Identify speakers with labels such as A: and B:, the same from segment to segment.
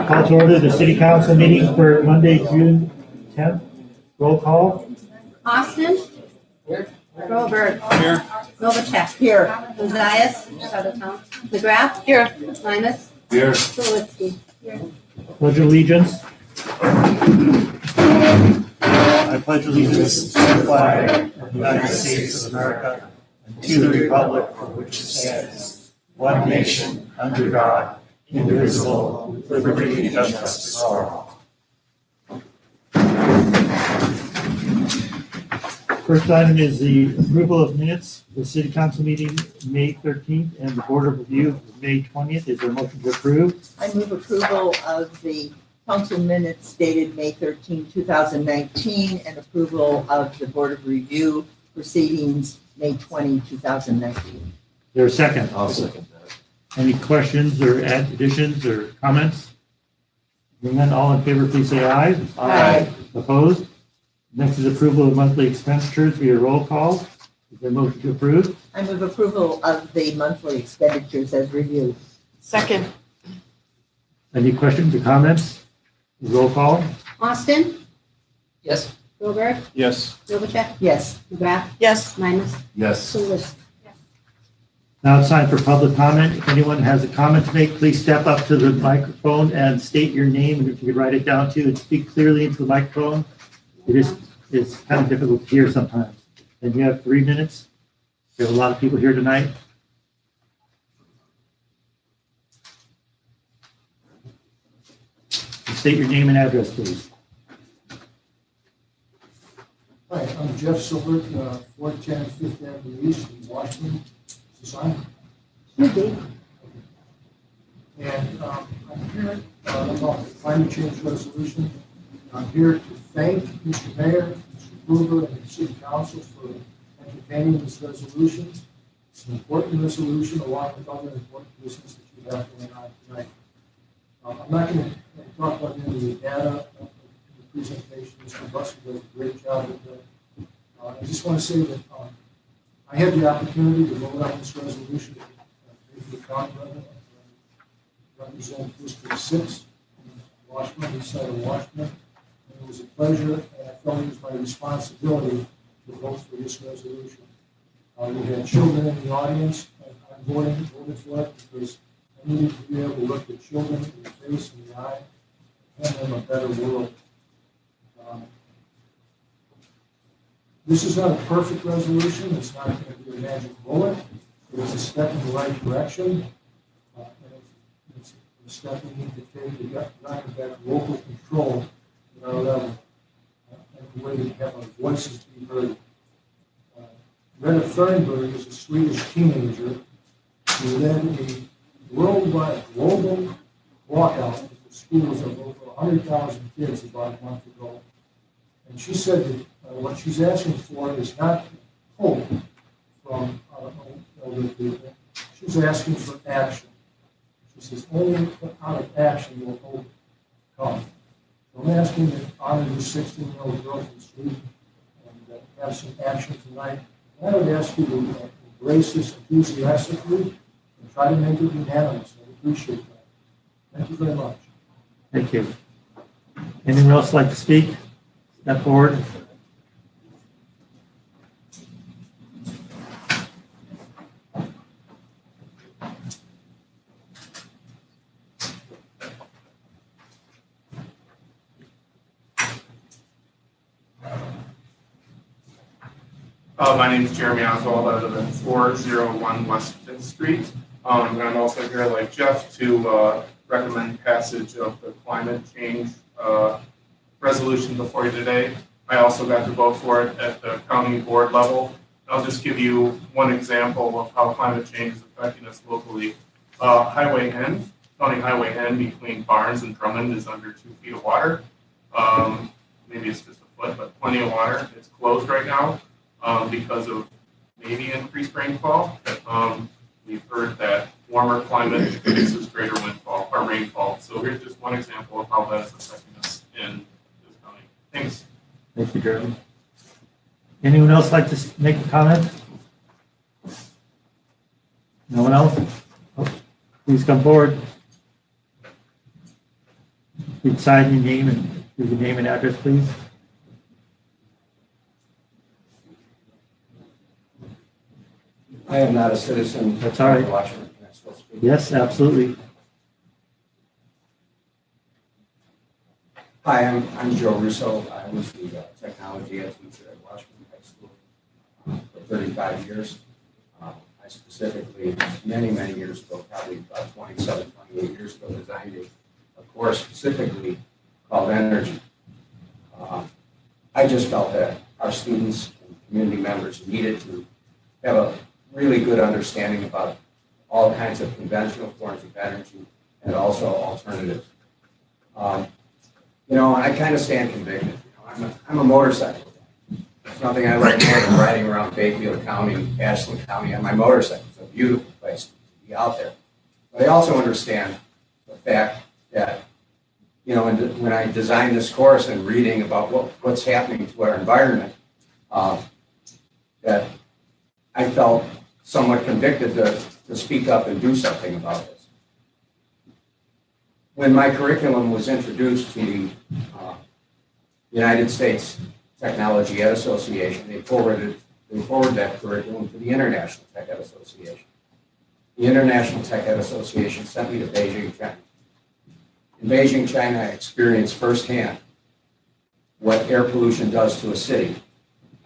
A: Call to order the city council meeting for Monday, June 10th. Roll call.
B: Austin. Here. Grover. Here. Novacek. Here. Mazias. McGrath. Here. Linus.
C: Here.
B: Tulowitzki. Here.
A: Pledge allegiance. I pledge allegiance to the flag of the United States of America and to the republic for which it stands, one nation, under God, indivisible, with liberty and justice for all. First item is the approval of minutes, the city council meeting May 13th and the board of review May 20th. Is there a motion to approve?
D: I move approval of the council minutes dated May 13, 2019, and approval of the Board of Review proceedings May 20, 2019.
A: Is there a second?
C: I'll second that.
A: Any questions or additions or comments? Hearing none, all in favor, please say aye.
D: Aye.
A: Opposed? Next is approval of monthly expenditures via roll call. Is there a motion to approve?
D: I move approval of the monthly expenditures as reviewed.
E: Second.
A: Any questions or comments? Roll call.
B: Austin.
D: Yes.
B: Grover.
C: Yes.
B: Novacek.
D: Yes.
B: McGrath.
E: Yes.
B: Linus.
C: Yes.
B: Tulowitzki.
A: Now it's time for public comment. If anyone has a comment to make, please step up to the microphone and state your name, and if you could write it down too and speak clearly into the microphone. It's kind of difficult to hear sometimes. And you have 3 minutes. We have a lot of people here tonight. State your name and address, please.
F: Hi, I'm Jeff Silbert, 410 Fifth Avenue East in Washington. Is this on? And I'm here about the climate change resolution. I'm here to thank Mr. Mayor, Mr. Gruber, and the City Council for entertaining this resolution. It's an important resolution along with other important business that you have going on tonight. I'm not going to talk about any of the data in the presentation. Mr. Busker does a great job with that. I just want to say that I had the opportunity to vote on this resolution at the county level, represent District 6, Washington, east side of Washington. And it was a pleasure, and I felt it was my responsibility to vote for this resolution. We had children in the audience, and I voted for it because I needed to be able to look the children in the face and the eye and hand them a better world. This is not a perfect resolution. It's not going to be a magic bullet. It is a step in the right direction. And it's a step we need to take to get back local control at our level and the way to have our voices be heard. Greta Thunberg is a Swedish teenager who led a worldwide global walkout at the schools of over 100,000 kids about a month ago. And she said that what she's asking for is not hope from older people. She's asking for action. She says only out of action will hope come. So I'm asking to honor this 16-year-old girl from Sweden and have some action tonight. And I would ask you to embrace this enthusiastically and try to make it unanimous. I appreciate that. Thank you very much.
A: Thank you. Anyone else like to speak? Step forward.
C: My name is Jeremy Oswald. I live at 401 West 5th Street. And I'm also here, like Jeff, to recommend passage of the climate change resolution before you today. I also got to vote for it at the county board level. I'll just give you one example of how climate change is affecting us locally. Highway N, County Highway N between Barnes and Drummond is under 2 feet of water. Maybe it's just a foot, but plenty of water. It's closed right now. Because of maybe increased rainfall. We've heard that warmer climate produces greater rainfall. So here's just one example of how that is affecting us in this county. Thanks.
A: Thank you, Jeremy. Anyone else like to make a comment? No one else? Oh, please come forward. Please sign your name and give your name and address, please.
E: I am not a citizen.
A: That's all right.
E: Washington. Can I still speak?
A: Yes, absolutely.
E: Hi, I'm Joe Russo. I was the technology ed teacher at Washington High School for 35 years. I specifically, many years ago, probably about 27, 28 years ago, designed a course specifically called Energy. I just felt that our students and community members needed to have a really good understanding about all kinds of conventional forms of energy and also alternatives. I kind of stand convicted. I'm a motorcycle guy. There's nothing I like more than riding around Bayfield County, Ashland County on my motorcycle. It's a beautiful place to be out there. But I also understand the fact that, when I designed this course and reading about what's happening to our environment, that I felt somewhat convicted to speak up and do something about this. When my curriculum was introduced to the United States Technology Ed Association, they forwarded that curriculum to the International Tech Ed Association. The International Tech Ed Association sent me to Beijing, China. In Beijing, China, I experienced firsthand what air pollution does to a city.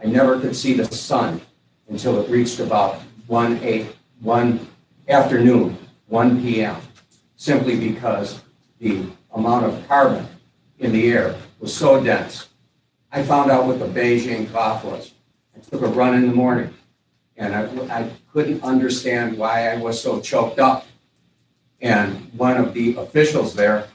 E: I never could see the sun until it reached about 1 afternoon, 1 p.m., simply because the amount of carbon in the air was so dense. I found out what the Beijing cough was. I took a run in the morning, and I couldn't understand why I was so choked up. And one of the officials there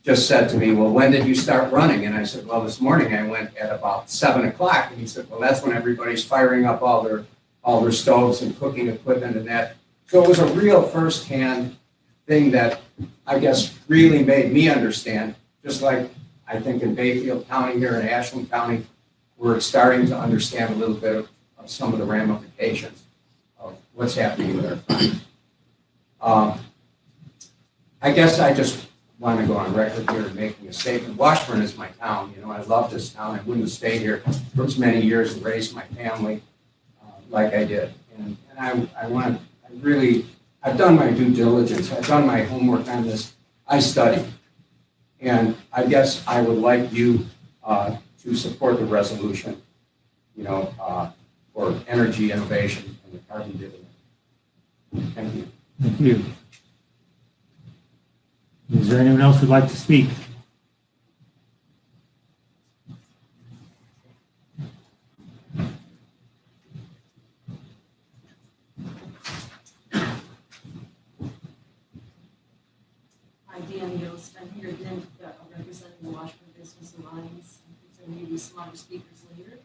E: just said to me, well, when did you start running? And I said, well, this morning I went at about 7 o'clock. And he said, well, that's when everybody's firing up all their stoves and cooking equipment and that. So it was a real firsthand thing that I guess really made me understand, just like I think in Bayfield County here in Ashland County, we're starting to understand a little bit of some of the ramifications of what's happening with our climate. I guess I just want to go on record here making a statement. Washburn is my town. You know, I love this town. I wouldn't have stayed here for as many years and raised my family like I did. And I've done my due diligence. I've done my homework on this. I studied. And I guess I would like you to support the resolution, you know, for energy innovation and the carbon dividend. Thank you.
A: Thank you. Is there anyone else who'd like to speak?
G: Hi, Dan Yost. I'm here again representing the Washburn Business Alliance. There may be some other speakers later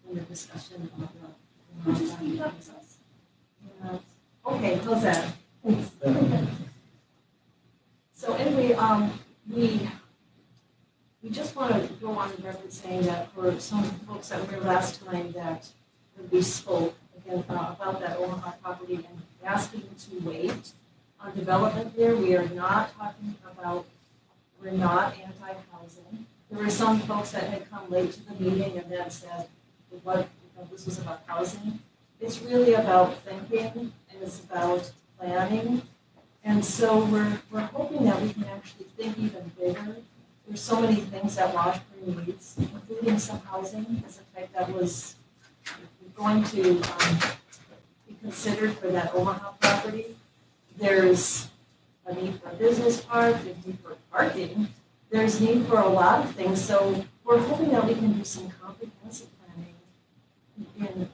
G: in the discussion of the process. Okay, how's that? Thanks. So anyway, we just want to go on the record saying that for some folks that were here last time that we spoke again about that Omaha property and asking to wait on development there, we are not talking about, we're not anti-housing. There were some folks that had come late to the meeting and then said, this was about housing. It's really about thinking and it's about planning. And so we're hoping that we can actually think even bigger. There's so many things that Washburn needs, including some housing as a type that was going to be considered for that Omaha property. There's a need for a business park, there's need for parking, there's need for a lot of things. So we're hoping that we can do some comprehensive planning in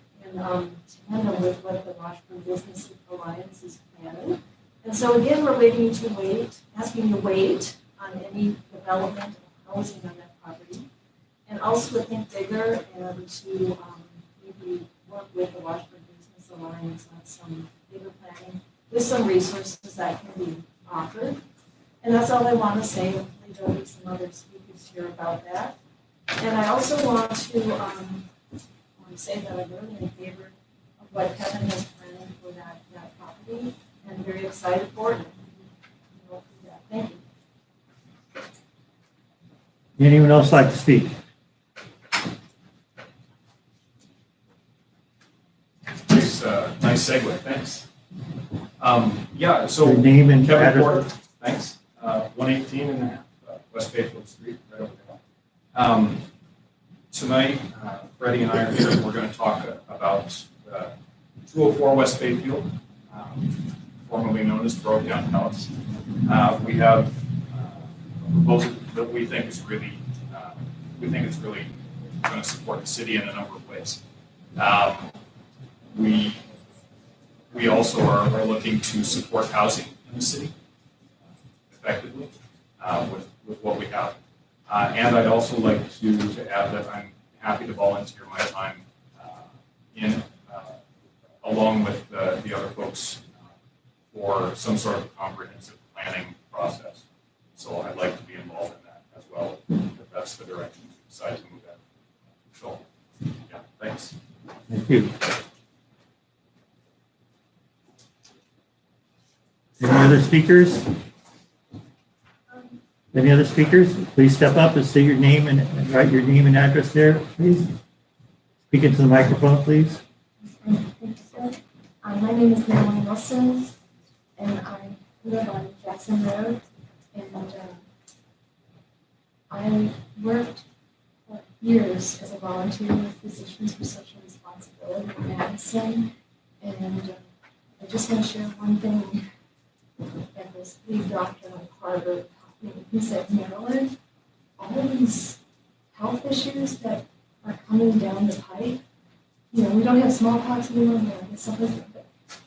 G: tandem with what the Washburn Business Alliance is planning. And so again, we're asking you to wait on any development of housing on that property. And also to think bigger and to maybe work with the Washburn Business Alliance on some bigger planning with some resources that can be offered. And that's all I want to say. Hopefully there'll be some other speakers here about that. And I also want to say that I'm really in favor of what Kevin has planned for that property and very excited for it. Thank you.
A: Anyone else like to speak?
H: Nice segue, thanks. Yeah, so
A: Your name and
H: Kevin
A: address.
H: Porter, thanks. 118 and a half West Bayfield Street, right over there. Tonight, Freddie and I are here. We're going to talk about 204 West Bayfield, formerly known as Brokedown Palace. We have a proposal that we think is really, going to support the city in a number of ways. We also are looking to support housing in the city effectively with what we have. And I'd also like to add that I'm happy to volunteer my time along with the other folks for some sort of comprehensive planning process. So I'd like to be involved in that as well, if that's the direction we decide to move in. So, yeah, thanks.
A: Thank you. Any other speakers? Any other speakers? Please step up and say your name and write your name and address there, please. Speak into the microphone, please.
I: Thank you, sir. My name is Marilyn Wilson, and I live on Jackson Road. And I worked for years as a volunteer with Physicians for Social Responsibility in Madison. And I just want to share one thing that this lead doctor on Harvard taught me. He said, Marilyn, all these health issues that are coming down the pipe, you know, we don't have smallpox anymore, we don't have something, but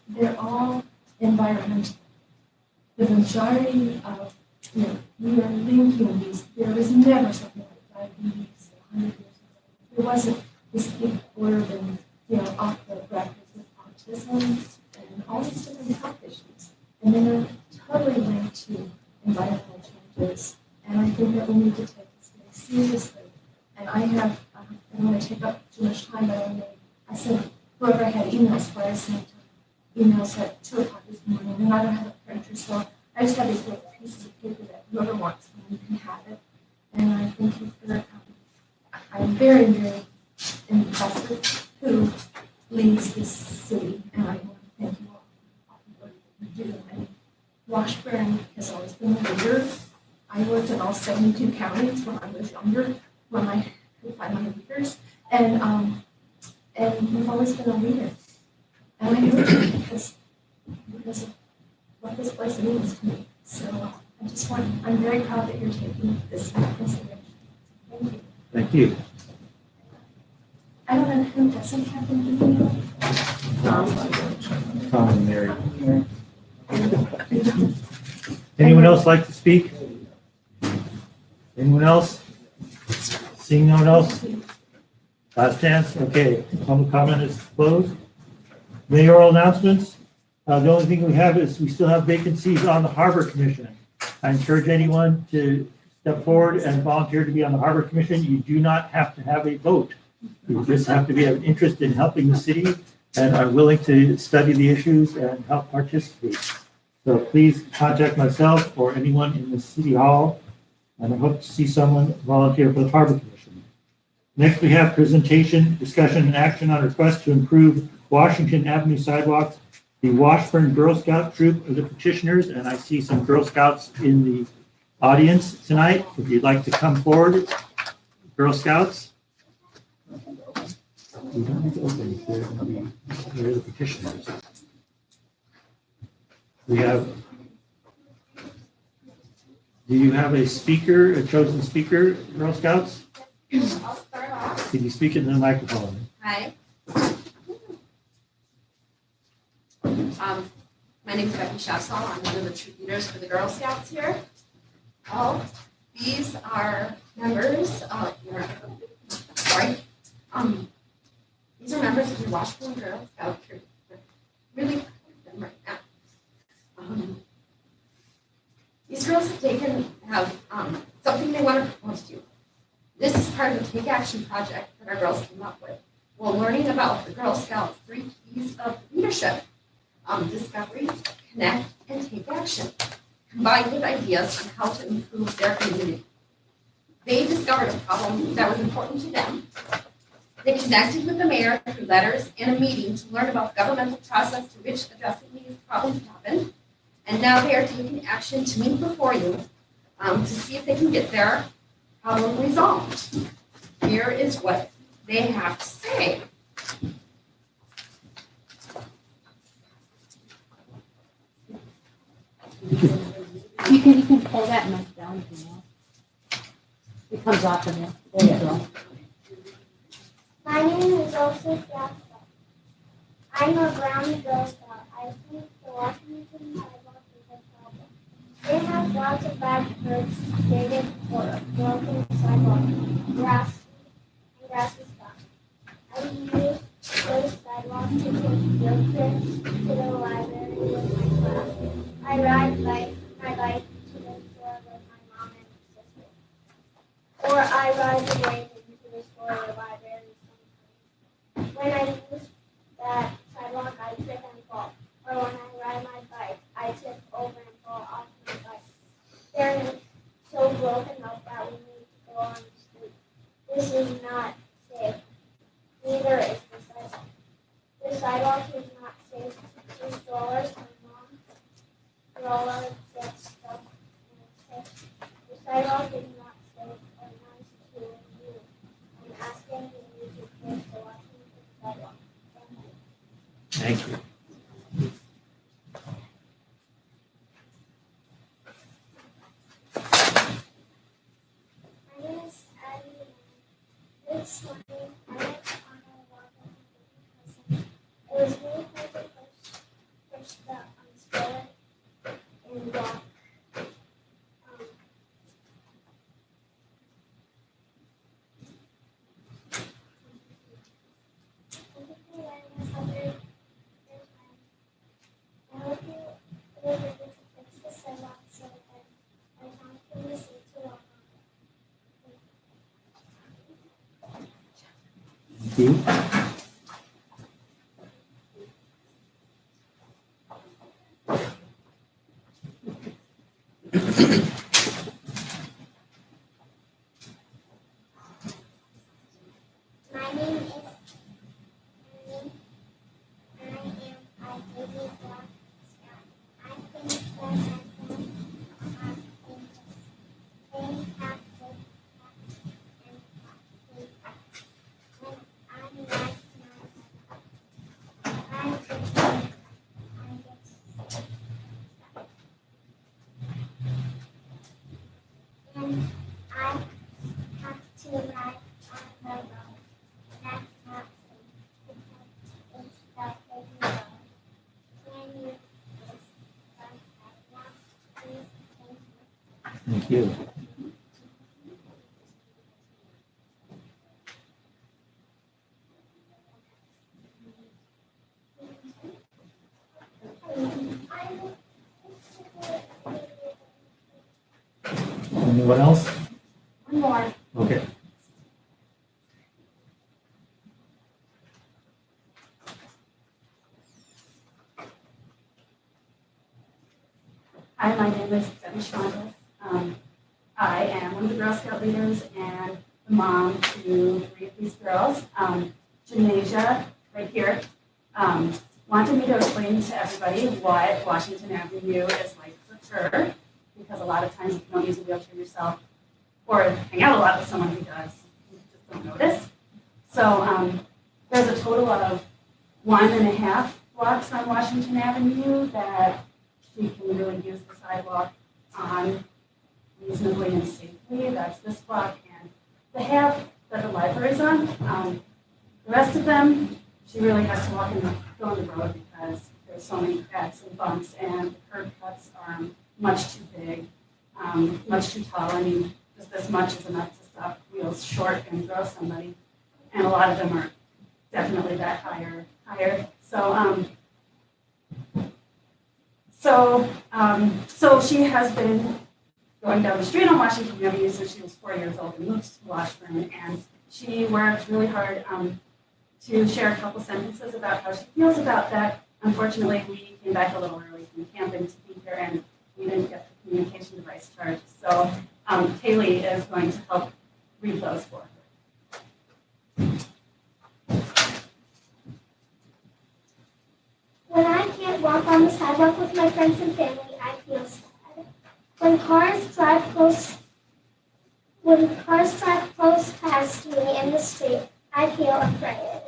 I: they're all environmental. The majority of, you know, we are linking these, there was never something like diabetes 100 years ago. There wasn't this big word and, you know, off the records with autism and all these different health issues. And they're totally linked to environmental changes. And I think that we need to take this very seriously. And I have, I don't want to take up too much time, but I sent whoever had emails for, I sent emails at 2 o'clock this morning, and I don't have a printer, so I just have these little pieces of paper that whoever wants them can have it. And I thank you for their comment. I'm very, very impressed with who leads this city, and I want to thank you all for all the work that you do. And Washburn has always been a leader. I worked in all 72 counties when I was younger, when I could find my leaders, and we've always been a leader. And I know it because of what this place means to me. So I'm very proud that you're taking this into consideration. Thank you.
A: Thank you.
I: I don't know who doesn't have an email.
A: Tom and Mary. Anyone else like to speak? Anyone else? Seeing no one else? Last chance? Okay, public comment is closed. Mayoral announcements. The only thing we have is we still have vacancies on the Harbor Commission. I encourage anyone to step forward and volunteer to be on the Harbor Commission. You do not have to have a vote. You just have to be of interest in helping the city and are willing to study the issues and help participate. So please contact myself or anyone in the city hall, and I hope to see someone volunteer for the Harbor Commission. Next, we have presentation, discussion, and action on request to improve Washington Avenue sidewalks. The Washburn Girl Scout troop are the petitioners, and I see some Girl Scouts in the audience tonight. If you'd like to come forward, Girl Scouts. We don't need to open, they're the petitioners. We have, do you have a speaker, a chosen speaker, Girl Scouts?
J: I'll start off.
A: Can you speak into the microphone?
J: Hi. My name is Becky Shafsall. I'm one of the troop leaders for the Girl Scouts here. All these are members of your, these are members of the Washburn Girl Scout troop. We're really proud of them right now. These girls have something they want to propose to you. This is part of the Take Action project that our girls came up with. While learning about the Girl Scouts' 3 keys of leadership: discovery, connect, and take action, combined with ideas on how to improve their community. They discovered a problem that was important to them. They connected with the mayor through letters and a meeting to learn about the governmental process through which addressing these problems happen. And now they are taking action to meet before you to see if they can get their problem resolved. Here is what they have to say.
B: You can pull that mic down if you want. It comes off of there. There you go.
K: My name is Elsa Jasper. I'm a Brownie Girl Scout. I think the Washington sidewalk is a problem. They have lots of bad curbs created for a broken sidewalk, grassy stuff. I use those sidewalks to take field trips to the library with my class. I ride my bike to the store with my mom and sister. Or I ride the train into the store or library sometimes. When I use that sidewalk, I trip and fall. Or when I ride my bike, I tip over and fall off my bike. They're so broken up that we need to go on the street. This is not safe. Neither is the sidewalk. The sidewalk is not safe. The strollers and mom stroller gets stuck in it. The sidewalk is not safe or nice to you. I'm asking you to fix the Washington sidewalk. Thank you.
A: Thank you.
K: My name is Addie. This morning, I went on a walk with my cousin. It was really hard to push the stroller and walk. I hope you will be able to fix the sidewalk so that I don't feel safe to walk on.
A: Thank you. Thank you. Anyone else?
J: One more.
A: Okay.
L: Hi, my name is Debbie Schwandes. I am one of the Girl Scout leaders and the mom to three of these girls. Janasia, right here, wanted me to explain to everybody what Washington Avenue is like for her, because a lot of times if you don't use a wheelchair yourself or hang out a lot with someone who does, you just don't notice. So there's a total of 1.5 blocks on Washington Avenue that she can really use the sidewalk on reasonably and safely. That's this block and the half that the library's on. The rest of them, she really has to walk and go on the road because there's so many cracks and bumps and the curb cuts are much too big, much too tall. I mean, just this much is enough to stop wheels short and throw somebody. And a lot of them are definitely that higher. So she has been going down the street on Washington Avenue since she was 4 years old and moved to Washburn. And she worked really hard to share a couple sentences about how she feels about that. Unfortunately, we came back a little early from camping to be here and we didn't get the communication device charged. So Kaylee is going to help read those for her.
K: When I can't walk on the sidewalk with my friends and family, I feel sad. When cars drive close past me in the street, I feel afraid.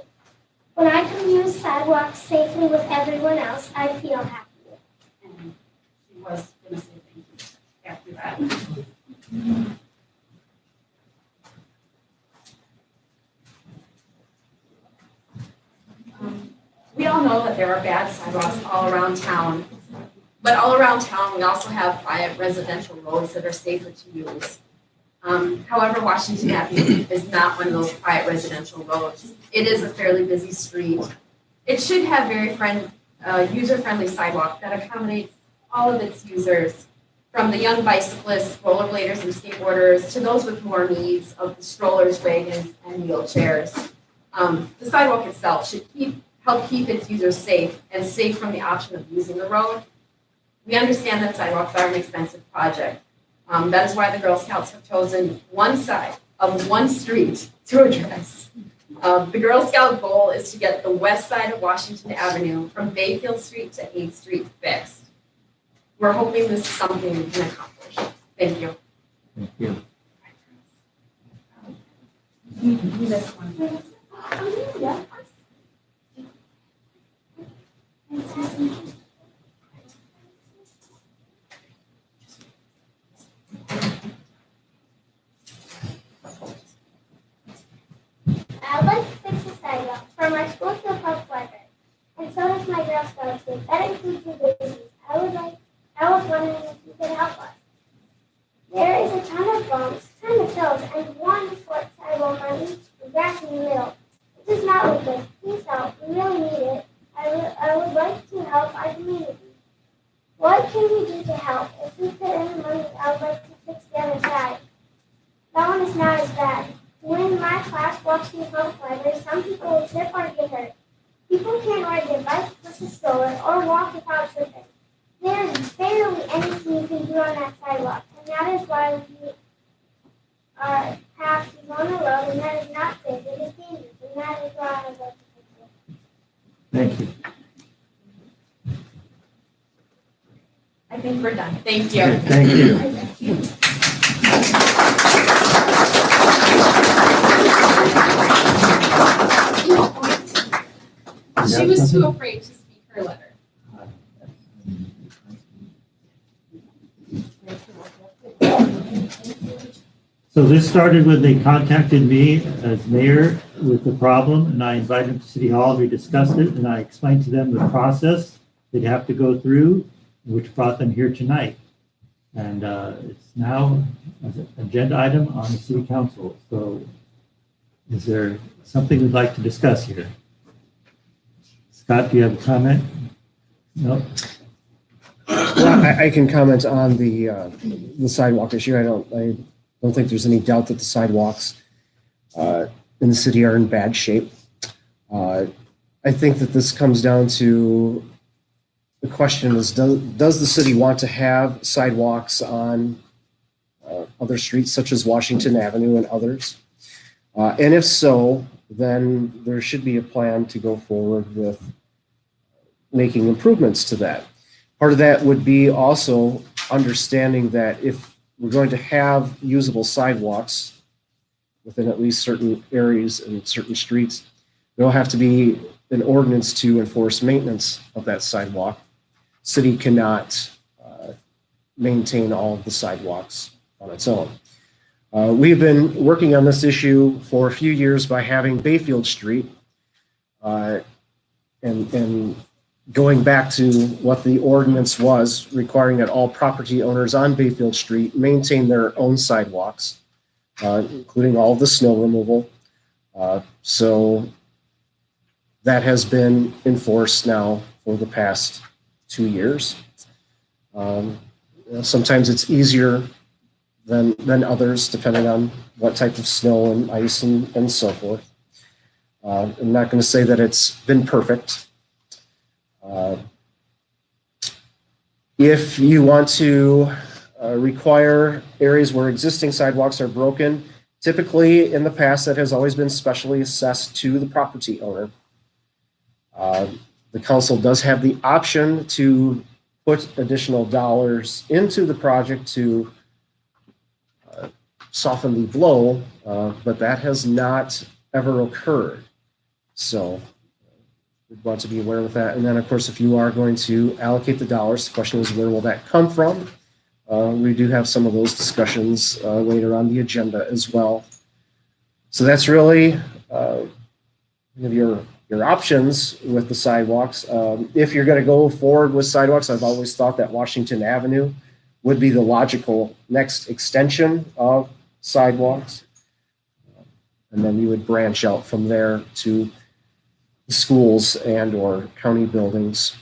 K: When I can use sidewalks safely with everyone else, I feel happy.
L: And she was going to say thank you after that.
J: We all know that there are bad sidewalks all around town, but all around town, we also have quiet residential roads that are safer to use. However, Washington Avenue is not one of those quiet residential roads. It is a fairly busy street. It should have very user-friendly sidewalk that accommodates all of its users, from the young bicyclists, rollerbladers, and skateboarders, to those with more needs of the strollers, wagons, and wheelchairs. The sidewalk itself should help keep its users safe and safe from the option of using the road. We understand that sidewalks are an expensive project. That is why the Girl Scouts have chosen one side of one street to address. The Girl Scout goal is to get the west side of Washington Avenue from Bayfield Street to 8th Street fixed. We're hoping this is something we can accomplish. Thank you.
A: Thank you.
L: This one.
K: I would like to fix the sidewalk for my school to a public library, and so does my Girl Scouts group. That includes the business. I was wondering if you could help us. There is a ton of bumps, ton of hills, and one short sidewalk on each grass in the middle. It does not look good. Please help. We really need it. I would like to help our community. What can we do to help? If we put in the money, I would like to fix the other side. That one is not as bad. When my class walks to the public library, some people will trip or get hurt. People can't ride their bike, push a stroller, or walk without tripping. There is barely anything you can do on that sidewalk, and that is why we are passed on the road, and that is not safe. It is dangerous, and that is why I would like to fix it.
A: Thank you.
J: I think we're done. Thank you.
A: Okay, thank you.
J: She was too afraid to speak her letter.
A: So this started when they contacted me as mayor with the problem, and I invited them to City Hall. We discussed it, and I explained to them the process they'd have to go through, which brought them here tonight. And it's now an agenda item on the city council. So is there something we'd like to discuss here? Scott, do you have a comment? No?
M: Well, I can comment on the sidewalk issue. I don't think there's any doubt that the sidewalks in the city are in bad shape. I think that this comes down to the question is, does the city want to have sidewalks on other streets such as Washington Avenue and others? And if so, then there should be a plan to go forward with making improvements to that. Part of that would be also understanding that if we're going to have usable sidewalks within at least certain areas and certain streets, there'll have to be an ordinance to enforce maintenance of that sidewalk. City cannot maintain all of the sidewalks on its own. We've been working on this issue for a few years by having Bayfield Street and going back to what the ordinance was, requiring that all property owners on Bayfield Street maintain their own sidewalks, including all of the snow removal. So that has been enforced now for the past 2 years. Sometimes it's easier than others, depending on what type of snow and ice and so forth. I'm not going to say that it's been perfect. If you want to require areas where existing sidewalks are broken, typically in the past that has always been specially assessed to the property owner. The council does have the option to put additional dollars into the project to soften the blow, but that has not ever occurred. So we want to be aware of that. And then, of course, if you are going to allocate the dollars, the question is, where will that come from? We do have some of those discussions later on the agenda as well. So that's really your options with the sidewalks. If you're going to go forward with sidewalks, I've always thought that Washington Avenue would be the logical next extension of sidewalks. And then you would branch out from there to schools and or county buildings.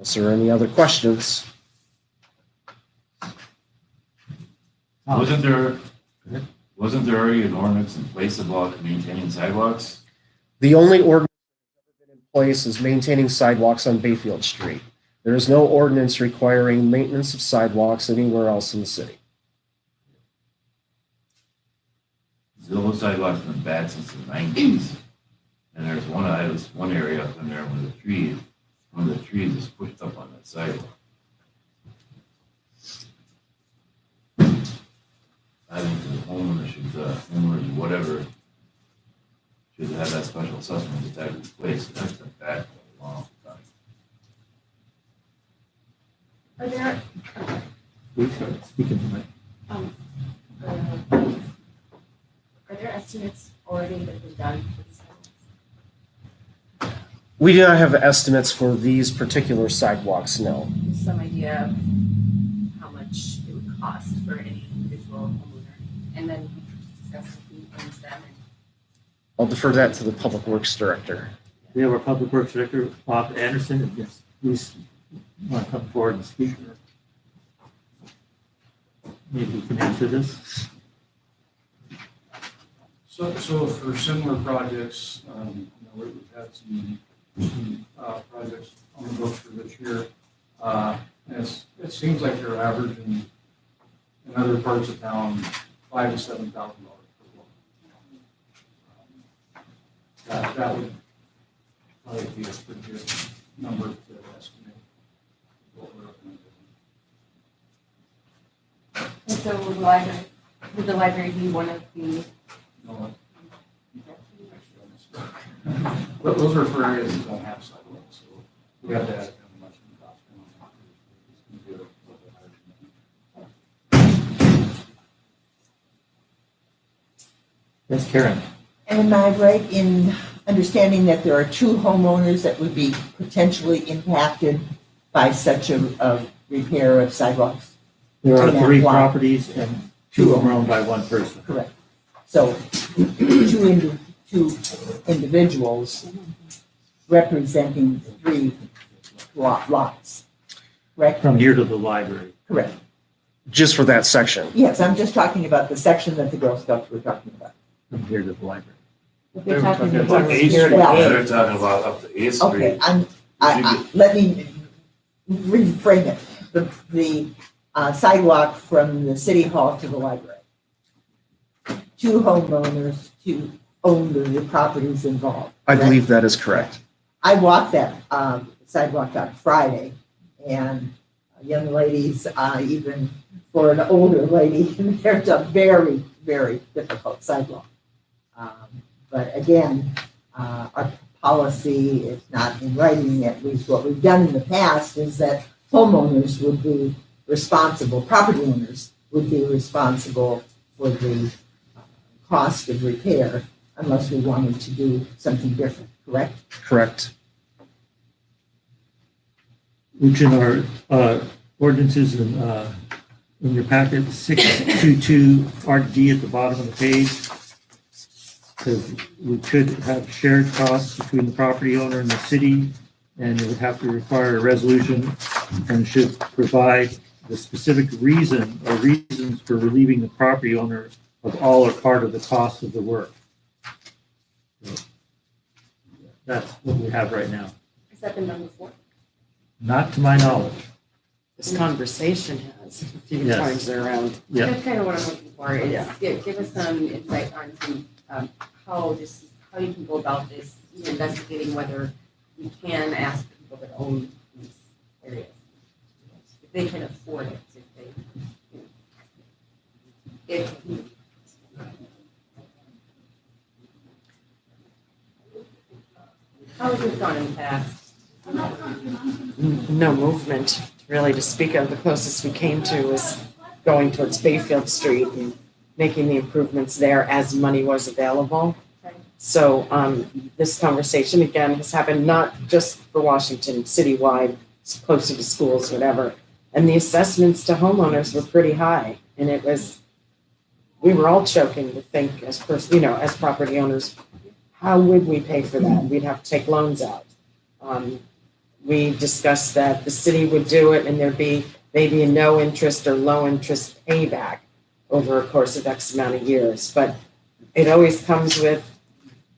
M: Is there any other questions?
N: Wasn't there already an ordinance in place about maintaining sidewalks?
M: The only ordinance that's ever been in place is maintaining sidewalks on Bayfield Street. There is no ordinance requiring maintenance of sidewalks anywhere else in the city.
N: Those sidewalks have been bad since the 90s. And there's one area up in there where one of the trees is pushed up on that sidewalk. I think the homeowners, whatever, should have that special assessment that replaced. That's been bad for a long time.
L: Are there,
A: Please start speaking to me.
B: Are there estimates already that have been done for the sidewalks?
M: We do not have estimates for these particular sidewalks, no.
B: Some idea of how much it would cost for any individual homeowner, and then we discuss who owns them.
M: I'll defer that to the Public Works Director.
A: We have our Public Works Director, Bob Anderson. Yes, please want to come forward and speak. Maybe we can answer this.
F: So for similar projects, we've had some projects on the books for this year. And it seems like they're averaging in other parts of town $5,000 to $7,000 per block. That would probably be a pretty good number to estimate what we're looking at.
B: And so would the library be one of the?
F: No, but those are for areas that don't have sidewalks, so we have to add how much it costs. It's gonna be a little bit higher than that.
A: Yes, Karen.
D: And am I right in understanding that there are two homeowners that would be potentially impacted by such a repair of sidewalks?
A: There are
D: In that
A: 3
D: block.
A: properties and 2 of them are owned by 1 person.
D: Correct. So two individuals representing 3 lots, correct?
A: From here to the library.
D: Correct.
M: Just for that section.
D: Yes, I'm just talking about the section that the Girl Scouts were talking about.
A: From here to the library.
G: They're talking
N: About
G: about
N: Eighth
G: here
N: Street,
G: to
D: Well-
N: yeah, they're talking about up to Eighth
D: Okay,
N: Street.
D: let me reframe it. The sidewalk from the city hall to the library. 2 homeowners to own the properties involved.
M: I
D: correct?
M: believe that is correct.
D: I walked that sidewalk on Friday, and young ladies, even for an older lady, there's a very, very difficult sidewalk. But again, our policy, if not in writing, at least what we've done in the past, is that homeowners would be responsible, property owners would be responsible for the cost of repair unless we wanted to do something different, correct?
M: Correct.
A: Which in our ordinances in your packet, 622 Art D at the bottom of the page. Says we could have shared costs between the property owner and the city, and it would have to require a resolution and should provide the specific reason or reasons for relieving the property owner of all or part of the cost of the work. So, that's what we have right now.
B: Has that been done before?
A: Not to my knowledge.
O: This conversation has a few
A: Yes.
O: times around.
A: Yeah.
B: That's kind of what I'm looking for, is give us some insight on how you can go about this, investigating whether we can ask people that own these areas. If they can afford it, if how has this gone in the past?
O: No movement really to speak of. The closest we came to was going towards Bayfield Street and making the improvements there as money was available. So this conversation again has happened not just for Washington, citywide, it's closer to schools, whatever. And the assessments to homeowners were pretty high. And it was, we were all choking to think as as property owners, how would we pay for that? We'd have to take loans out. We discussed that the city would do it and there'd be maybe a no interest or low interest payback over a course of X amount of years. But it always comes with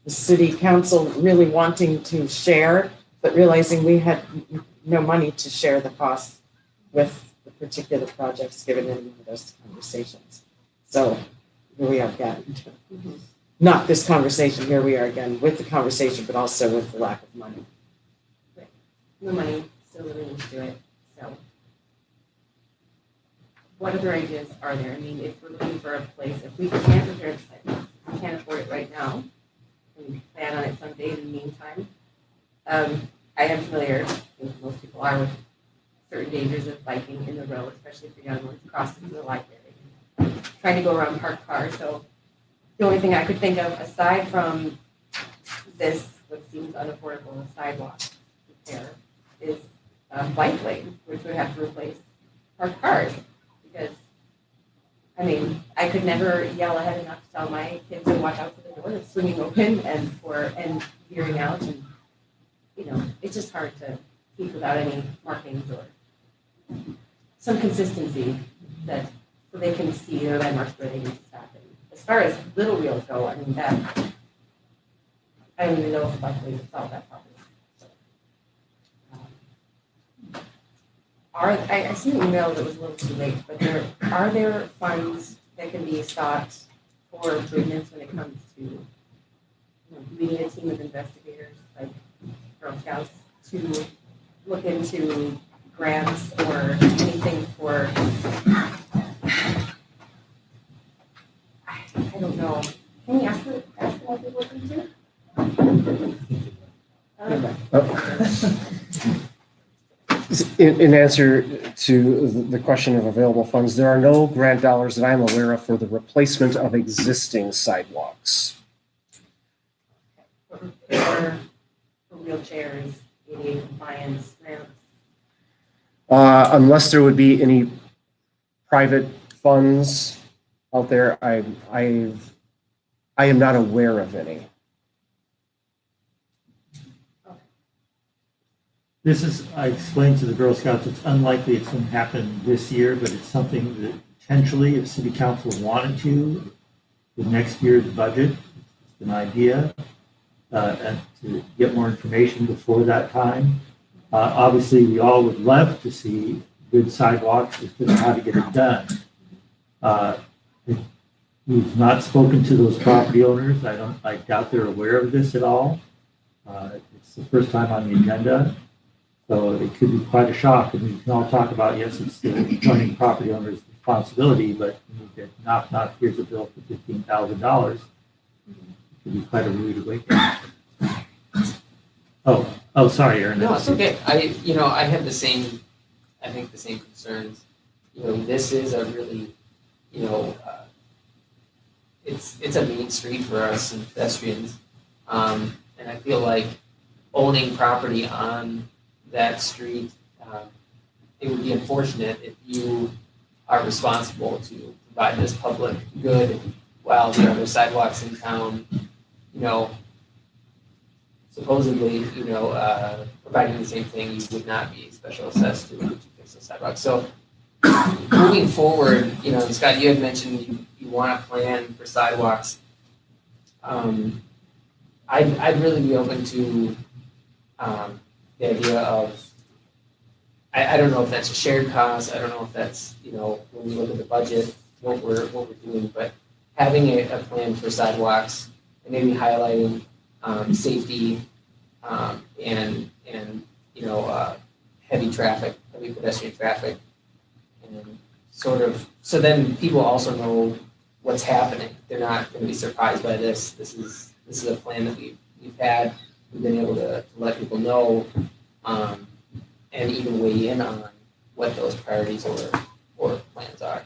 O: the city council really wanting to share, but realizing we had no money to share the costs with the particular projects given in those conversations. So here we are again. Not this conversation, here we are again with the conversation, but also with the lack of money.
B: No money, still living to do it, so. What other ideas are there? I mean, if we're looking for a place, if we can't repair the sidewalks, if we can't afford it right now, and we plan on it someday in the meantime. I am familiar, I think most people are, with certain dangers of biking in the road, especially for young ones crossing the library, trying to go around parked cars. So the only thing I could think of, aside from this, what seems unaffordable sidewalk repair, is a bike lane, which would have to replace parked cars. Because, I mean, I could never yell ahead enough to tell my kids to watch out for the door that's swinging open and veering out. And, it's just hard to keep without any markings or some consistency so they can see their landmarks where they need to stop. And as far as little wheels go, I mean, I don't even know if the bike lane would solve that problem. I see an email that was a little too late, but are there funds that can be sought for improvements when it comes to leading a team of investigators like Girl Scouts to look into grants or anything for, I don't know. Can you ask what they're looking to?
M: In answer to the question of available funds, there are no grant dollars that I'm aware of for the replacement of existing sidewalks.
B: For wheelchairs, ADA compliance, ramps.
M: Unless there would be any private funds out there, I am not aware of any.
A: This is, I explained to the Girl Scouts, it's unlikely it's going to happen this year, but it's something that potentially, if city council wanted to, with next year's budget, it's an idea, and to get more information before that time. Obviously, we all would love to see good sidewalks, it's just how to get it done. We've not spoken to those property owners. I doubt they're aware of this at all. It's the first time on the agenda. So it could be quite a shock, and we can all talk about, yes, it's the adjoining property owner's responsibility, but when you get knock, here's a bill for $15,000. It could be quite a rude awakening. Oh, sorry, Aaron.
P: No, it's okay. I have the same concerns. This is a really, it's a main street for us and pedestrians. And I feel like owning property on that street, it would be unfortunate if you are responsible to provide this public good while the other sidewalks in town, supposedly, providing the same thing, you would not be special assessed to fix the sidewalks. So moving forward, Scott, you had mentioned you want a plan for sidewalks. I'd really be open to the idea of, I don't know if that's a shared cost, I don't know if that's, when we look at the budget, what we're doing, but having a plan for sidewalks and maybe highlighting safety and heavy pedestrian traffic, and sort of, so then people also know what's happening. They're not going to be surprised by this. This is a plan that we've had. We've been able to let people know, and even weigh in on what those priorities or plans are.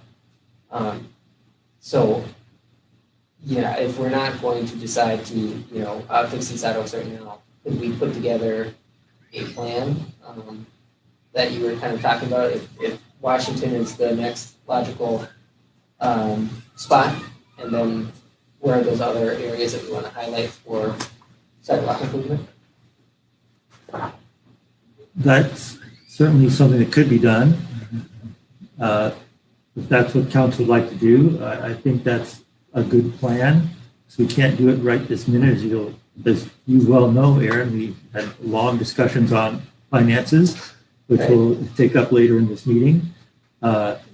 P: So, yeah, if we're not going to decide to, fix these sidewalks right now, could we put together a plan that you were kind of talking about? If Washington is the next logical spot, and then where are those other areas that we want to highlight for sidewalk improvement?
A: That's certainly something that could be done. If that's what council would like to do, I think that's a good plan. So we can't do it right this minute, as you well know, Aaron, we had long discussions on finances, which we'll take up later in this meeting.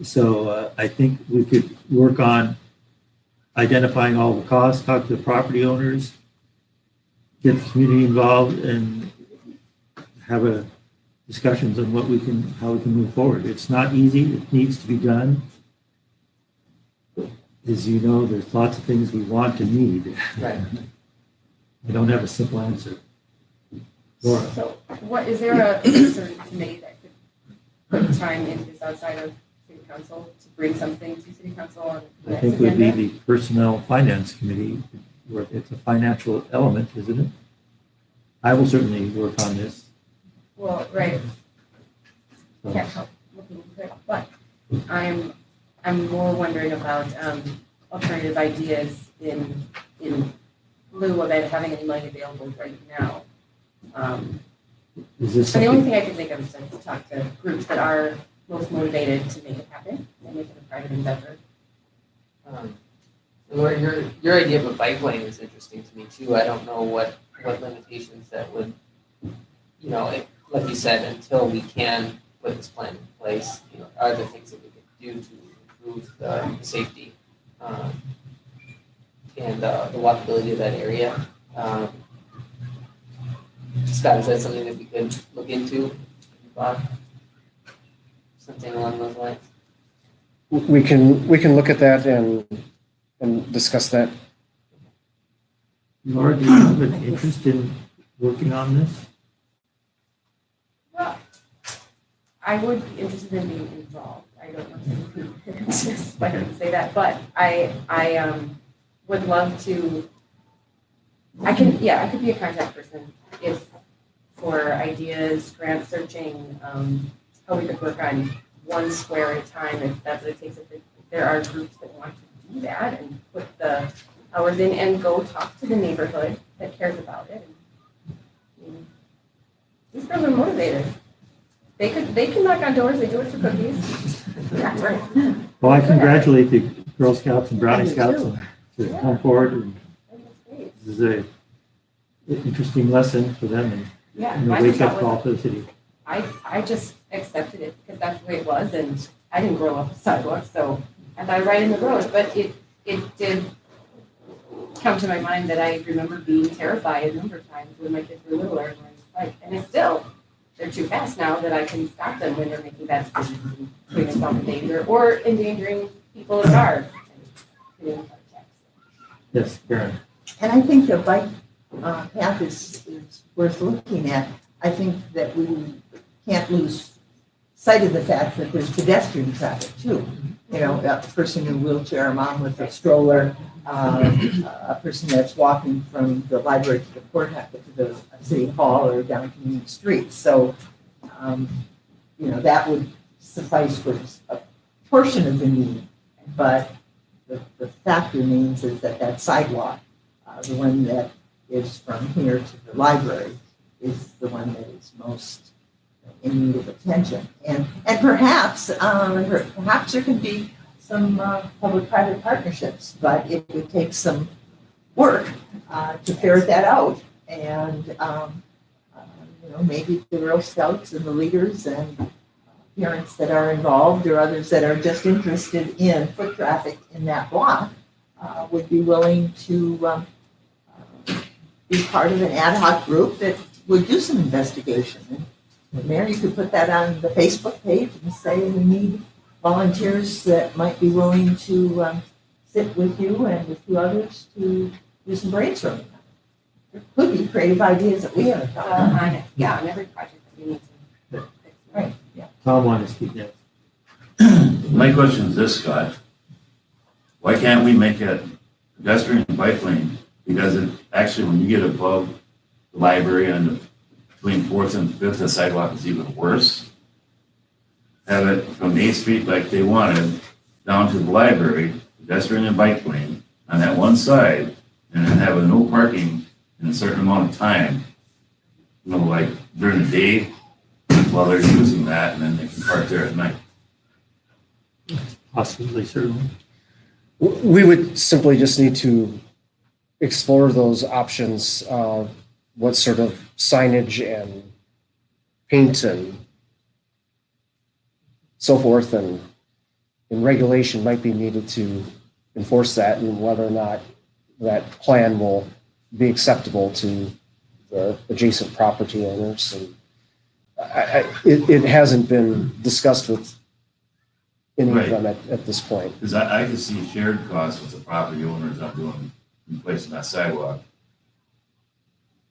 A: So I think we could work on identifying all the costs, talk to the property owners, get the community involved, and have discussions on how we can move forward. It's not easy. It needs to be done. As you know, there's lots of things we want and need.
B: Right.
A: I don't have a simple answer. Laura.
B: So is there a certain committee that could put time into this outside of city council to bring something to city council on the
A: I
B: next
A: think would be
B: agenda?
A: the Personnel Finance Committee, where it's a financial element, isn't it? I will certainly work on this.
B: Well, right,
A: So,
B: can't help looking into it, but I'm more wondering about alternative ideas in lieu of it having any money available right now.
A: Is this
B: And the only
A: something,
B: thing I can think of is to talk to groups that are most motivated to make it happen and make it a private endeavor.
P: Laura, your idea of a bike lane is interesting to me too. I don't know what limitations that would, like you said, until we can put this plan in place, are there things that we can do to improve the safety and the walkability of that area? Scott, is that something that we could look into? Something along those lines?
M: We can look at that and discuss that.
A: Laura, do you have an interest in working on this?
B: Well, I would be interested in being involved. I don't know if I can say that, but I would love to. I could be a contact person if for ideas, grant searching, how we could work on one square at a time, if that's what it takes, if there are groups that want to do that and put the hours in and go talk to the neighborhood that cares about it. I mean, these girls are motivated. They can knock on doors, they do it for cookies.
A: Well, I congratulate the Girl Scouts and Brownie Scouts to come forward. And this is a interesting lesson for them
B: Yeah,
A: and a
B: mine
A: wake-up
B: was-
A: call for the city.
B: I just accepted it because that's the way it was, and I didn't grow up with sidewalks, so I thought right in the road, but it did come to my mind that I remember being terrified a number of times when my kids were littler and we're on the bike, and it's still, they're too fast now that I can stop them when they're making bad decisions and putting themselves in danger or endangering people in cars.
A: Yes, Karen.
D: And I think the bike path is worth looking at. I think that we can't lose sight of the fact that there's pedestrian traffic too. You know, a person in a wheelchair, a mom with a stroller, a person that's walking from the library to the courthouse, to the city hall or down community streets. So, you know, that would suffice for a portion of the need. But the fact remains is that sidewalk, the one that is from here to the library, is the one that is most in need of attention. And perhaps there can be some public-private partnerships, but it would take some work to ferret that out. And you know, maybe the Girl Scouts and the leaders and parents that are involved or others that are just interested in foot traffic in that block would be willing to be part of an ad hoc group that would do some investigation. And Mayor, you could put that on the Facebook page and say we need volunteers that might be willing to sit with you and with two others to do some brainstorming. There could be creative ideas that we haven't thought of.
B: On it, yeah, on every project that we need to.
D: Right, yeah.
A: Tom wanted to speak next.
N: My question is this, Scott. Why can't we make it pedestrian bike lane? Because it actually, when you get above the library and between 4th and 5th, the sidewalk is even worse. Have it from 8th Street like they wanted, down to the library, pedestrian and bike lane on that one side, and then have a no parking in a certain amount of time. You know, like during the day, while they're using that, and then they can park there at night.
A: Possibly, certainly.
M: We would simply just need to explore those options, what sort of signage and paint and so forth and regulation might be needed to enforce that, and whether or not that plan will be acceptable to the adjacent property owners. And it hasn't been discussed with any of them at this point.
N: Because I can see shared costs with the property owners not doing, replacing that sidewalk.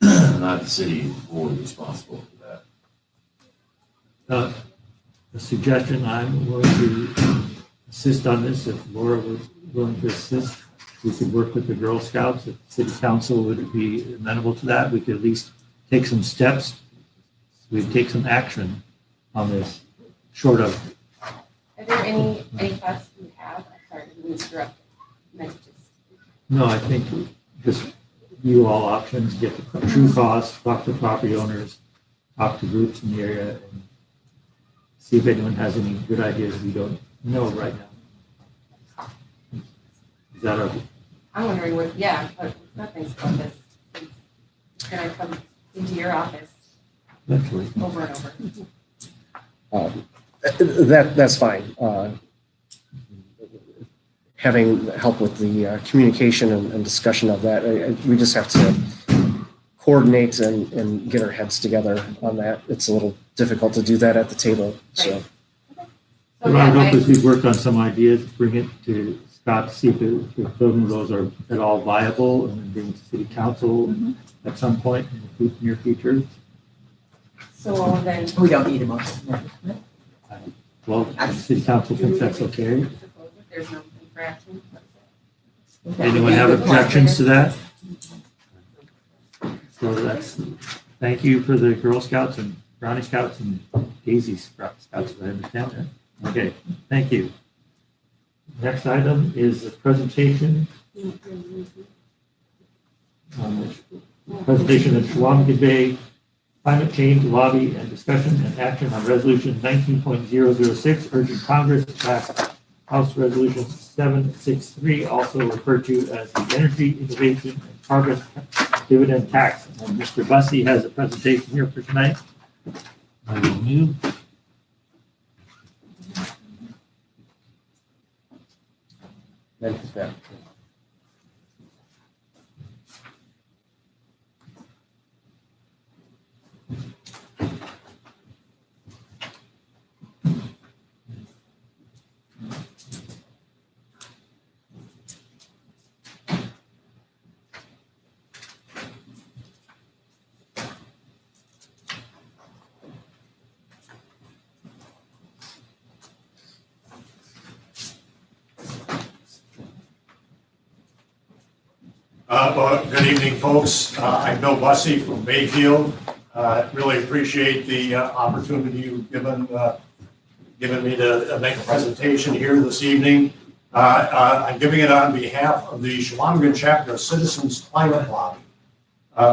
N: Not the city fully responsible for that.
A: A suggestion, I'm willing to assist on this. If Laura was willing to assist, we could work with the Girl Scouts. If the city council would be amenable to that, we could at least take some steps. We'd take some action on this, short of.
B: Are there any thoughts you have? I'm sorry, to interrupt.
A: No, I think just view all options, get the true costs, talk to property owners, talk to groups in the area, and see if anyone has any good ideas we don't know right now. Is that a?
B: I'm wondering what, yeah, but nothing's about this. It's gonna come into your office
A: Eventually.
B: over and over.
M: That's fine. Having help with the communication and discussion of that, we just have to coordinate and get our heads together on that. It's a little difficult to do that at the table, so.
A: What I would hope is we've worked on some ideas, bring it to Scott to see if some of those are at all viable, and then bring it to city council at some point in the near future.
B: So then.
D: We don't need a motion.
A: Well, the city council thinks that's okay.
B: There's no infraction.
A: Anyone have objections to that? So thank you for the Girl Scouts and Brownie Scouts and Daisy Scouts, if I understand that. Okay, thank you. Next item is a presentation. Presentation of Chequamegon Bay Climate Change Lobby and Discussion and Action on Resolution 19.006, urging Congress to pass House Resolution 763, also referred to as the Energy Innovation and Carbon Dividend Tax. And Mr. Bussey has a presentation here for tonight. I will move.
M: Next step.
Q: Well, good evening, folks. I'm Bill Bussey from Bayfield. Really appreciate the opportunity you've given me to make a presentation here this evening. I'm giving it on behalf of the Chequamegon Chapter of Citizens Climate Lobby.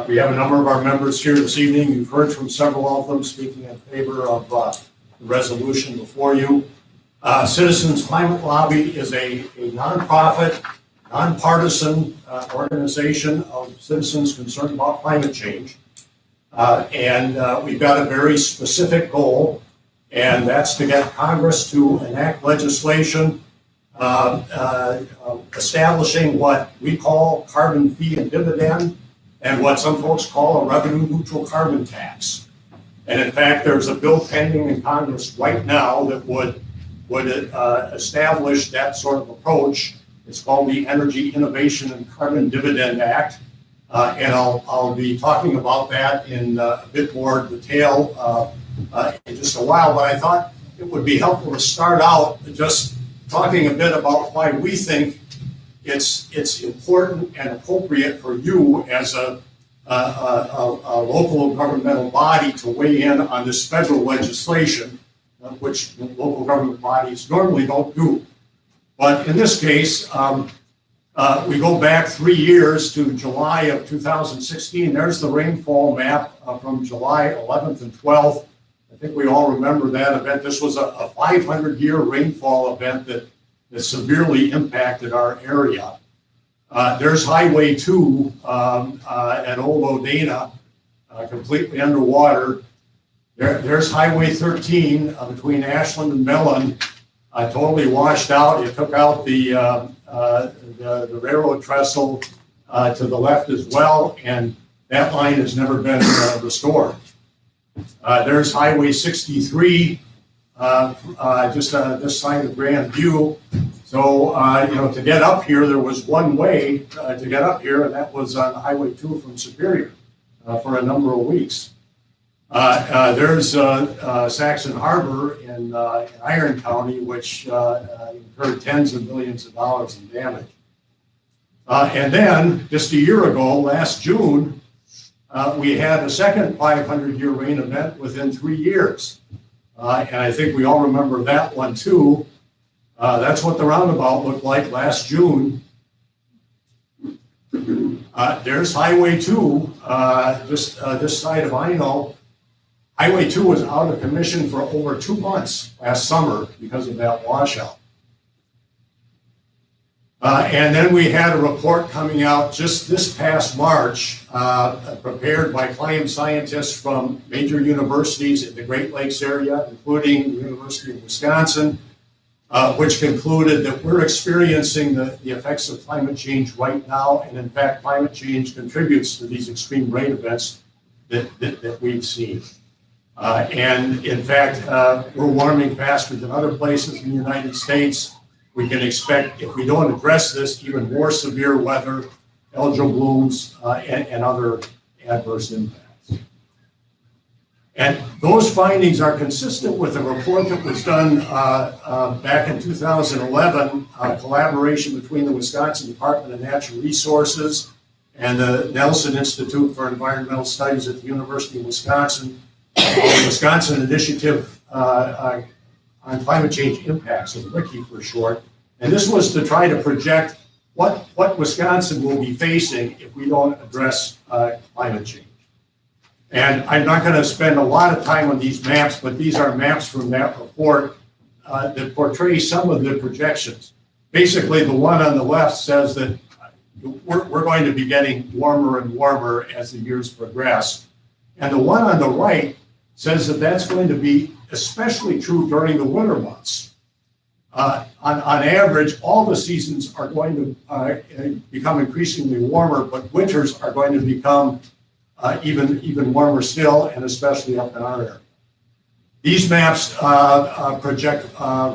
Q: We have a number of our members here this evening. You've heard from several of them speaking in favor of the resolution before you. Citizens Climate Lobby is a nonprofit, nonpartisan organization of citizens concerned about climate change. And we've got a very specific goal, and that's to get Congress to enact legislation establishing what we call carbon fee and dividend, and what some folks call a revenue neutral carbon tax. And in fact, there's a bill pending in Congress right now that would establish that sort of approach. It's called the Energy Innovation and Carbon Dividend Act. And I'll be talking about that in a bit more detail in just a while, but I thought it would be helpful to start out just talking a bit about why we think it's important and appropriate for you as a local governmental body to weigh in on this federal legislation, which local government bodies normally don't do. But in this case, we go back 3 years to July of 2016. There's the rainfall map from July 11th and 12th. I think we all remember that event. This was a 500-year rainfall event that severely impacted our area. There's Highway 2 at Old Odana, completely underwater. There's Highway 13 between Ashland and Mellon, totally washed out. It took out the railroad trestle to the left as well, and that line has never been restored. There's Highway 63, just this side of Grand View. So, to get up here, there was one way to get up here, and that was on Highway 2 from Superior for a number of weeks. There's Saxon Harbor in Iron County, which incurred tens of millions of dollars in damage. And then, just a year ago, last June, we had a second 500-year rain event within 3 years. And I think we all remember that one too. That's what the roundabout looked like last June. There's Highway 2, just this side of Ino. Highway 2 was out of commission for over 2 months last summer because of that washout. And then we had a report coming out just this past March, prepared by climate scientists from major universities in the Great Lakes area, including the University of Wisconsin, which concluded that we're experiencing the effects of climate change right now. And in fact, climate change contributes to these extreme rain events that we've seen. And in fact, we're warming faster than other places in the United States. We can expect, if we don't address this, even more severe weather, algal blooms, and other adverse impacts. And those findings are consistent with a report that was done back in 2011, collaboration between the Wisconsin Department of Natural Resources and the Nelson Institute for Environmental Studies at the University of Wisconsin. the Wisconsin Initiative on Climate Change Impacts, or WICI for short. And this was to try to project what Wisconsin will be facing if we don't address climate change. And I'm not going to spend a lot of time on these maps, but these are maps from that report that portray some of the projections. Basically, the one on the left says that we're going to be getting warmer and warmer as the years progress. And the one on the right says that that's going to be especially true during the winter months. On average, all the seasons are going to become increasingly warmer, but winters are going to become even warmer still, and especially up in our area. These maps project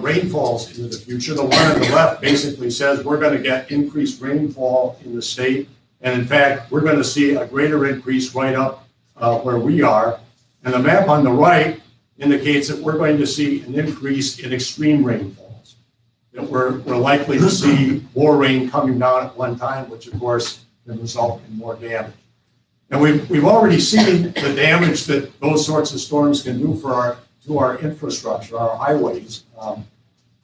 Q: rainfalls into the future. The one on the left basically says we're going to get increased rainfall in the state. And in fact, we're going to see a greater increase right up where we are. And the map on the right indicates that we're going to see an increase in extreme rainfalls, that we're likely to see more rain coming down at one time, which of course can result in more damage. And we've already seen the damage that those sorts of storms can do to our infrastructure, our highways.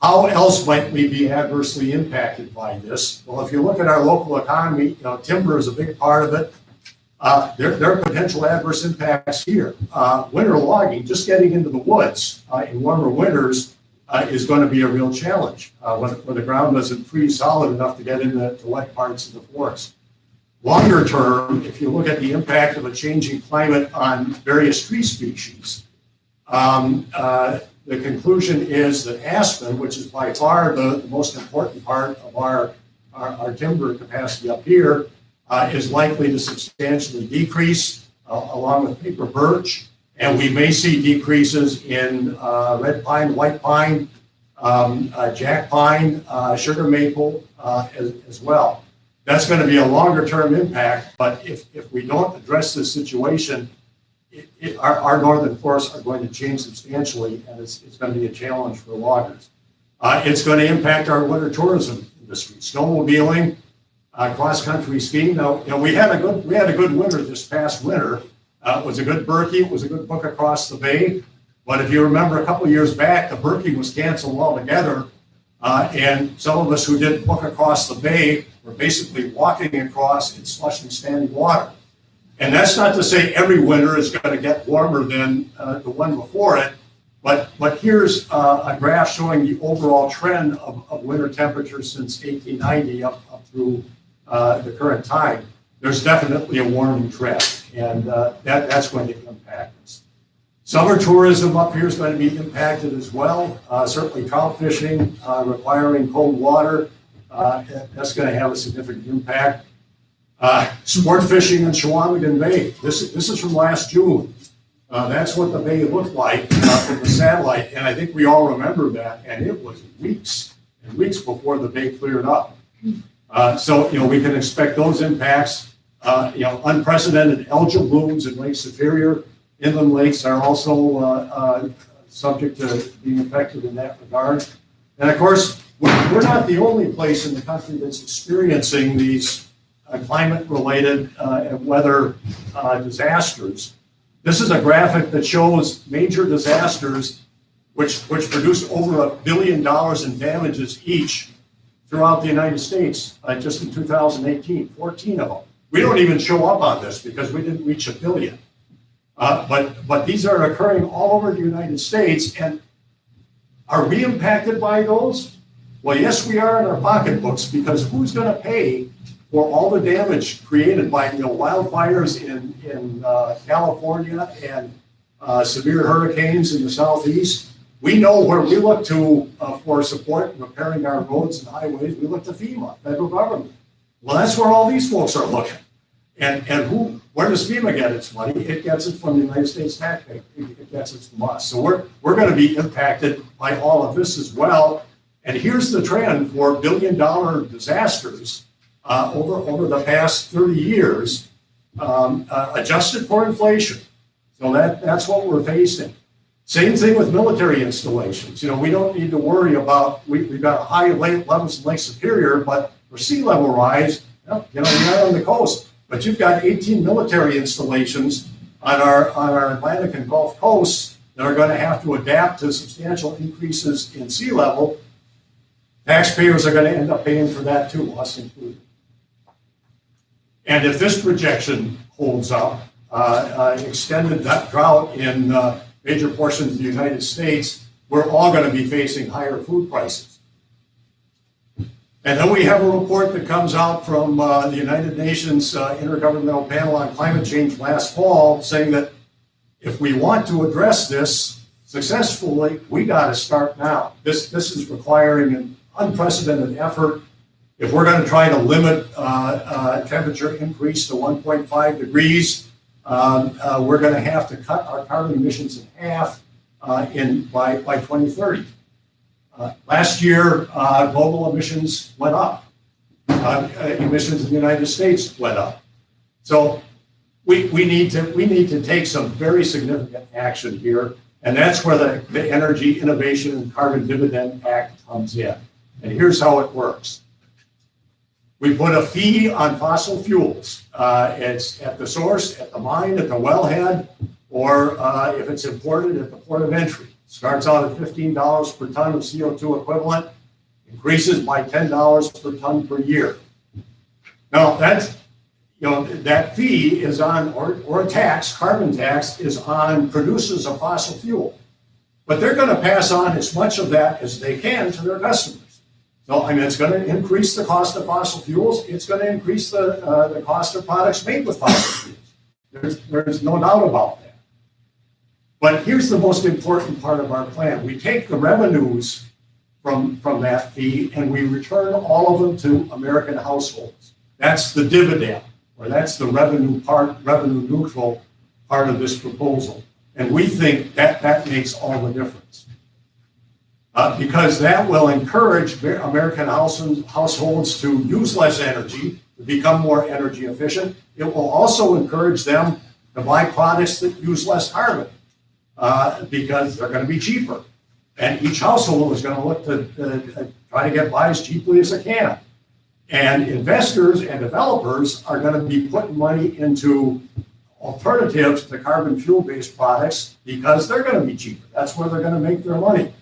Q: How else might we be adversely impacted by this? Well, if you look at our local economy, timber is a big part of it. There are potential adverse impacts here. Winter logging, just getting into the woods in warmer winters is going to be a real challenge when the ground doesn't freeze solid enough to get into wet parts of the forest. Longer term, if you look at the impact of a changing climate on various tree species, the conclusion is that aspen, which is by far the most important part of our timber capacity up here, is likely to substantially decrease along with paper birch. And we may see decreases in red pine, white pine, jack pine, sugar maple as well. That's going to be a longer term impact, but if we don't address this situation, our northern forests are going to change substantially, and it's going to be a challenge for loggers. It's going to impact our winter tourism industry, snowmobiling, cross-country skiing. Now, we had a good winter this past winter. It was a good Berkey. It was a good book across the bay. But if you remember a couple of years back, the Berkey was canceled altogether, and some of us who did book across the bay were basically walking across in slush and standing water. And that's not to say every winter is going to get warmer than the one before it, but here's a graph showing the overall trend of winter temperatures since 1890 up through the current time. There's definitely a warming trend, and that's going to impact us. Summer tourism up here is going to be impacted as well. Certainly trout fishing, requiring cold water, that's going to have a significant impact. Sport fishing in Chequamegon Bay. This is from last June. That's what the bay looked like from the satellite, and I think we all remember that. And it was weeks and weeks before the bay cleared up. So we can expect those impacts. Unprecedented algal blooms in Lake Superior. Inland lakes are also subject to being affected in that regard. And of course, we're not the only place in the country that's experiencing these climate-related and weather disasters. This is a graphic that shows major disasters which produced over $1 billion in damages each throughout the United States just in 2018, 14 of them. We don't even show up on this because we didn't reach $1 billion. But these are occurring all over the United States, and are we impacted by those? Well, yes, we are in our pocketbooks, because who's going to pay for all the damage created by wildfires in California and severe hurricanes in the southeast? We know where we look to for support in repairing our roads and highways. We look to FEMA, federal government. Well, that's where all these folks are looking. And where does FEMA get its money? It gets it from the United States taxpayer. It gets it from us. So we're going to be impacted by all of this as well. And here's the trend for billion-dollar disasters over the past 30 years, adjusted for inflation. So that's what we're facing. Same thing with military installations. We don't need to worry about, we've got high levels in Lake Superior, but for sea level rise, you're not on the coast. But you've got 18 military installations on our Atlantic and Gulf coasts that are going to have to adapt to substantial increases in sea level, taxpayers are going to end up paying for that too, us included. And if this projection holds up, extended that drought in major portions of the United States, we're all going to be facing higher food prices. And then we have a report that comes out from the United Nations Intergovernmental Panel on Climate Change last fall saying that if we want to address this successfully, we got to start now. This is requiring an unprecedented effort. If we're going to try to limit temperature increase to 1.5 degrees, we're going to have to cut our carbon emissions in half by 2030. Last year, global emissions went up. Emissions in the United States went up. So we need to take some very significant action here, and that's where the Energy Innovation and Carbon Dividend Act comes in. And here's how it works. We put a fee on fossil fuels. It's at the source, at the mine, at the wellhead, or if it's imported at the port of entry. Starts out at $15 per ton of CO2 equivalent, increases by $10 per ton per year. Now that's, that fee is on, or a tax, carbon tax, is on producers of fossil fuel. But they're going to pass on as much of that as they can to their customers. So, I mean, it's going to increase the cost of fossil fuels. It's going to increase the cost of products made with fossil fuels. There's no doubt about that. But here's the most important part of our plan. We take the revenues from that fee and we return all of them to American households. That's the dividend, or that's the revenue neutral part of this proposal. And we think that makes all the difference. Because that will encourage American households to use less energy, to become more energy efficient. It will also encourage them to buy products that use less carbon because they're going to be cheaper. And each household is going to look to try to get by as cheaply as it can. And investors and developers are going to be putting money into alternatives to carbon fuel-based products because they're going to be cheaper. That's where they're going to make their money.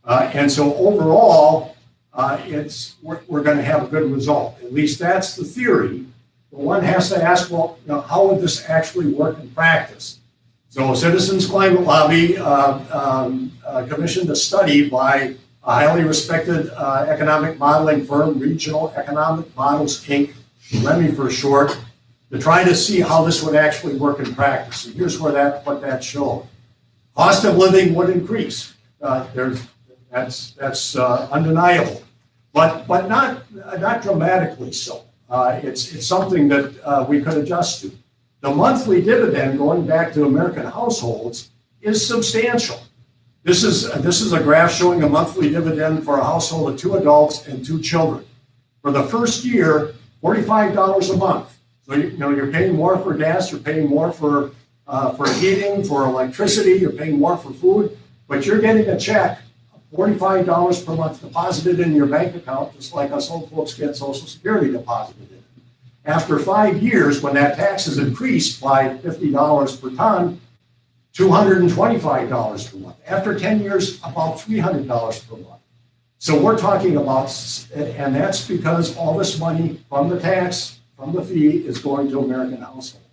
Q: And so overall, we're going to have a good result. At least that's the theory. But one has to ask, well, how would this actually work in practice? So Citizens Climate Lobby commissioned a study by a highly respected economic modeling firm, Regional Economic Models, Inc., REMI for short, to try to see how this would actually work in practice. And here's what that showed. Cost of living would increase. That's undeniable, but not dramatically so. It's something that we could adjust to. The monthly dividend, going back to American households, is substantial. This is a graph showing a monthly dividend for a household of 2 adults and 2 children. For the first year, $45 a month. So you're paying more for gas, you're paying more for heating, for electricity, you're paying more for food, but you're getting a check of $45 per month deposited in your bank account, just like us old folks get Social Security deposited in. After 5 years, when that tax is increased by $50 per ton, $225 per month. After 10 years, about $300 per month. So we're talking about, and that's because all this money from the tax, from the fee, is going to American households.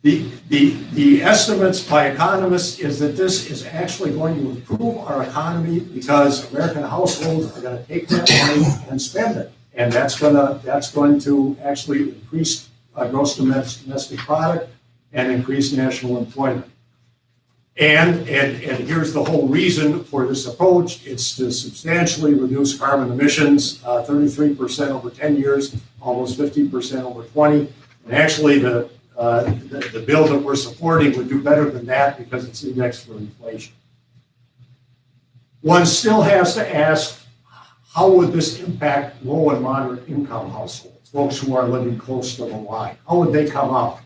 Q: The estimates by economists is that this is actually going to improve our economy because American households are going to take that money and spend it. And that's going to actually increase gross domestic product and increase national employment. And here's the whole reason for this approach. It's to substantially reduce carbon emissions, 33% over 10 years, almost 50% over 20. And actually the bill that we're supporting would do better than that because it's indexed for inflation. One still has to ask, how would this impact low and moderate income households, folks who are living close to the line? How would they come out?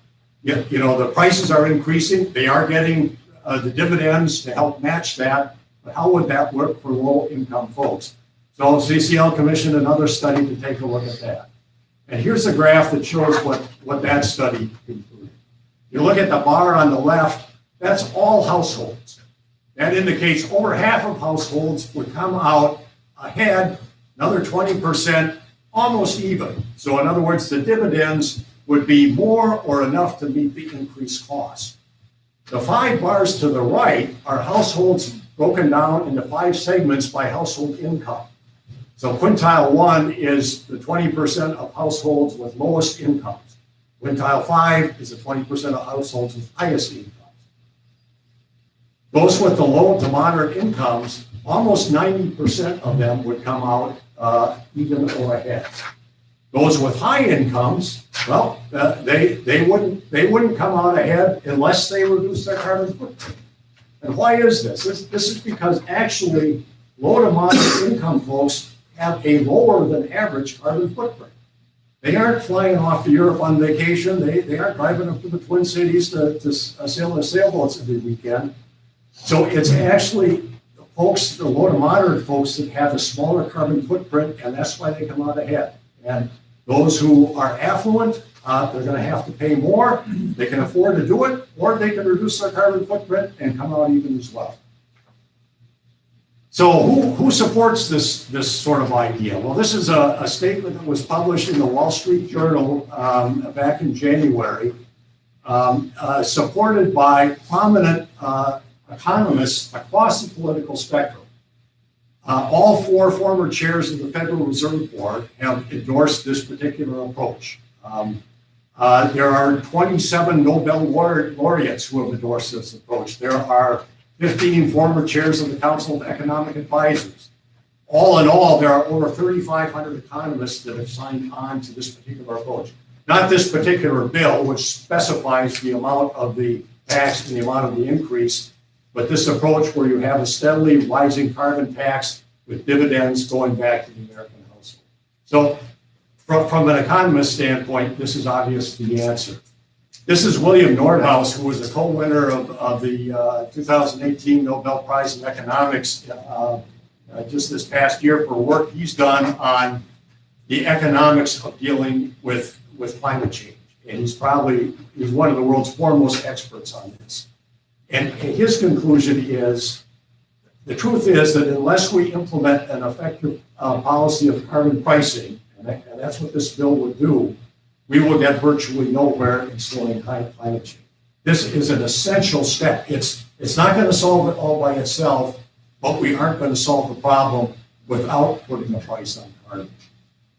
Q: The prices are increasing. They are getting the dividends to help match that. But how would that work for low income folks? So CCL commissioned another study to take a look at that. And here's a graph that shows what that study concluded. You look at the bar on the left, that's all households. That indicates over half of households would come out ahead, another 20%, almost even. So in other words, the dividends would be more or enough to meet the increased cost. The 5 bars to the right are households broken down into 5 segments by household income. So quintile 1 is the 20% of households with lowest incomes. Quintile 5 is the 20% of households with highest incomes. Those with the low to moderate incomes, almost 90% of them would come out even or ahead. Those with high incomes, well, they wouldn't come out ahead unless they reduce their carbon footprint. And why is this? This is because actually low to moderate income folks have a lower than average carbon footprint. They aren't flying off to Europe on vacation. They aren't driving up to the Twin Cities to sail their sailboats every weekend. So it's actually folks, the low to moderate folks that have a smaller carbon footprint, and that's why they come out ahead. And those who are affluent, they're going to have to pay more. They can afford to do it, or they can reduce their carbon footprint and come out even as well. So who supports this sort of idea? Well, this is a statement that was published in the Wall Street Journal back in January, supported by prominent economists across the political spectrum. All 4 former chairs of the Federal Reserve Board have endorsed this particular approach. There are 27 Nobel laureates who have endorsed this approach. There are 15 former chairs of the Council of Economic Advisors. All in all, there are over 3,500 economists that have signed on to this particular approach. Not this particular bill, which specifies the amount of the tax and the amount of the increase, but this approach where you have a steadily rising carbon tax with dividends going back to the American household. So from an economist standpoint, this is obvious the answer. This is William Nordhaus, who was a co-winner of the 2018 Nobel Prize in Economics just this past year for work he's done on the economics of dealing with climate change. And he's one of the world's foremost experts on this. And his conclusion is, the truth is that unless we implement an effective policy of carbon pricing, and that's what this bill would do, we will get virtually nowhere in slowing climate change. This is an essential step. It's not going to solve it all by itself, but we aren't going to solve the problem without putting a price on carbon.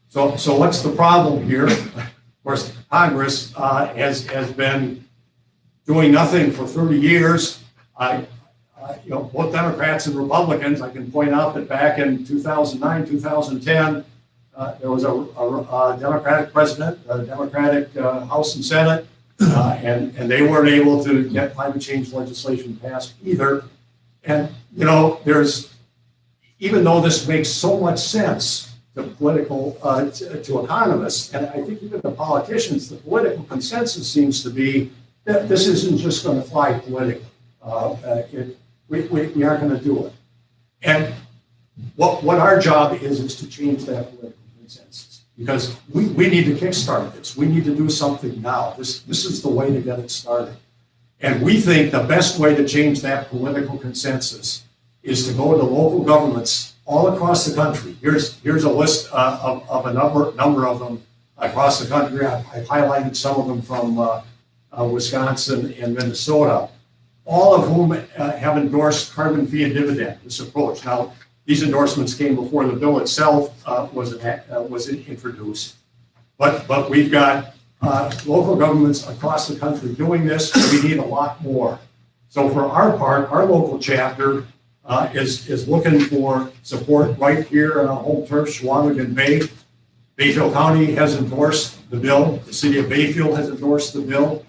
Q: So what's the problem here? Of course, Congress has been doing nothing for 30 years. Both Democrats and Republicans, I can point out that back in 2009, 2010, there was a Democratic president, a Democratic House and Senate, and they weren't able to get climate change legislation passed either. And, even though this makes so much sense to to economists, and I think even the politicians, the political consensus seems to be that this isn't just going to fly politically. We aren't going to do it. And what our job is to change that political consensus, because we need to kickstart this. We need to do something now. This is the way to get it started. And we think the best way to change that political consensus is to go to local governments all across the country. Here's a list of a number of them across the country. I've highlighted some of them from Wisconsin and Minnesota, all of whom have endorsed carbon fee and dividend, this approach. Now, these endorsements came before the bill itself was introduced. But we've got local governments across the country doing this. We need a lot more. So for our part, our local chapter is looking for support right here on our home turf, Chequamegon Bay. Bayfield County has endorsed the bill. The city of Bayfield has endorsed the bill.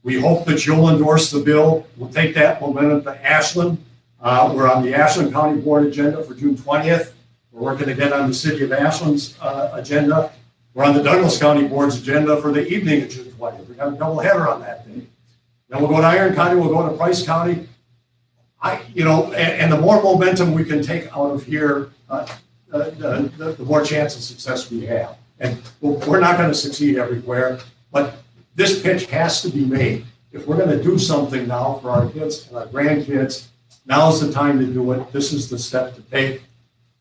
Q: We hope that you'll endorse the bill. We'll take that momentum to Ashland. We're on the Ashland County Board agenda for June 20th. We're working again on the city of Ashland's agenda. We're on the Douglas County Board's agenda for the evening of June 20th. We got a double header on that day. Then we'll go to Iron County, we'll go to Price County. And the more momentum we can take out of here, the more chance of success we have. And we're not going to succeed everywhere, but this pitch has to be made. if we're gonna do something now for our kids and our grandkids, now's the time to do it. This is the step to take.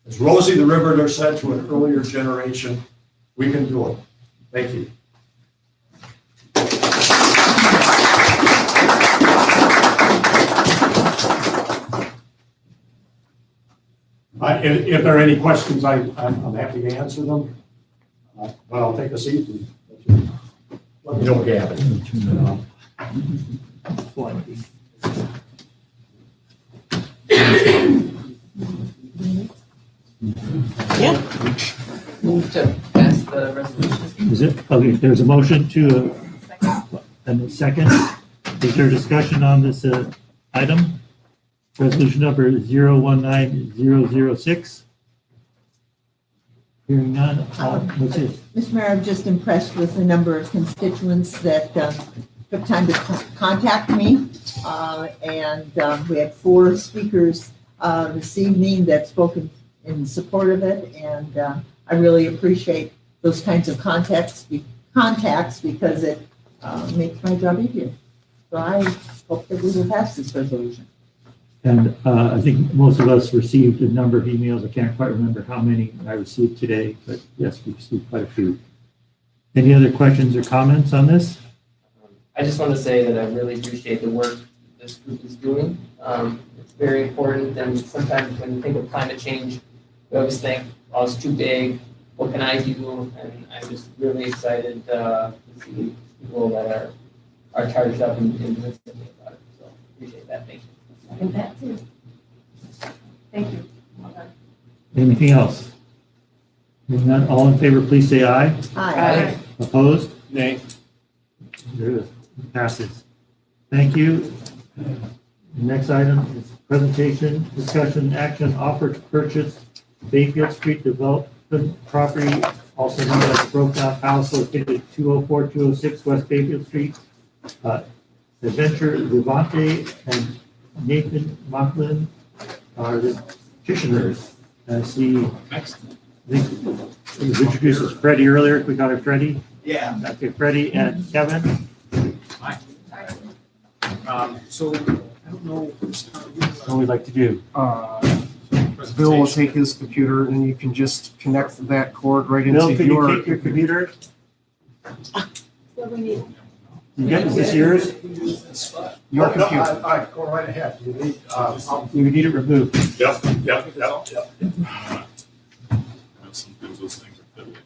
Q: As Rosie the Riveter said to an earlier generation, we can do it. Thank you. If there are any questions, I'm happy to answer them. But I'll take a seat and let me know what you have.
P: Move to pass the resolution.
A: Is it, okay, there's a motion to, and a second. Is there discussion on this item? Resolution number 019006. Hearing none, what's it?
D: Mr. Mayor, I'm just impressed with the number of constituents that took time to contact me. We had 4 speakers this evening that spoke in support of it. And I really appreciate those kinds of contacts because it makes my job easier. So I hope that we will pass this resolution.
A: And I think most of us received a number of emails. I can't quite remember how many I received today, but yes, we received quite a few. Any other questions or comments on this?
P: I just want to say that I really appreciate the work this group is doing. It's very important, and sometimes when you think of climate change, we always think, oh, it's too big, what can I do? And I'm just really excited to see people that are charged up and doing something about it. So appreciate that. Thank you.
B: And that too. Thank you. Well done.
A: Anything else? Hearing none, all in favor, please say aye.
D: Aye.
A: Opposed?
H: Nay.
A: There it is. Passes. Thank you. The next item is presentation, discussion, action, offer to purchase Bayfield Street development property, also known as Broke Down House located at 204-206 West Bayfield Street. Adventure Levante and Nathan Mocklin are the petitioners. I see, I think it was introduced as Freddie earlier. We got it, Freddie?
H: Yeah.
A: Okay, Freddie and Kevin.
H: So I don't know
A: What we'd like to do.
M: Bill will take his computer and you can just connect that cord right
A: Bill,
M: into
A: can you
M: your.
A: take your computer?
G: What we need.
A: Is this yours?
M: Your
Q: No,
M: computer.
Q: all right, go right ahead. You need,
A: We need it removed.
Q: Yep.
H: Sometimes those things are fiddly.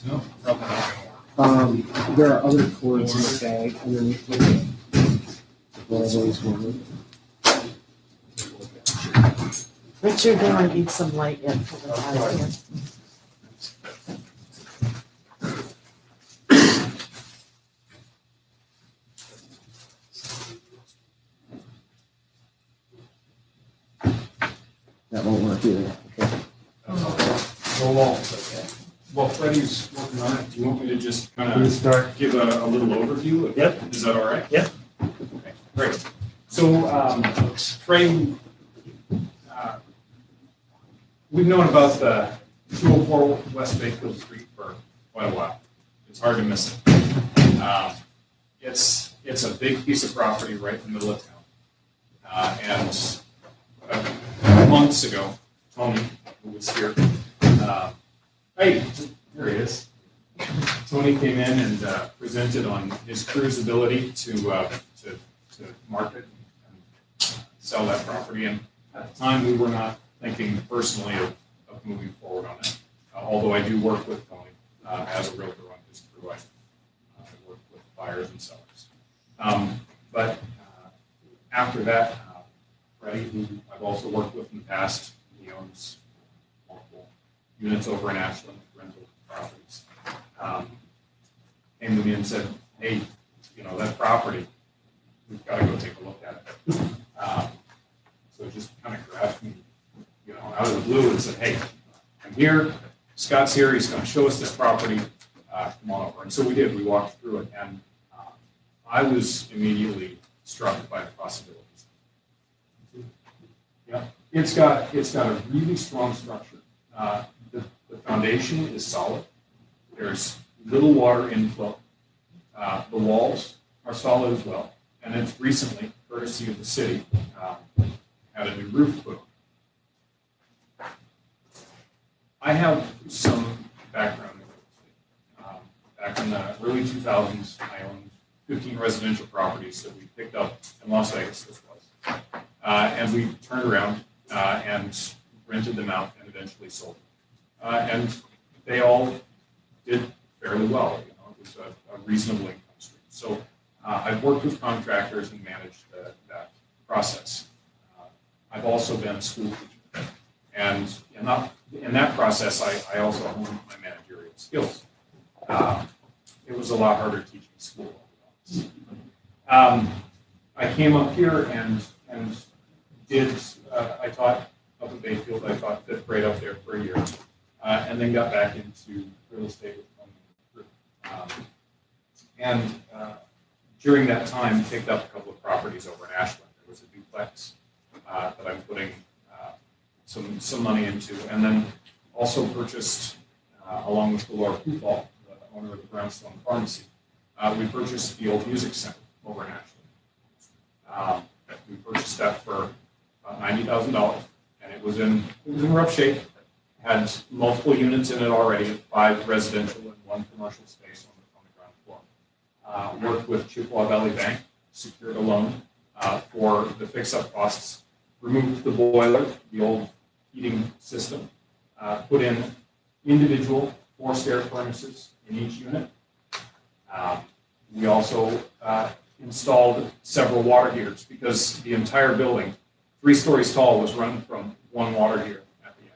H: No, probably not gonna work.
M: There are other cords in the bag underneath it. One of those will.
O: Richard, they might need some light yet for the light here.
M: That won't work either. Okay.
H: So long. Well, Freddie's working on it. Do you want me to just kind
A: Please
H: of
A: start.
H: give a little overview?
A: Yep.
H: Is that all right?
A: Yep.
H: Okay, great. So, Freddie, we've known about the 204 West Bayfield Street for quite a while. It's hard to miss it. It's a big piece of property right in the middle of town. And months ago, Tony, who was here, hey, there he is. Tony came in and presented on his crew's ability to market and sell that property. And at the time, we were not thinking personally of moving forward on it. Although I do work with Tony as a realtor on his crew. I work with buyers and sellers. But after that, Freddie, who I've also worked with in the past, he owns multiple units over in Ashland, rental properties, came to me and said, hey, that property, we've got to go take a look at it. So it just kind of grabbed me, out of the blue and said, hey, I'm here, Scott's here, he's going to show us this property, come on over. And so we did, we walked through it, and I was immediately struck by the possibilities. It's got a really strong structure. The foundation is solid. There's little water inflow. The walls are solid as well. And it's recently, courtesy of the city, had a new roof put on. I have some background in real estate. Back in the early 2000s, I owned 15 residential properties that we picked up in Las Vegas, this was. And we turned around and rented them out and eventually sold them. And they all did fairly well. You know, it was a reasonable income stream. So I've worked with contractors and managed that process. I've also been a school teacher. And in that process, I also honed my managerial skills. It was a lot harder teaching school. I came up here and I taught up at Bayfield. I taught 5th grade up there for a year, and then got back into real estate with one group. And during that time, picked up a couple of properties over in Ashland. There was a duplex that I'm putting some money into, and then also purchased, along with Laura Pufall, the owner of the Brownstone Pharmacy, we purchased the old music center over in Ashland. We purchased that for about $90,000, and it was in rough shape. Had multiple units in it already, 5 residential and 1 commercial space on the ground floor. Worked with Chippewa Valley Bank, secured a loan for the fix-up costs, removed the boiler, the old heating system, put in individual forced air furnaces in each unit. We also installed several water heaters because the entire building, 3 stories tall, was run from one water heater at the end.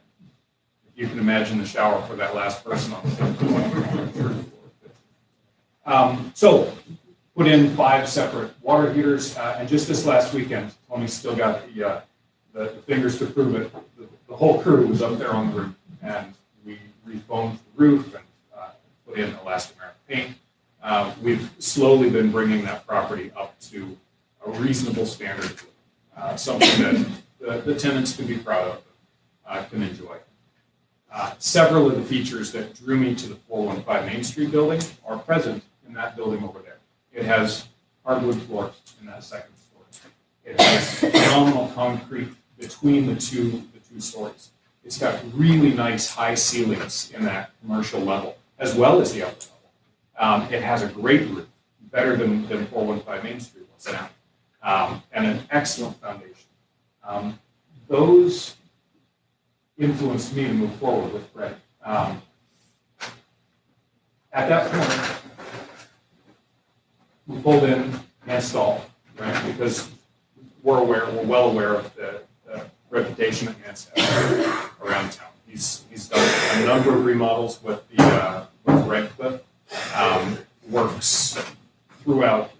H: If you can imagine the shower for that last person on the third floor. So put in 5 separate water heaters, and just this last weekend, Tony still got the fingers to prove it. The whole crew was up there on the roof, and we refoamed the roof and put in elastomeric paint. We've slowly been bringing that property up to a reasonable standard, something that the tenants can be proud of, can enjoy. Several of the features that drew me to the 415 Main Street building are present in that building over there. It has hardwood floors in that second story. It has phenomenal concrete between the two stories. It's got really nice high ceilings in that commercial level, as well as the upper level. It has a great roof, better than 415 Main Street was now, and an excellent foundation. Those influenced me to move forward with Fred. At that point, we pulled in and installed, right? Because we're well aware of the reputation that Nance has around town. He's done a number of remodels with Redcliffe. Works throughout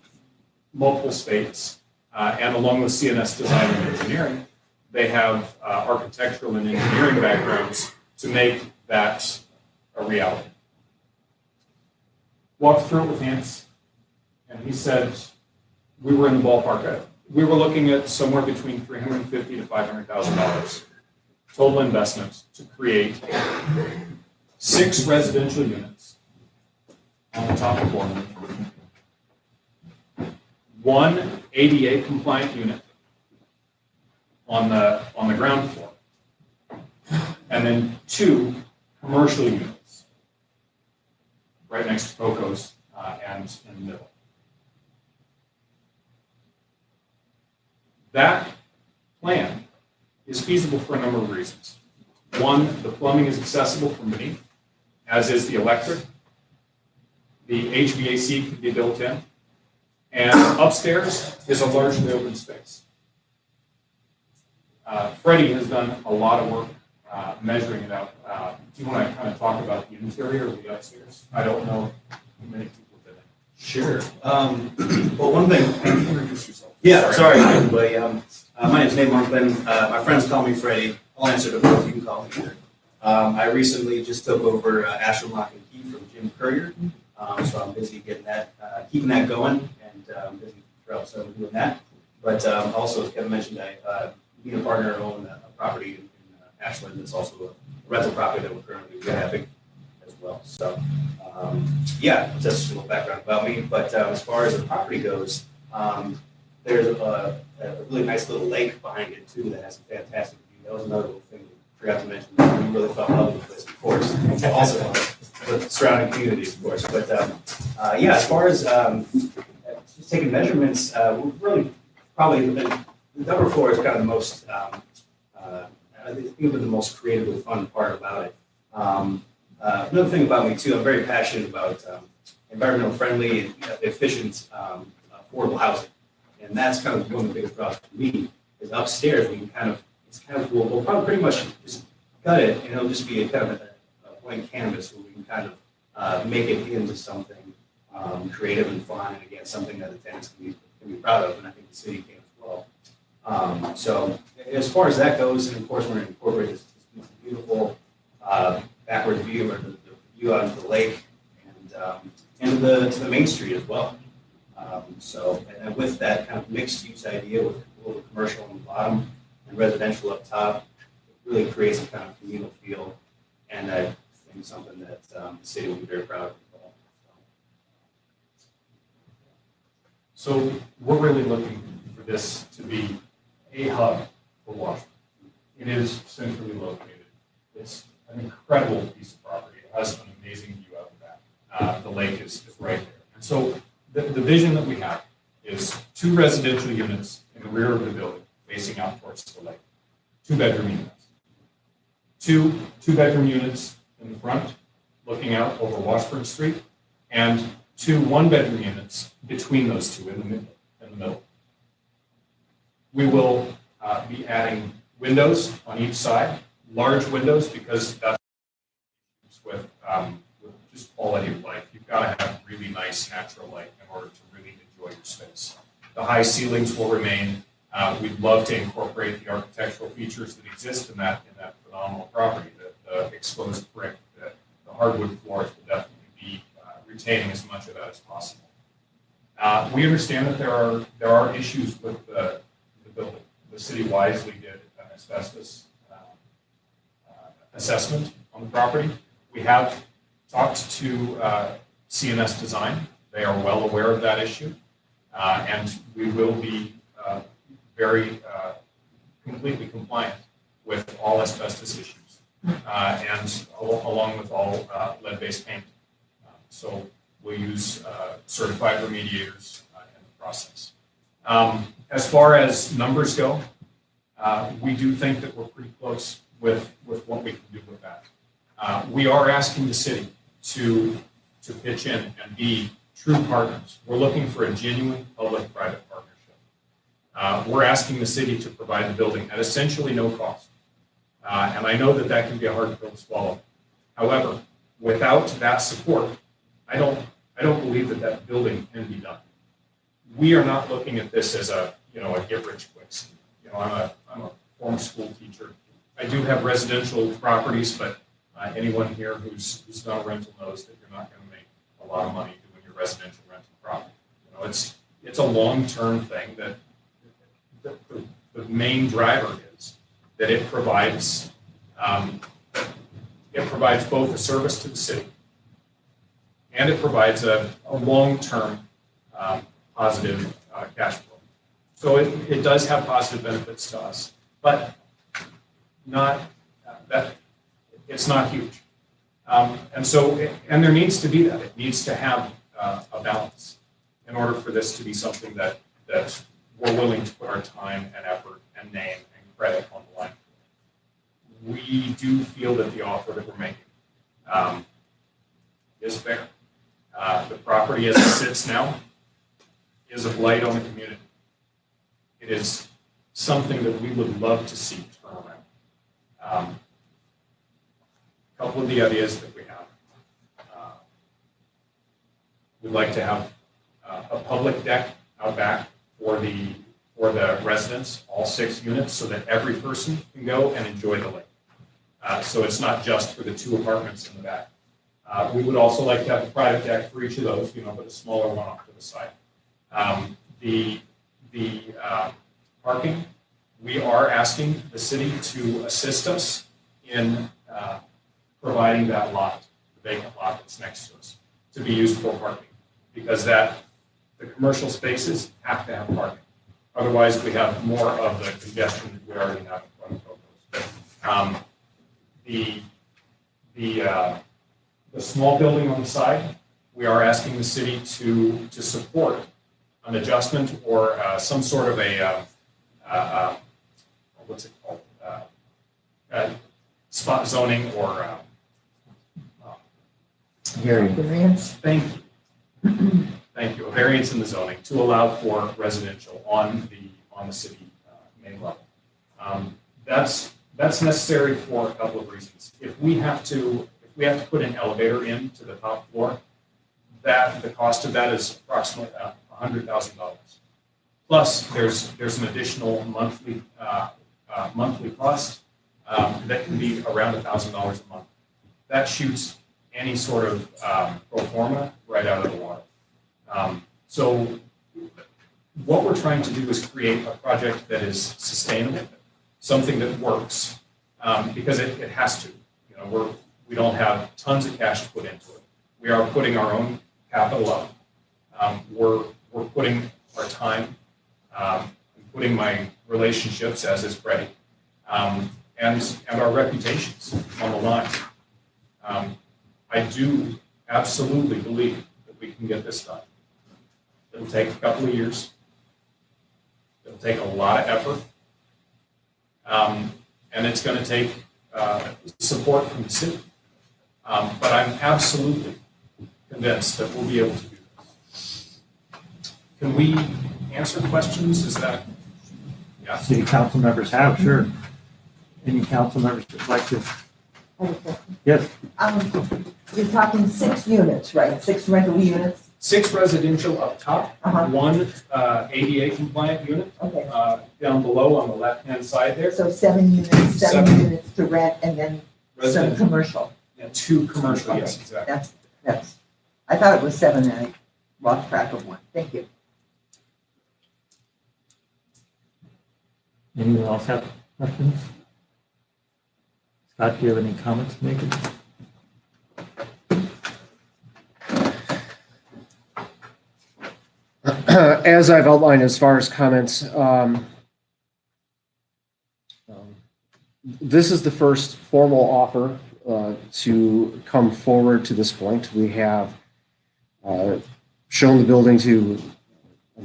H: multiple states, and along with CNS Design and Engineering, they have architectural and engineering backgrounds to make that a reality. Walked through it with Nance, and he said we were in the ballpark. We were looking at somewhere between $350,000 to $500,000 total investment to create 6 residential units on the top of Borman, 1 ADA compliant unit on the ground floor, and then 2 commercial units right next to Coco's and in the middle. That plan is feasible for a number of reasons. 1, the plumbing is accessible from beneath, as is the electric. The HVAC can be built in. And upstairs is a largely open space. Freddie has done a lot of work measuring it out. Do you want to kind of talk about the interior of the upstairs? I don't know how many people did it.
R: Sure. Well, one thing.
H: Introduce yourself.
R: Yeah, sorry, everybody. My name is Nate Markman. My friends call me Freddie. I'll answer to both. You can call me either. I recently just took over Ashland Lock and Key from Jim Courier. So I'm busy getting that, keeping that going, and busy throughout summer doing that. But also, as Kevin mentioned, being a partner, I own a property in Ashland that's also a rental property that we're currently rehabbing as well. So, yeah, that's just a little background about me. But as far as the property goes, there's a really nice little lake behind it too that has a fantastic view. That was another little thing we forgot to mention. We really fell in love with this, of course. Also, the surrounding communities, of course. But yeah, as far as just taking measurements, we're really probably the upper floor is kind of the most, I think the most creatively fun part about it. Another thing about me too, I'm very passionate about environmental friendly and efficient affordable housing. And that's kind of one of the biggest problems for me is upstairs we can we'll probably pretty much just cut it and it'll just be a kind of a blank canvas where we can kind of make it into something creative and fun, and again, something that the tenants can be proud of, and I think the city can as well. So as far as that goes, and of course we're going to incorporate this beautiful backward view, or the view out into the lake, and to the main street as well. So, and with that kind of mixed use idea with a little commercial on the bottom and residential up top, it really creates a kind of communal feel, and I think something that the city will be very proud of.
H: So we're really looking for this to be a hub for Washington. It is centrally located. It's an incredible piece of property. It has an amazing view out the back. The lake is right there. And so the vision that we have is 2 residential units in the rear of the building facing out towards the lake. 2-bedroom units. 2 2-bedroom units in the front looking out over Washburn Street, and 2 1-bedroom units between those 2 in the middle. We will be adding windows on each side, large windows, because that's with just quality of life. You've got to have really nice natural light in order to really enjoy your space. The high ceilings will remain. We'd love to incorporate the architectural features that exist in that phenomenal property. The exposed brick, the hardwood floors will definitely be retaining as much of that as possible. We understand that there are issues with the building. The city wisely did an asbestos assessment on the property. We have talked to CNS Design. They are well aware of that issue, and we will be very completely compliant with all asbestos issues, and along with all lead-based paint. So we'll use certified remediators in the process. As far as numbers go, we do think that we're pretty close with what we can do with that. We are asking the city to pitch in and be true partners. We're looking for a genuine public-private partnership. We're asking the city to provide the building at essentially no cost. And I know that can be a hard pill to swallow. However, without that support, I don't believe that building can be done. We are not looking at this as a get rich quick scheme. I'm a former school teacher. I do have residential properties, but anyone here who's done a rental knows that you're not going to make a lot of money doing your residential rental property. It's a long-term thing that the main driver is that it provides both a service to the city and it provides a long-term positive cash flow. So it does have positive benefits to us, but it's not huge. And there needs to be that. It needs to have a balance in order for this to be something that we're willing to put our time and effort and name and credit on the line for. We do feel that the offer that we're making is fair. The property as it sits now is a blight on the community. It is something that we would love to see turn around. A couple of the ideas that we have. We'd like to have a public deck out back for the residents, all 6 units, so that every person can go and enjoy the lake. So it's not just for the 2 apartments in the back. We would also like to have a private deck for each of those, but a smaller one off to the side. The parking we are asking the city to assist us in providing that lot, the vacant lot that's next to us, to be used for parking. Because the commercial spaces have to have parking. Otherwise, we have more of the congestion that we already have in front of the small building on the side, we are asking the city to support an adjustment or some sort of a what's it called? Spot zoning or
D: Variance.
H: Thank you. Thank you. A variance in the zoning to allow for residential on the city main level. That's necessary for a couple of reasons. If we have to put an elevator into the top floor, the cost of that is approximately $100,000. Plus, there's an additional monthly cost that can be around $1,000 a month. That shoots any sort of pro forma right out of the water. So what we're trying to do is create a project that is sustainable, something that works, because it has to. We don't have tons of cash to put into it. We are putting our own capital up. We're putting our time, putting my relationships, as is Freddie, and our reputations on the line. I do absolutely believe that we can get this done. It'll take a couple of years. It'll take a lot of effort. And it's going to take support from the city. But I'm absolutely convinced that we'll be able to do this. Can we answer questions? Is that, yeah?
A: City council members have, sure. Any council members would like to? Yes.
D: You're talking 6 units, right? 6 rental units?
H: 6 residential up top,
D: Uh-huh.
H: 1 ADA compliant unit
D: Okay.
H: down below on the left-hand side there.
D: So 7 units, 7
H: Seven.
D: units to rent and then some
H: Residential.
D: commercial.
H: Yeah, 2 commercial,
D: Okay.
H: yes, exactly.
D: That's, I thought it was 7 and I lost track of 1. Thank you.
A: Anyone else have questions? Scott, do you have any comments to make?
M: As I've outlined as far as comments, this is the first formal offer to come forward to this point. We have shown the building to a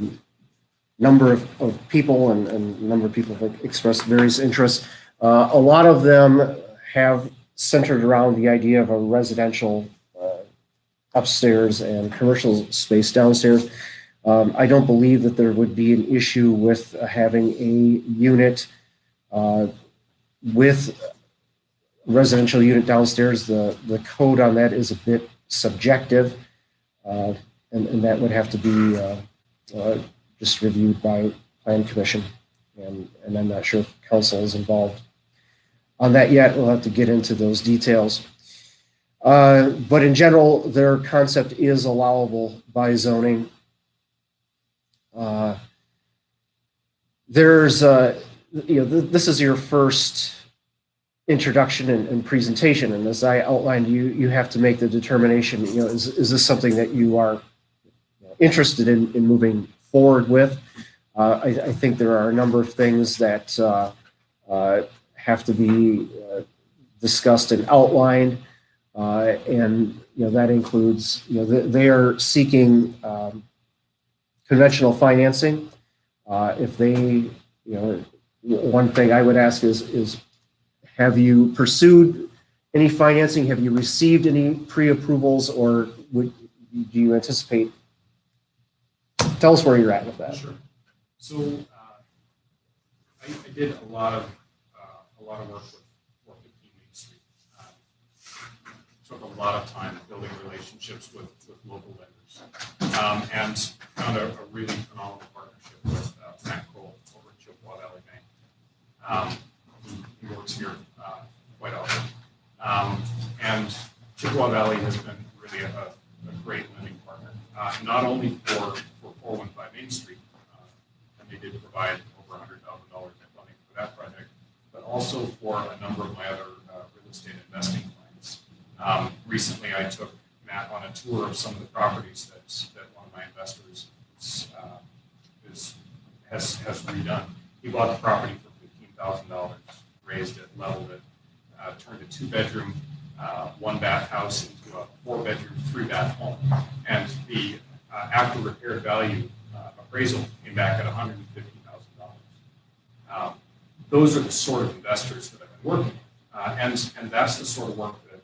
M: number of people, and a number of people have expressed various interests. A lot of them have centered around the idea of a residential upstairs and commercial space downstairs. I don't believe that there would be an issue with having a unit with residential unit downstairs. The code on that is a bit subjective, and that would have to be just reviewed by Plan Commission, and I'm not sure if council is involved on that yet. We'll have to get into those details. But in general, their concept is allowable by zoning. This is your first introduction and presentation, and as I outlined, you have to make the determination. Is this something that you are interested in moving forward with? I think there are a number of things that have to be discussed and outlined, and that includes they are seeking conventional financing. If they, one thing I would ask is, have you pursued any financing? Have you received any pre-approvals, or do you anticipate? Tell us where you're at with that.
H: Sure. So I did a lot of work with 415 Main Street. Took a lot of time building relationships with local vendors, and found a really phenomenal partnership with Matt Cole over at Chippewa Valley Bank. He works here quite often, and Chippewa Valley has been really a great lending partner, not only for 415 Main Street, and they did provide over $100,000 in funding for for a number of my other real estate investing clients. Recently, I took Matt on a tour of some of the properties that one of my investors has redone. He bought the property for $15,000, raised it, leveled it, turned a 2-bedroom, 1-bath house into a 4-bedroom, 3-bath home. And the after repair value appraisal came back at $150,000. Those are the sort of investors that I've been working with. And that's the sort of work that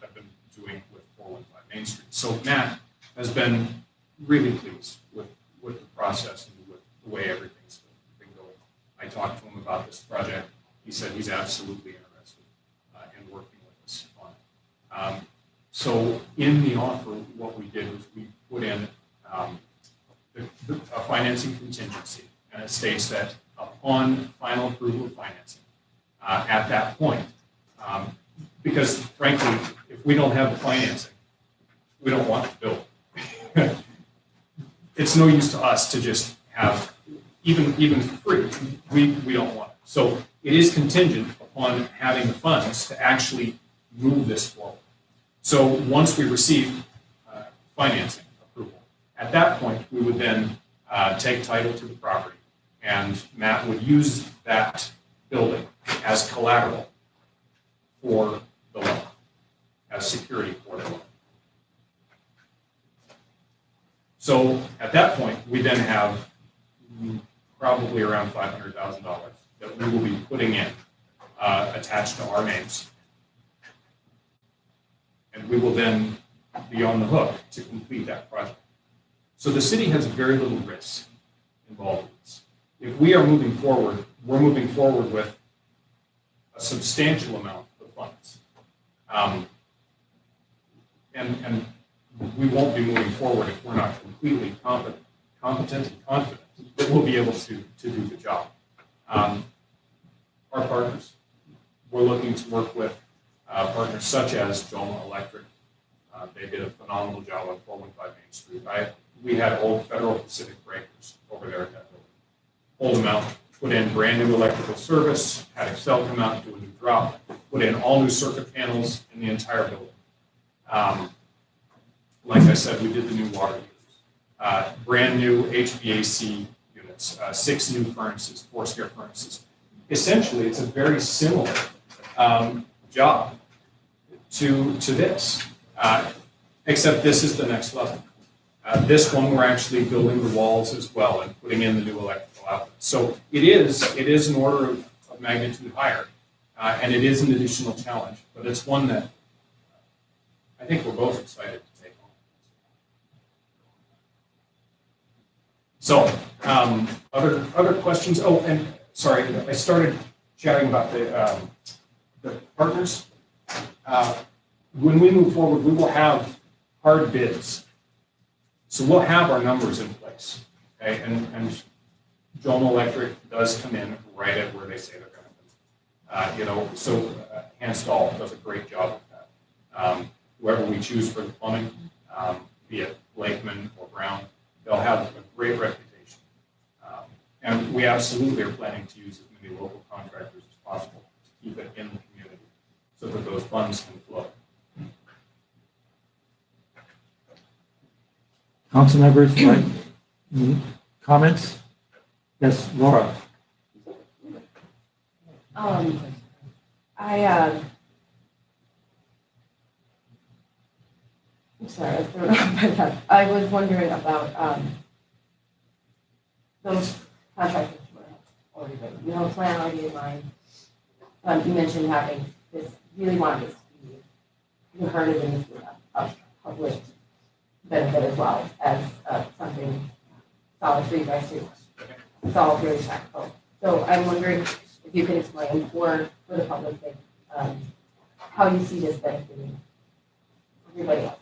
H: I've been doing with 415 Main Street. So Matt has been really pleased with the process and with the way everything's been going. I talked to him about this project. He said he's absolutely interested in working with us on it. So in the offer, what we did was we put in a financing contingency, and it states that upon final approval of financing, at that point, because frankly, if we don't have the financing, we don't want to build. It's no use to us to just have, even for free, we don't want it. So it is contingent upon having the funds to actually move this forward. So once we receive financing approval, at that point, we would then take title to the property, and Matt would use that building as collateral for the loan, as security for the loan. So at that point, we then have probably around $500,000 that we will be putting in attached to our names. And we will then be on the hook to complete that project. So the city has very little risk involved in this. If we are moving forward, we're moving forward with a substantial amount of funds. And we won't be moving forward if we're not completely competent and confident that we'll be able to do the job. Our partners, we're looking to work with partners such as Joma Electric. They did a phenomenal job on 415 Main Street. We had old Federal Pacific breakers over there at that building. Pulled them out, put in brand new electrical service, had Excel come out and do a new drop, put in all new circuit panels in the entire building. Like I said, we did the new water meters, brand new HVAC units, 6 new furnaces, 4-scare furnaces. Essentially, it's a very similar job to this, except this is the next level. This one, we're actually building the walls as well and putting in the new electrical outlets. So it is an order of magnitude higher, and it is an additional challenge, but it's one that I think we're both excited to take on. So, other questions? Oh, and sorry, I started chatting about the partners. When we move forward, we will have hard bids. So we'll have our numbers in place, okay? And Joma Electric does come in right at where they say they're going to be. So Hanstall does a great job of that. Whoever we choose for the plumbing, be it Lakeman or Brown, they'll have a great reputation. And we absolutely are planning to use as many local contractors as possible to keep it in the community so that those funds can flow.
A: Council members, right? Comments? Yes, Laura.
B: I'm sorry, I was thrown off by that. I was wondering about those contractors who are already written. You know, plan already in mind. You mentioned having this, really wanted this to be, you heard it in this public benefit as well as something solid for you guys too. It's all very tactical. So I'm wondering if you can explain for the public how you see this benefiting everybody else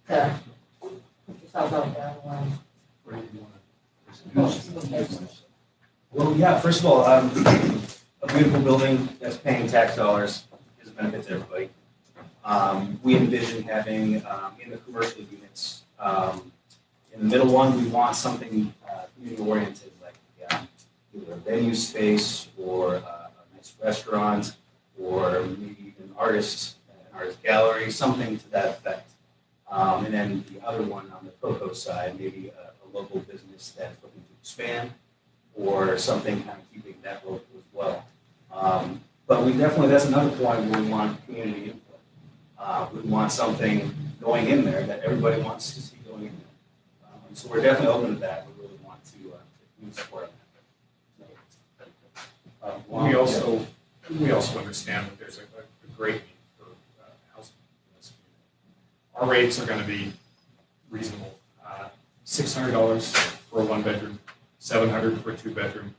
B: to put yourselves out there on the line.
R: Well, yeah, first of all, a beautiful building that's paying tax dollars is a benefit to everybody. We envision having in the commercial units, in the middle one, we want something community oriented, like either a venue space or a nice restaurant. or something kind of keeping that local as well. But we definitely, that's another point where we want community input. We want something going in there that everybody wants to see going in there. So we're definitely open to that. We really want to support that.
H: We also understand that there's a great need for housing in this community. Our rates are going to be reasonable. $600 for a one-bedroom, $700 for a two-bedroom.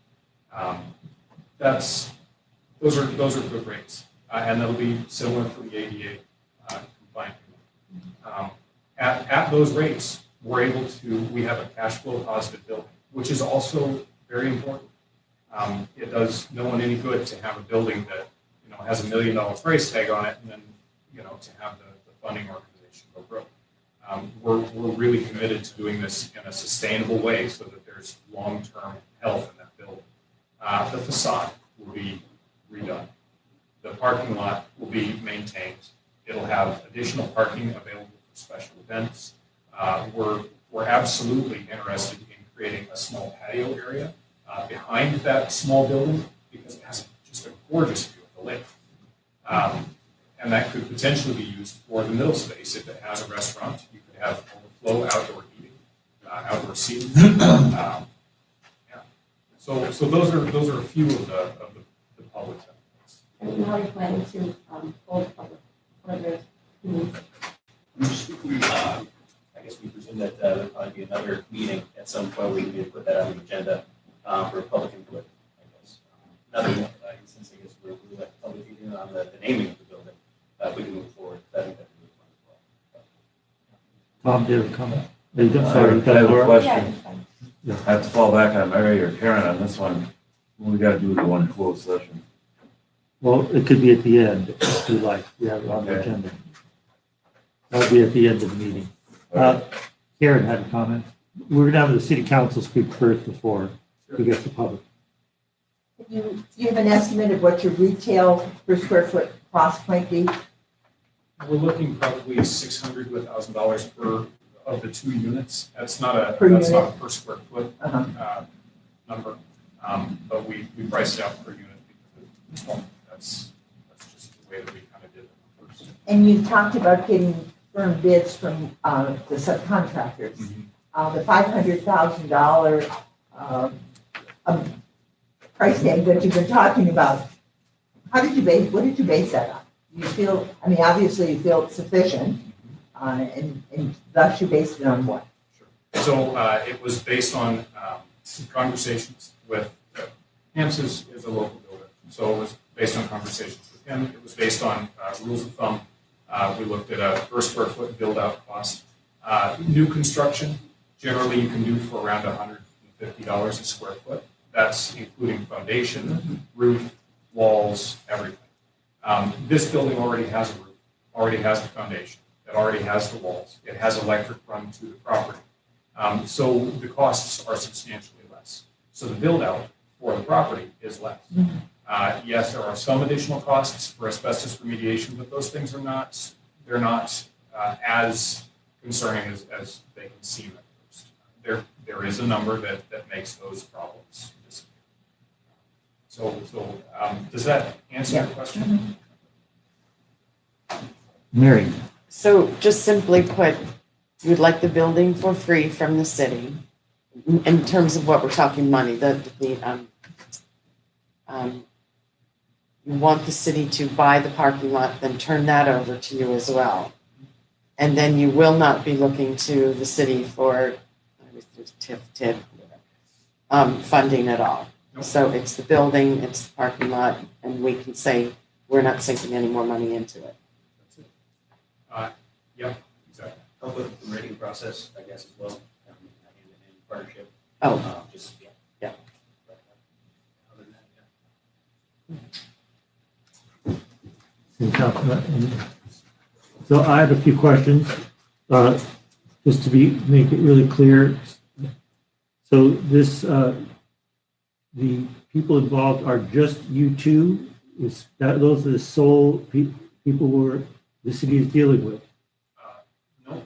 H: Those are good rates, and that'll be similar for the ADA compliant. At those rates, we have a cash flow positive building, which is also very important. It does no one any good to have a building that has $1 million price tag on it, and then to have the funding organization go broke. We're really committed to doing this in a sustainable way so that there's long-term health in that building. The facade will be redone. The parking lot will be maintained. It'll have additional parking available for special events. We're absolutely interested in creating a small patio area behind that small building because it has just a gorgeous view of the lake. And that could potentially be used for the middle space if it has a restaurant. You could have overflow outdoor eating, outdoor seating. So those are a few of the public benefits.
B: And how are you planning to hold public, whether
R: I guess we presume that there'll probably be another meeting at some point. We need to put that on the agenda for public input, I guess. Another instance, I guess, we'll let the public in on the naming of the building. If we can move forward, I think that'd be fun as well.
A: Tom, do you have a comment?
N: I have a question.
A: Yeah.
N: I have to fall back on Mary or Karen on this one. We got to do the one closed session.
A: Well, it could be at the end, if you like. We have it on the
N: Okay.
A: agenda. That'll be at the end of the meeting. Karen had a comment. We're going to have the city council speak first before we get to the public.
D: Do you have an estimate of what your retail per square foot cost might be?
H: We're looking probably $600 to $1,000 per of the 2 units. That's not a
D: Per
H: per square foot
D: Uh-huh.
H: number, but we price it out per unit because that's just the way that we kind of did it first.
D: And you talked about getting firm bids from the subcontractors. The $500,000 price tag that you've been talking about, what did you base that on? You feel, I mean, obviously you feel it's sufficient, and thus you based it on what?
H: So it was based on some conversations with, Hams is a local builder, so it was based on conversations with him. It was based on rules of thumb. We looked at a per square foot build out cost. New construction, generally you can do for around $150 a square foot. That's including foundation, roof, walls, everything. This building already has a roof, already has the foundation, it already has the walls, it has electric run to the property. So the costs are substantially less. So the build out for the property is less. Yes, there are some additional costs for asbestos remediation, but those things are not, they're not as concerning as they can seem at first. There is a number that makes those problems disappear. So does that answer your question?
A: Mary.
O: So just simply put, you'd like the building for free from the city in terms of what we're talking money, you want the city to buy the parking lot, then turn that over to you as well. And then you will not be looking to the city for TIF funding at all. So it's the building, it's the parking lot, and we can say, we're not sinking any more money into it.
H: Yeah, exactly.
R: Help with the rating process, I guess, as well, in partnership.
O: Oh.
R: Just, yeah.
O: Yeah.
R: But, other than that, yeah.
A: So I have a few questions, just to make it really clear. So this, the people involved are just you two? Those are the sole people who the city is dealing with?
H: No.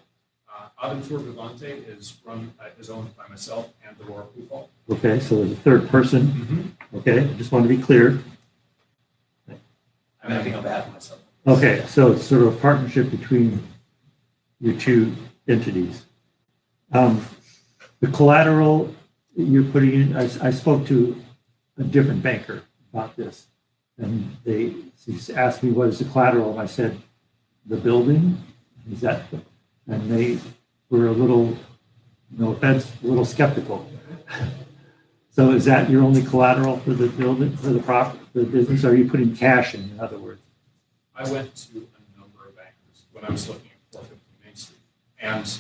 H: Aventura Vivante is owned by myself and Laura Pufal.
A: Okay, so there's a third person. Okay, I just want to be clear.
R: I'm acting on behalf of myself.
A: Okay, so it's sort of a partnership between your two entities. The collateral you're putting in, I spoke to a different banker about this. And they asked me, what is the collateral? And I said, the building, is that, and they were a little, no offense, a little skeptical. So is that your only collateral for the building, for the property, for the business? Or are you putting cash in other words?
H: I went to a number of bankers when I was looking at 450 Main Street, and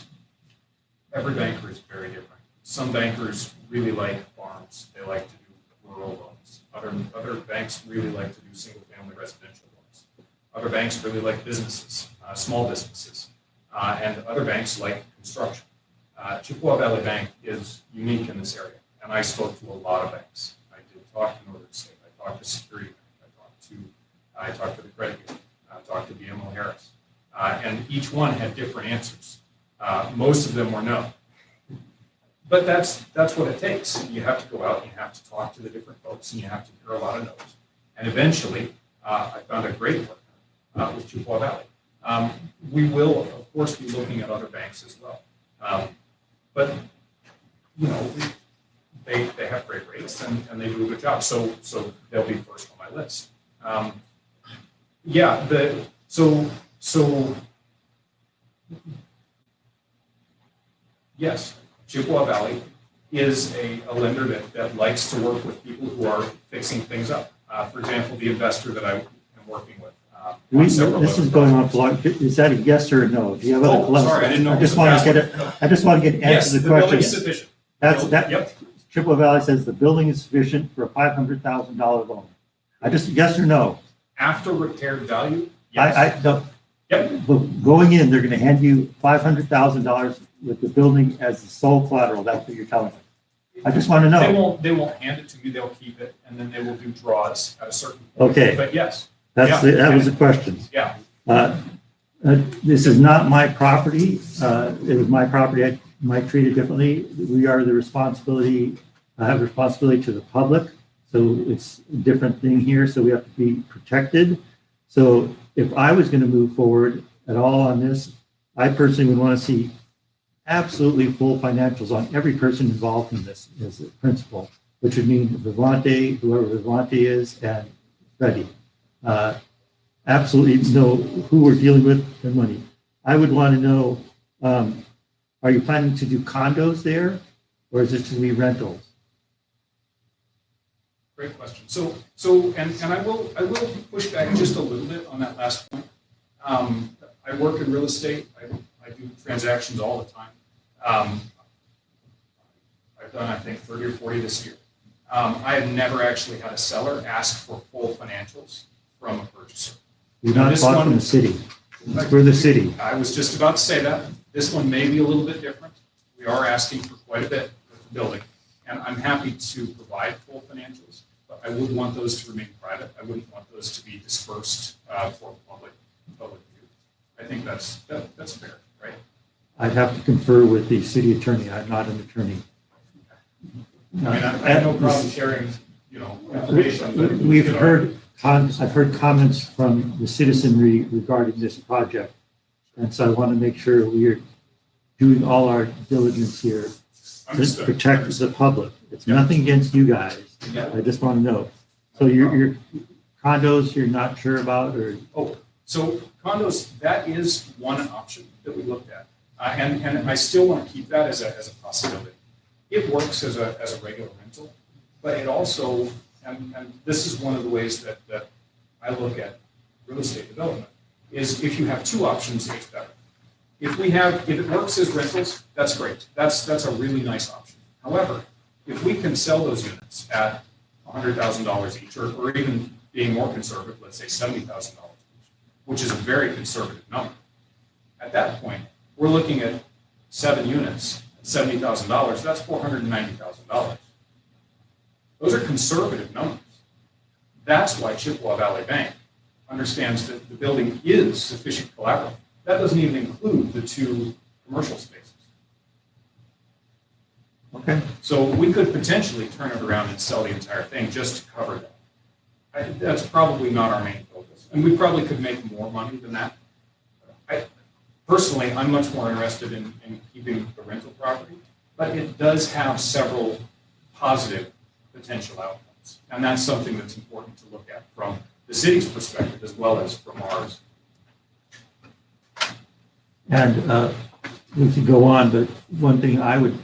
H: every banker is very different. Some bankers really like farms. They like to do rural loans. Other banks really like to do single-family residential loans. Other banks really like businesses, small businesses, and other banks like construction. Chippewa Valley Bank is unique in this area, and I spoke to a lot of banks. I did talk to Northern State. I talked to Security Bank. I talked to the credit union. I talked to BMO Harris, and each one had different answers. Most of them were no. But that's what it takes. You have to go out and you have to talk to the different folks and you have to hear a lot of no's. And eventually, I found a great partner with Chippewa Valley. We will, of course, be looking at other banks as well. But, you know, they have great rates and they do a good job. So they'll be first on my list. Yes. Chippewa Valley is a lender that likes to work with people who are fixing things up. For example, the investor that I am working with.
A: This is going on for long. Is that a yes or a no? Do you have other collateral?
H: Sorry, I didn't know.
A: I just want to get an answer to the question.
H: Yes, the building is sufficient.
A: Yep. Chippewa Valley says the building is sufficient for a $500,000 loan. Yes or no?
H: After repaired value, yes.
A: But going in, they're going to hand you $500,000 with the building as the sole collateral. That's what you're telling me. I just want to know.
H: They won't hand it to me. They'll keep it, and then they will do draws at a certain point.
A: Okay.
H: But yes.
A: That was the question.
H: Yeah.
A: This is not my property. It was my property. I might treat it differently. We are the responsibility. I have responsibility to the public. So it's a different thing here. So we have to be protected. So if I was going to move forward at all on this, I personally would want to see absolutely full financials on every person involved in this as a principal, which would mean Vivante, whoever Vivante is, and Freddie. Absolutely know who we're dealing with and money. I would want to know, are you planning to do condos there, or is this going to be rentals?
H: Great question. So I will push back just a little bit on that last point. I work in real estate. I do transactions all the time. I've done, I think, 30 or 40 this year. I have never actually had a seller ask for full financials from a purchaser.
A: You're not bought from the city. We're the city.
H: I was just about to say that. This one may be a little bit different. We are asking for quite a bit with the building, and I'm happy to provide full financials, but I would want those to remain private. I wouldn't want those to be dispersed for public view. I think that's fair, right?
A: I'd have to confer with the city attorney. I'm not an attorney.
H: I mean, I have no problem sharing, information.
A: We've heard, I've heard comments from the citizenry regarding this project. And so I want to make sure we are doing all our diligence here to protect the public. It's nothing against you guys. I just want to know. So your condos, you're not sure about, or?
H: So condos, that is one option that we looked at. And I still want to keep that as a possibility. It works as a regular rental, but it also, and this is one of the ways that I look at real estate development, is if you have two options, it's better. If it works as rentals, that's great. That's a really nice option. However, if we can sell those units at $100,000 each, or even being more conservative, let's say $70,000 each, which is a very conservative number, at that point, we're looking at 7 units at $70,000. That's $490,000. Those are conservative numbers. That's why Chippewa Valley Bank understands that the building is sufficient collateral. That doesn't even include the 2 commercial spaces.
A: Okay.
H: So we could potentially turn it around and sell the entire thing just to cover that. That's probably not our main focus, and we probably could make more money than that. Personally, I'm much more interested in keeping the rental property, but it does have several positive potential outcomes. And that's something that's important to look at from the city's perspective as well as from ours.
A: And we could go on, but one thing I would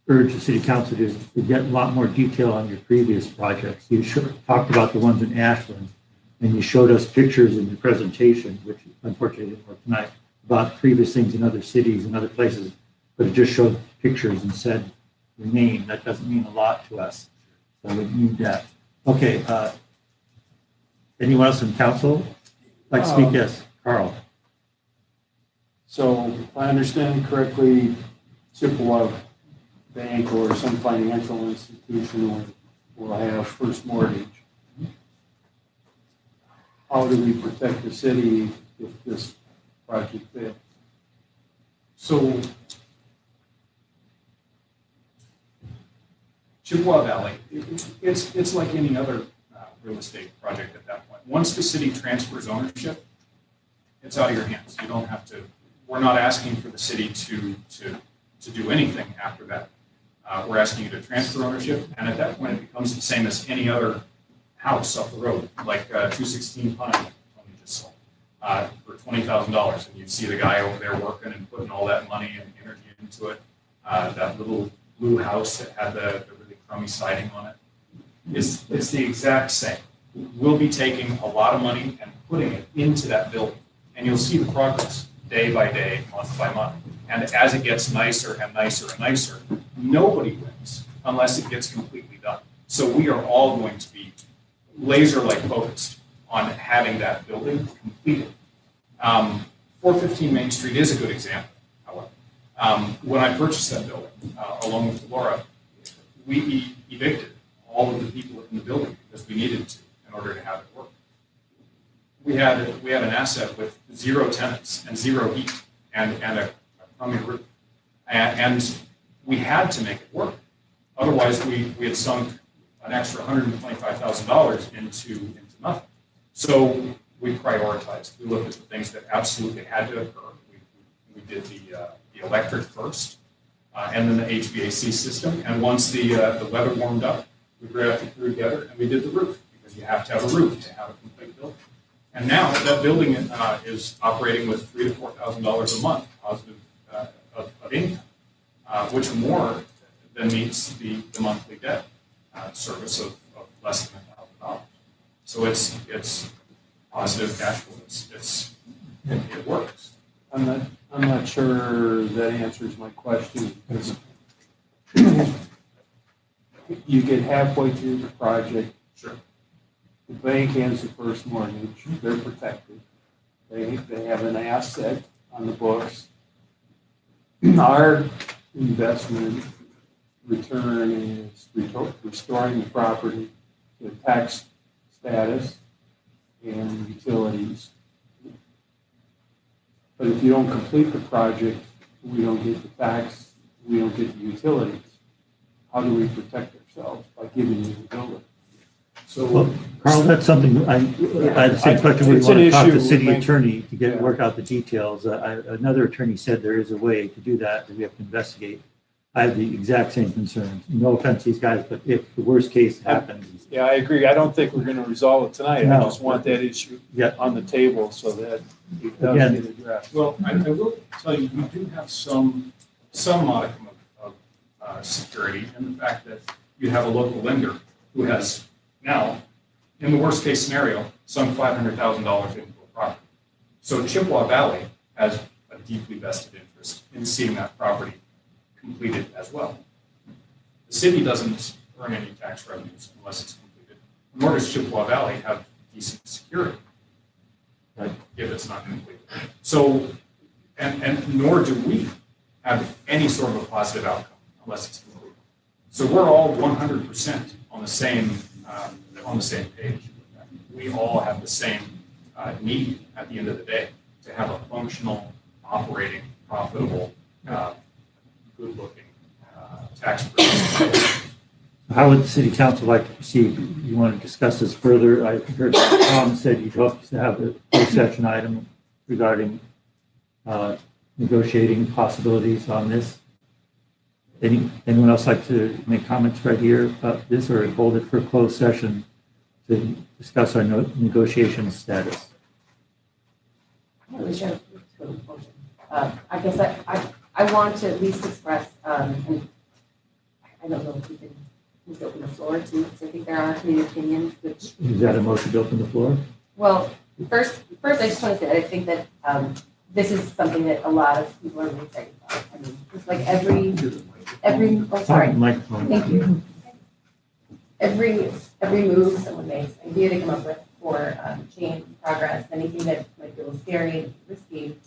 A: urge the city council to do is to get a lot more detail on your previous projects. You talked about the ones in Ashland, and you showed us pictures in your presentation, which unfortunately didn't work tonight, about previous things in other cities and other places, but it just showed pictures and said your name. That doesn't mean a lot to us. So we need that. Okay. Anyone else in council like to speak? Yes, Carl.
S: So if I understand correctly, Chippewa Bank or some financial institution will have first mortgage. How do we protect the city if this project fails?
H: So Chippewa Valley, it's like any other real estate project at that point. Once the city transfers ownership, it's out of your hands. You don't have to, we're not asking for the city to do anything after that. We're asking you to transfer ownership, and at that point, it becomes the same as any other house up the road, like 216 Pine, Tony just sold, for $20,000. And you see the guy over there working and putting all that money and energy into it. That little blue house that had the really crummy siding on it. It's the exact same. We'll be taking a lot of money and putting it into that building, and you'll see the progress day by day, month by month. And as it gets nicer and nicer and nicer, nobody wins unless it gets completely done. So we are all going to be laser-like focused on having that building completed. 415 Main Street is a good example, however. When I purchased that building, along with Laura, we evicted all of the people in the building because we needed to in order to have it work. We had an asset with 0 tenants and 0 heat and a crummy roof. And we had to make it work. Otherwise, we had sunk an extra $125,000 into nothing. So we prioritized. We looked at the things that absolutely had to occur. We did the electric first, and then the HVAC system. And once the weather warmed up, we grabbed the crew together and we did the roof, because you have to have a roof to have a complete building. And now that building is operating with $3,000 to $4,000 a month positive of income, which more than meets the monthly debt service of less than $1,000. So it's positive cash flow. It works.
S: I'm not sure that answers my question, because you get halfway through the project.
H: Sure.
S: The bank ends the first mortgage, they're protected. They have an asset on the books. Our investment return is restoring the property to tax status and utilities. But if you don't complete the project, we don't get the tax, we don't get the utilities. How do we protect ourselves? By giving you the building.
A: Well, Carl, that's something, I had the same question. We
S: It's
A: want
S: an
A: to talk to
S: issue
A: the city
S: with
A: attorney to work out the details. Another attorney said there is a way to do that we have to investigate. I have the exact same concerns. No offense to these guys, but if the worst case happens.
S: Yeah, I agree. I don't think we're going to resolve it tonight. I
A: No.
S: just want that issue on the table so that it does
A: Again.
S: get addressed.
H: Well, I will tell you, we do have some modicum of security in the fact that you have a local lender who has now, in the worst case scenario, sunk $500,000 into a property. So Chippewa Valley has a deeply vested interest in seeing that property completed as well. The city doesn't earn any tax revenues unless it's completed, nor does Chippewa Valley have decent security, right, if it's not completed. So, and nor do we have any sort of a positive outcome unless it's completed. So we're all 100% on the same page. We all have the same need at the end of the day to have a functional, operating, profitable, good-looking tax breaks.
A: How would the city council like to proceed? You want to discuss this further? I heard Tom said you'd hope to have a closed session item regarding negotiating possibilities on this. Anyone else like to make comments right here about this, or hold it for a closed session to discuss our negotiation status?
B: I guess I want to at least express, and I don't know if we can just open the floor to, because I think there are community opinions, which.
A: Is that a motion to open the floor?
B: Well, first, I just want to say, I think that this is something that a lot of people are really excited about. I mean, it's like every, oh, sorry.
A: Microphone.
B: Thank you. Every move someone makes, idea they come up with for change, progress, anything that might feel scary, risky,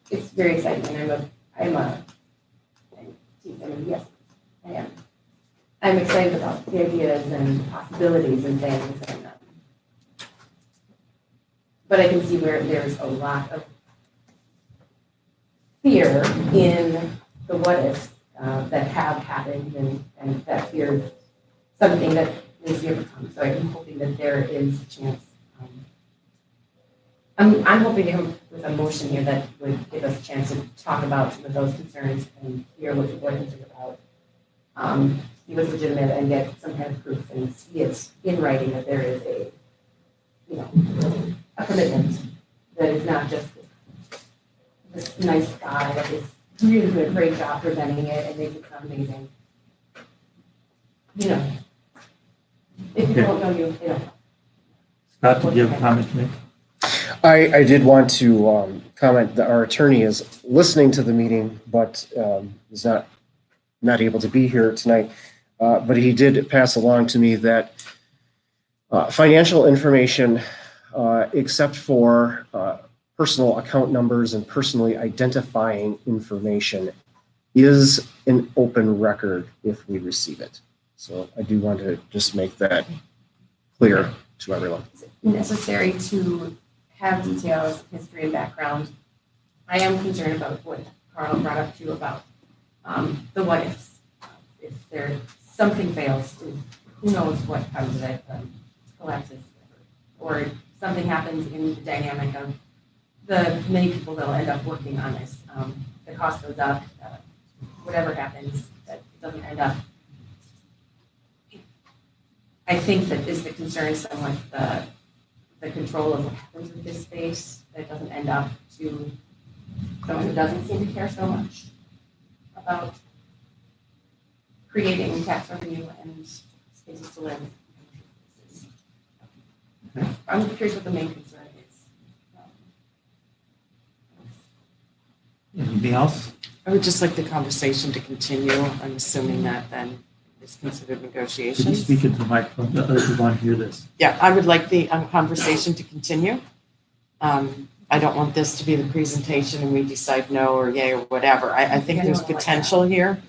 B: it's very exciting. And yes, I am. I'm excited about the ideas and possibilities and things, and but I can see where there's a lot of fear in the what ifs that have happened, and that fear is something that needs to be overcome. So I'm hoping that there is a chance. I'm hoping to come with a motion here that would give us a chance to talk about some of those concerns and hear what the board is about. See what's legitimate and get some kind of proof and see it in writing that there is a, a commitment, that it's not just this nice guy that is really doing a great job presenting it and making it sound amazing. If people don't know you, they don't know.
A: Scott, did you have a comment to make?
M: I did want to comment that our attorney is listening to the meeting, but is not able to be here tonight. But he did pass along to me that financial information, except for personal account numbers and personally identifying information, is an open record if we receive it. So I do want to just make that clear to everyone.
B: Necessary to have details, history, and background. I am concerned about what Carl brought up too about the what ifs. If something fails, who knows what comes of it, collapses, or something happens in the dynamic of the many people that will end up working on this. The cost goes up, whatever happens, that it doesn't end up. I think that is the concern, somewhat the control of what happens with this space, that it doesn't end up to someone who doesn't seem to care so much about creating tax revenue and spaces to live. I'm curious what the main concern is.
A: Anything else?
O: I would just like the conversation to continue. I'm assuming that then is considered
A: Could you
O: negotiations.
A: speak into the microphone? The other people want to hear this.
O: Yeah, I would like the conversation to continue. I don't want this to be the presentation and we decide no or yay or whatever. I think there's potential here.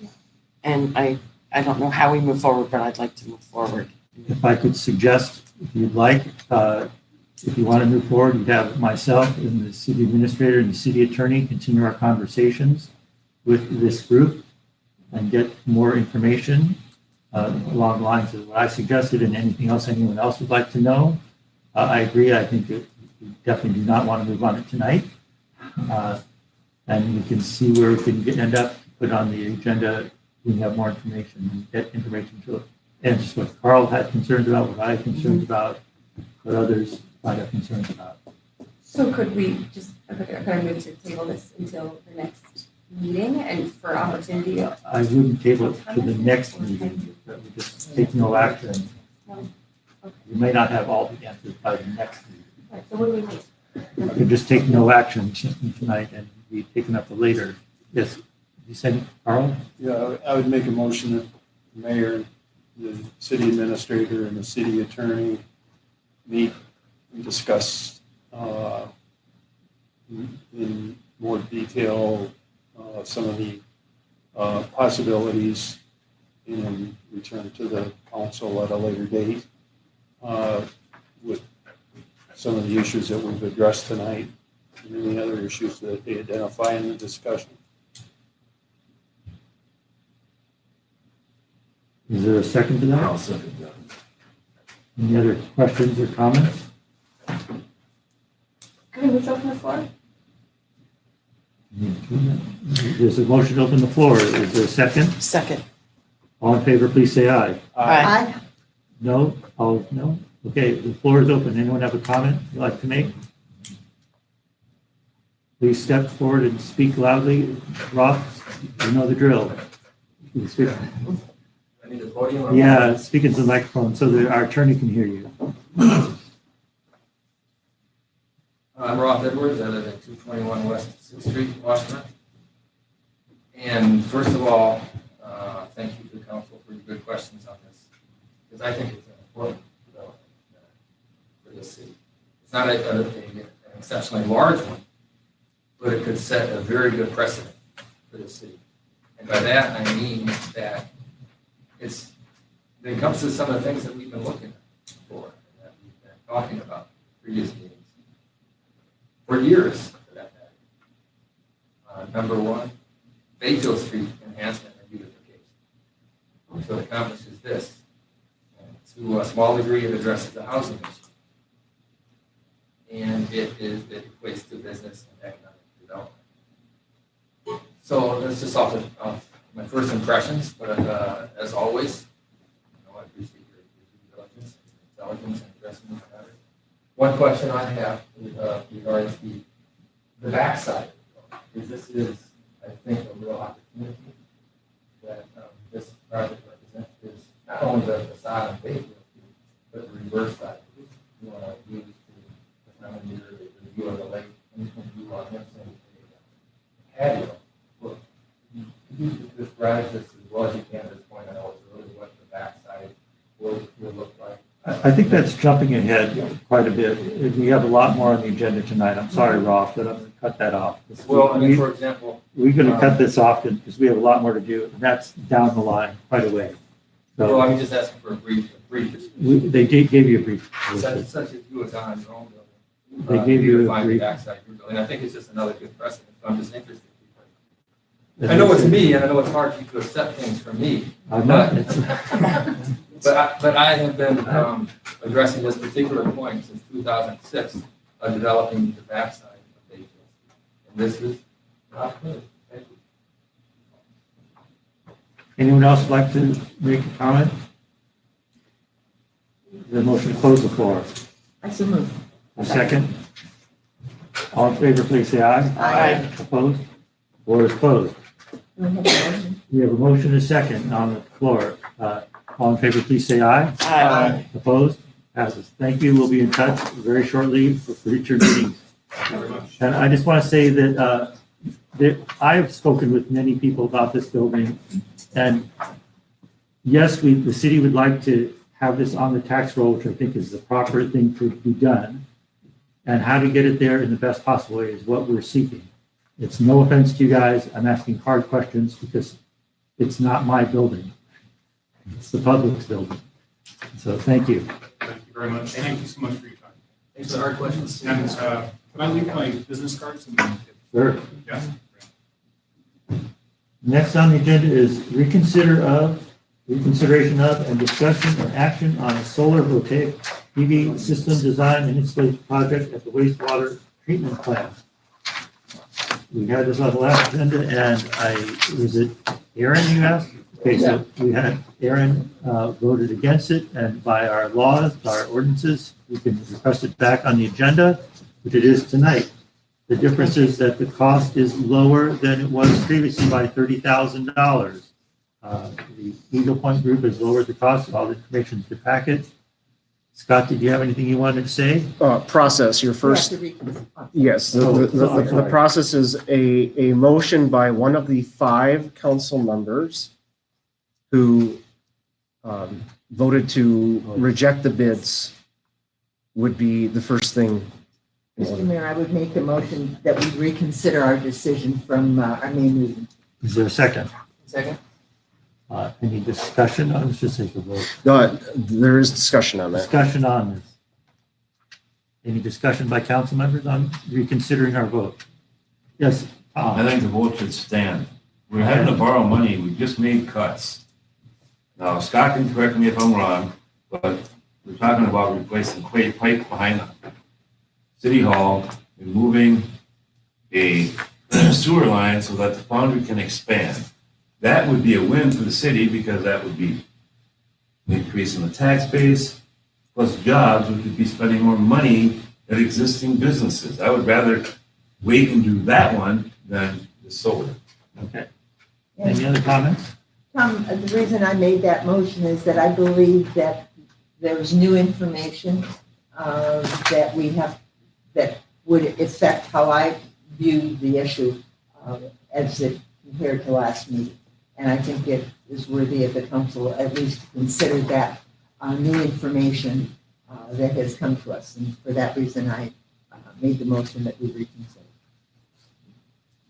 O: And I don't know how we move forward, but I'd like to move forward.
A: If I could suggest, if you'd like, if you want to move forward, you'd have myself and the city administrator and the city attorney continue our conversations with this group and get more information along the lines of what I suggested and anything else anyone else would like to know. I agree. I think that we definitely do not want to move on it tonight. And we can see where we can end up, put on the agenda. We have more information and get information to answer what Carl had concerns about, what I had concerns about, what others might have concerns about.
B: So could we just, could I move to table this until the next meeting and for opportunity?
A: I wouldn't table it to the next meeting, but we just take no action. We may not have all the answers by the next meeting.
B: Right, so what do we need?
A: We could just take no action tonight and be taken up later. Yes, you said, Carl?
S: Yeah, I would make a motion that the mayor, the city administrator, and the city attorney meet and discuss in more detail some of the possibilities and return to the council at a later date with some of the issues that we've addressed tonight and any other issues that they identify in the discussion.
A: Is there a second to that?
N: I'll second that.
A: Any other questions or comments?
B: Can we move to open the floor?
A: There's a motion to open the floor. Is there a second?
O: Second.
A: All in favor, please say aye.
O: Aye.
A: No? All, no? Okay, the floor is open. Anyone have a comment you'd like to make? Please step forward and speak loudly. Roth, you know the drill. You can speak-
H: I need a podium. or-
A: Yeah, speak into the microphone so that our attorney can hear you.
H: I'm Roth Edwards, I live at 221 West 6th Street, Washington. And first of all, thank you to the council for your good questions on this, because I think it's an important development for this city. It's not an exceptionally large one, but it could set a very good precedent for the city. And by that, I mean that it encompasses some of the things that we've been looking for, and that we've been talking about in previous meetings. For years, for that matter. Number one, Bayfield Street enhancement and beautification. So it accomplishes this. And to a small degree, it addresses the housing issue. And it equates to business and economic development. So that's just off of my first impressions, but as always, I appreciate your due diligence and intelligence in addressing this matter. One question I have regarding the backside is this is, I think, a real opportunity that this project represents is not only the facade on Bayfield, but the reverse side. You want to use the view of the lake, and you can view on Hempstead patio. Look, you just describe this as well as you can at this point. I know it's really what the backside will look like.
A: I think that's jumping ahead quite a bit. We have a lot more on the agenda tonight. I'm sorry, Roth, but I'm going to cut that off.
H: Well, I mean, for example.
A: We're going to cut this off because we have a lot more to do, and that's down the line quite a way.
H: Well, I'm
A: So
H: just asking for a brief
A: they gave you a brief.
H: such as you was on your own building.
A: They gave you a
H: Find the
A: brief.
H: backside of your building. I think it's just another good precedent. So I'm just interested. I know it's me, and I know it's hard for you to accept things from me.
A: I'm not.
H: But I have been addressing this particular point since 2006 of developing the backside of Bayfield. And this is not good. Thank you.
A: Anyone else like to make a comment? The motion to close the floor.
D: I so move.
A: A second? All in favor, please say aye.
D: Aye.
A: Opposed? Floor is closed. We have a motion and a second on the floor. All in favor, please say aye.
O: Aye.
A: Opposed? Passes. Thank you. We'll be in touch very shortly for future meetings. And I just want to say that I've spoken with many people about this building. And yes, the city would like to have this on the tax roll, which I think is the proper thing to be done. And how to get it there in the best possible way is what we're seeking. It's no offense to you guys. I'm asking hard questions because it's not my building. It's the public's building. So thank you.
C: Thank you very much. Thank you so much for your time.
H: Thanks for the hard questions.
C: And can I leave my business cards?
A: Sure.
C: Yeah.
A: Next on the agenda is reconsideration of and discussion or action on a solar voltaic PV system design and installation project at the wastewater treatment plant. We had this on the last agenda and was it Aaron you asked? Okay, so we had Aaron voted against it, and by our laws, our ordinances, we can request it back on the agenda, which it is tonight. The difference is that the cost is lower than it was previously by $30,000. The Eagle Point Group has lowered the cost. All the information is in the packet. Scott, did you have anything you wanted to say?
M: Process, your first, yes, the process is a motion by one of the 5 council members who voted to reject the bids would be the first thing.
D: Mr. Mayor, I would make a motion that we reconsider our decision from our main meeting.
A: Is there a second?
H: Second.
A: Any discussion? I was just take a vote.
M: There is discussion on that.
A: Discussion on this. Any discussion by council members on reconsidering our vote? Yes.
N: I think the vote should stand. We're having to borrow money. We just made cuts. Now, Scott can correct me if I'm wrong, but we're talking about replacing clay pipe behind City Hall and moving a sewer line so that the foundry can expand. That would be a win for the city because that would be an increase in the tax base, plus jobs, we could be spending more money at existing businesses. I would rather wait and do that one than the solar.
A: Okay. Any other comments?
D: Tom, the reason I made that motion is that I believe that there's new information that we have that would affect how I view the issue as it compared to last meeting. And I think it is worthy of the council at least to consider that new information that has come to us. And for that reason, I made the motion that we reconsider.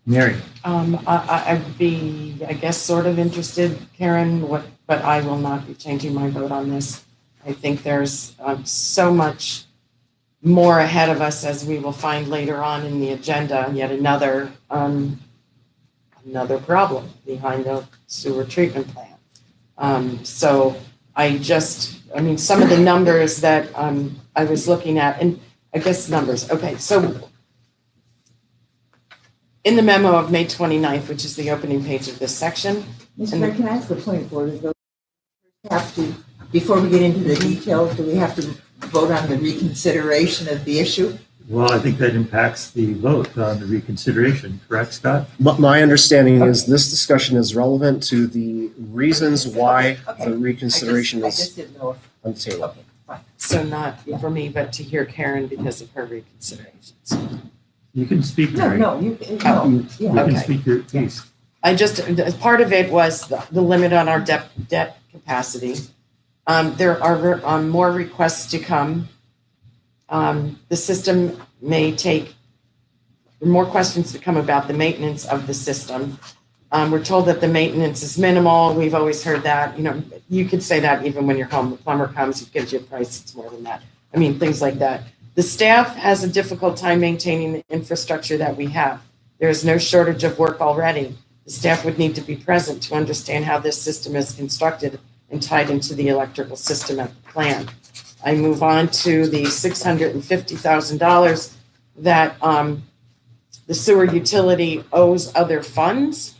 A: Mary?
O: I'd be, I guess, sort of interested, Karen, but I will not be changing my vote on this. I think there's so much more ahead of us, as we will find later on in the agenda, yet another problem behind the sewer treatment plant. So some of the numbers that I was looking at, and I guess numbers, okay, so in the memo of May 29th, which is the opening page of this section.
D: Mr. Mayor, can I ask a point of order? Do we have to, before we get into the details, do we have to vote on the reconsideration of the issue?
A: Well, I think that impacts the vote on the reconsideration, correct, Scott?
M: My understanding is this discussion is relevant to the reasons why the reconsideration
D: I
M: is
D: just didn't know.
M: on the table.
D: Okay, fine.
O: So not for me, but to hear Karen because of her reconsiderations.
A: You can speak,
D: No,
A: Mary.
D: no, you
O: Oh,
A: You
D: yeah.
A: can
O: Okay.
A: speak your piece.
O: I just, part of it was the limit on our debt capacity. There are more requests to come. The system may take more questions to come about the maintenance of the system. We're told that the maintenance is minimal. We've always heard that. You could say that even when you're home. The plumber comes, he gives you a price, it's more than that. I mean, things like that. The staff has a difficult time maintaining the infrastructure that we have. There is no shortage of work already. The staff would need to be present to understand how this system is constructed and tied into the electrical system at the plant. I move on to the $650,000 that the sewer utility owes other funds.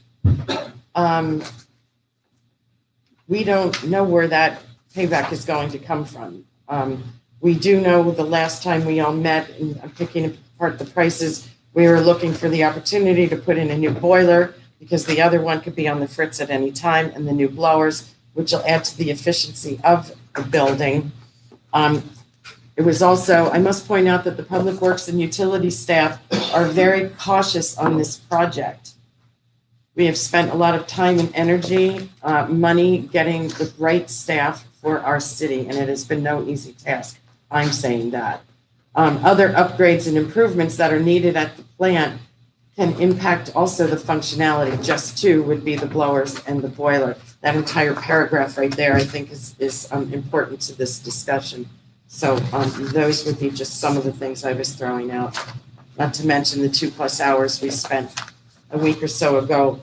O: We don't know where that payback is going to come from. We do know the last time we all met, and I'm picking apart the prices, we were looking for the opportunity to put in a new boiler because the other one could be on the fritz at any time, and the new blowers, which will add to the efficiency of the building. It was also, I must point out that the Public Works and Utility staff are very cautious on this project. We have spent a lot of time and energy, money getting the right staff for our city, and it has been no easy task. I'm saying that. Other upgrades and improvements that are needed at the plant can impact also the functionality. Just two would be the blowers and the boiler. That entire paragraph right there, I think, is important to this discussion. So those would be just some of the things I was throwing out. Not to mention the 2+ hours we spent a week or so ago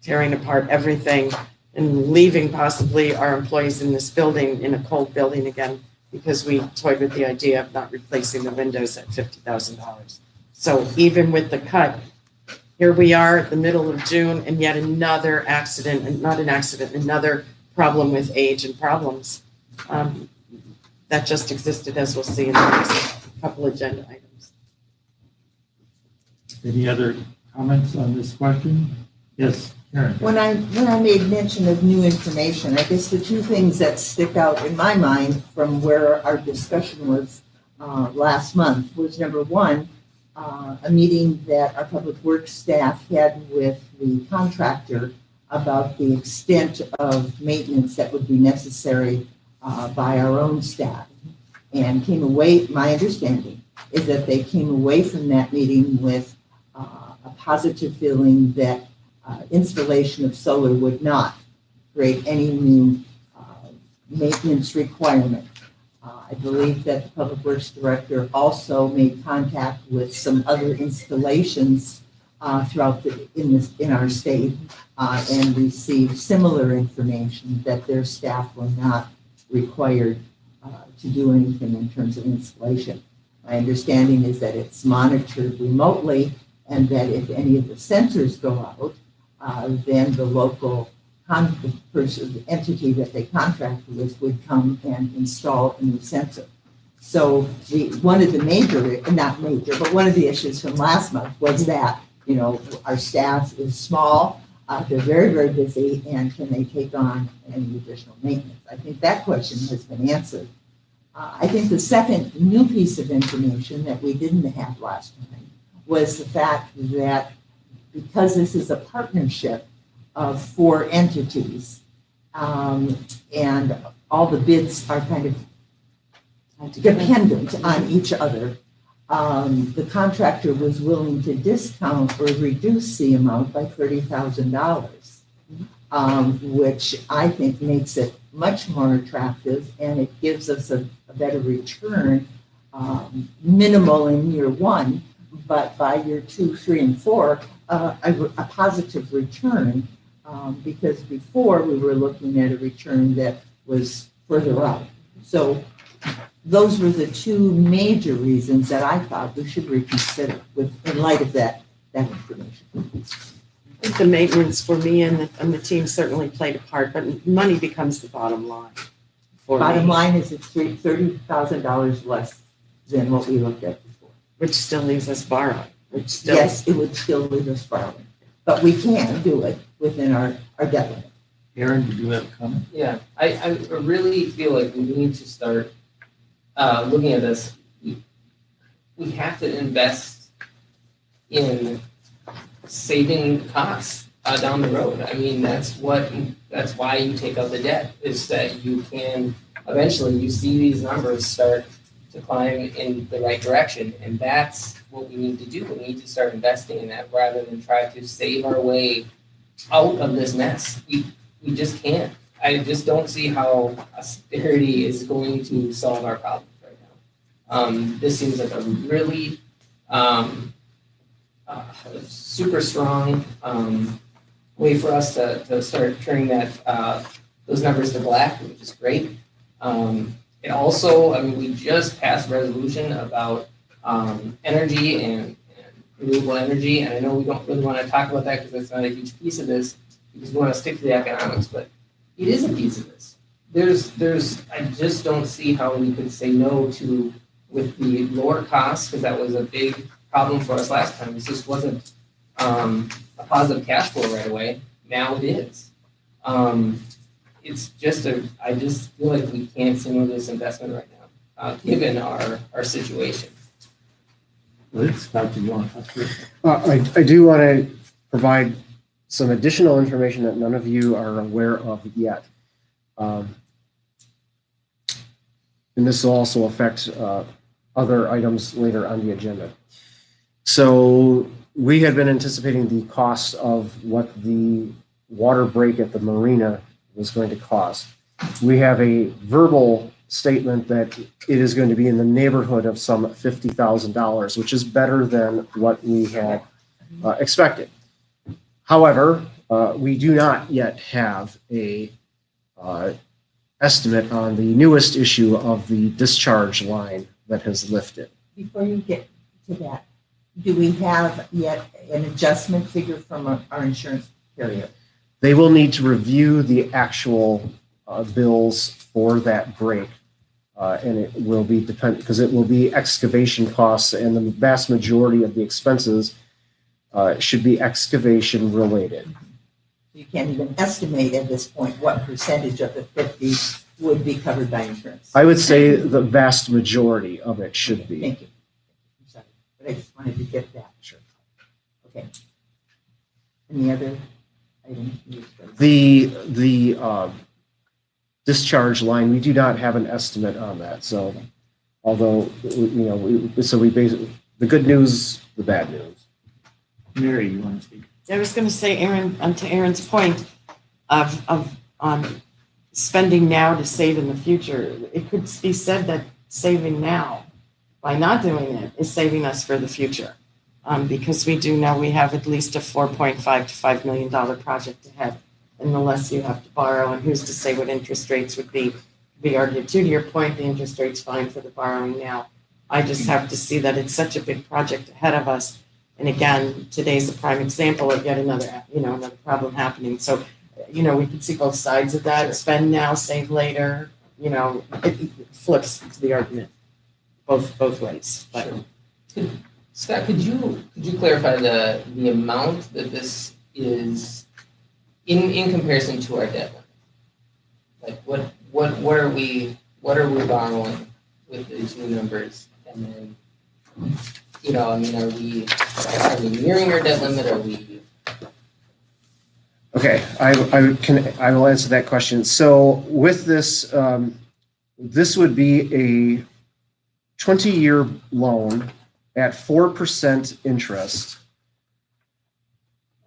O: tearing apart everything and leaving possibly our employees in this building, in a cold building again, because we toyed with the idea of not replacing the windows at $50,000. So even with the cut, here we are at the middle of June and yet another accident, and not an accident, another problem with age and problems. That just existed, as we'll see in the next couple agenda items.
A: Any other comments on this question? Yes, Karen.
D: When I made mention of new information, I guess the two things that stick out in my mind from where our discussion was last month was, number one, a meeting that our public works staff had with the contractor about the extent of maintenance that would be necessary by our own staff, and came away, my understanding is that they came away from that meeting with a positive feeling that installation of solar would not create any new maintenance requirement. I believe that the Public Works Director also made contact with some other installations throughout in our state and received similar information that their staff were not required to do anything in terms of installation. My understanding is that it's monitored remotely and that if any of the sensors go out, then the local entity that they contracted with would come and install a new sensor. So one of the one of the issues from last month was that, our staff is small, they're very, very busy, and can they take on any additional maintenance? I think that question has been answered. I think the second new piece of information that we didn't have last time was the fact that because this is a partnership of 4 entities, and all the bids are kind of dependent on each other, the contractor was willing to discount or reduce the amount by $30,000, which I think makes it much more attractive, and it gives us a better return, minimal in year 1, but by year 2, 3, and 4, a positive return, because before we were looking at a return that was further out. So those were the 2 major reasons that I thought we should reconsider in light of that information.
O: I think the maintenance for me and the team certainly played a part, but money becomes the bottom line.
D: Bottom line is it's $30,000 less than what we looked at before.
O: Which still leaves us borrowing.
D: Yes, it would still leave us borrowing, but we can do it within our debt limit.
A: Aaron, did you have a comment?
P: Yeah, I really feel like we need to start looking at this. We have to invest in saving costs down the road. I mean, that's why you take out the debt, is that you can eventually, you see these numbers start to climb in the right direction, and that's what we need to do. We need to start investing in that rather than try to save our way out of this mess. We just can't. I just don't see how austerity is going to solve our problems right now. This seems like a really super strong way for us to start turning those numbers to black, which is great. It also, we just passed a resolution about energy and renewable energy, and I know we don't really want to talk about that because that's not a huge piece of this, because we want to stick to the economics, but it is a piece of this. I just don't see how we could say no to, with the lower costs, because that was a big problem for us last time. It just wasn't a positive cash flow right away. Now it is. It's just I just feel like we can't signal this investment right now, given our situation.
A: Scott, do you want to talk?
M: I do want to provide some additional information that none of you are aware of yet. And this will also affect other items later on the agenda. So we had been anticipating the cost of what the water break at the marina was going to cost. We have a verbal statement that it is going to be in the neighborhood of some $50,000, which is better than what we had expected. However, we do not yet have a estimate on the newest issue of the discharge line that has lifted.
D: Before you get to that, do we have yet an adjustment figure from our insurance carrier?
M: They will need to review the actual bills for that break. And it will be dependent, because it will be excavation costs, and the vast majority of the expenses should be excavation related.
D: You can't even estimate at this point what percentage of the 50 would be covered by insurance.
M: I would say the vast majority of it should be.
D: Thank you. I'm sorry, but I just wanted to get that.
M: Sure.
D: Okay. Any other items?
M: The discharge line, we do not have an estimate on that. So, although we basically, the good news, the bad news.
A: Mary, you want to speak?
O: I was going to say, Aaron, to Aaron's point of spending now to save in the future, it could be said that saving now by not doing it is saving us for the future. because we do know we have at least a $4.5 to $5 million project ahead. And the less you have to borrow, and who's to say what interest rates would be argued too. To your point, the interest rate's fine for the borrowing now. I just have to see that it's such a big project ahead of us. And again, today's a prime example of yet another, another problem happening. So, we can see both sides of that. Spend now, save later. It flips the argument both ways. But
P: Scott, could you clarify the amount that this is in comparison to our debt limit? Like what are we borrowing with these new numbers? And then, are we nearing our debt limit? Are we?
M: Okay, I will answer that question. So with this, this would be a 20-year loan at 4% interest.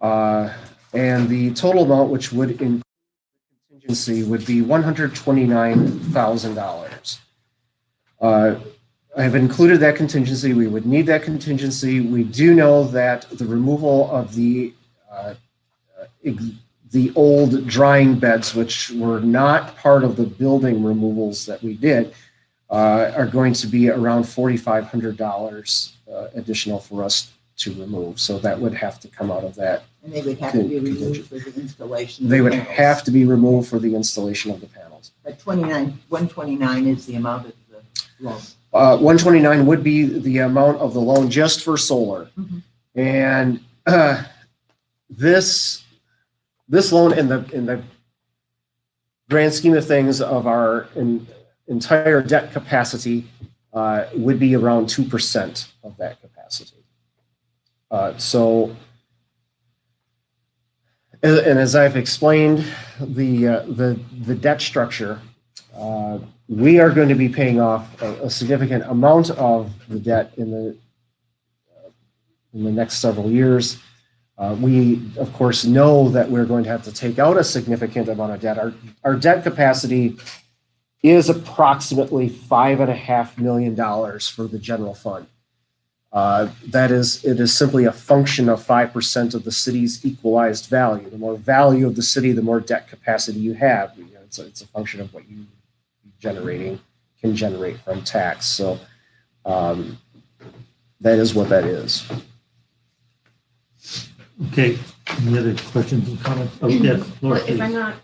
M: And the total amount, which would include contingency, would be $129,000. I have included that contingency. We would need that contingency. We do know that the removal of the old drying beds, which were not part of the building removals that we did, are going to be around $4,500 additional for us to remove. So that would have to come out of that.
D: And they would have to be removed for the installation.
M: They would have to be removed for the installation of the panels.
D: But 129 is the amount of the loan.
M: 129 would be the amount of the loan just for solar.
D: Mm-hmm.
M: And this loan in the grand scheme of things of our entire debt capacity would be around 2% of that capacity. And as I've explained, the debt structure, we are going to be paying off a significant amount of the debt in the next several years. We, of course, know that we're going to have to take out a significant amount of debt. Our debt capacity is approximately $5.5 million for the general fund. It is simply a function of 5% of the city's equalized value. The more value of the city, the more debt capacity you have. It's a function of what you can generate from tax. So that is what that is.
A: Okay, any other questions and comments? Oh, yes, Laura,
B: Well, if I'm
A: please.
B: not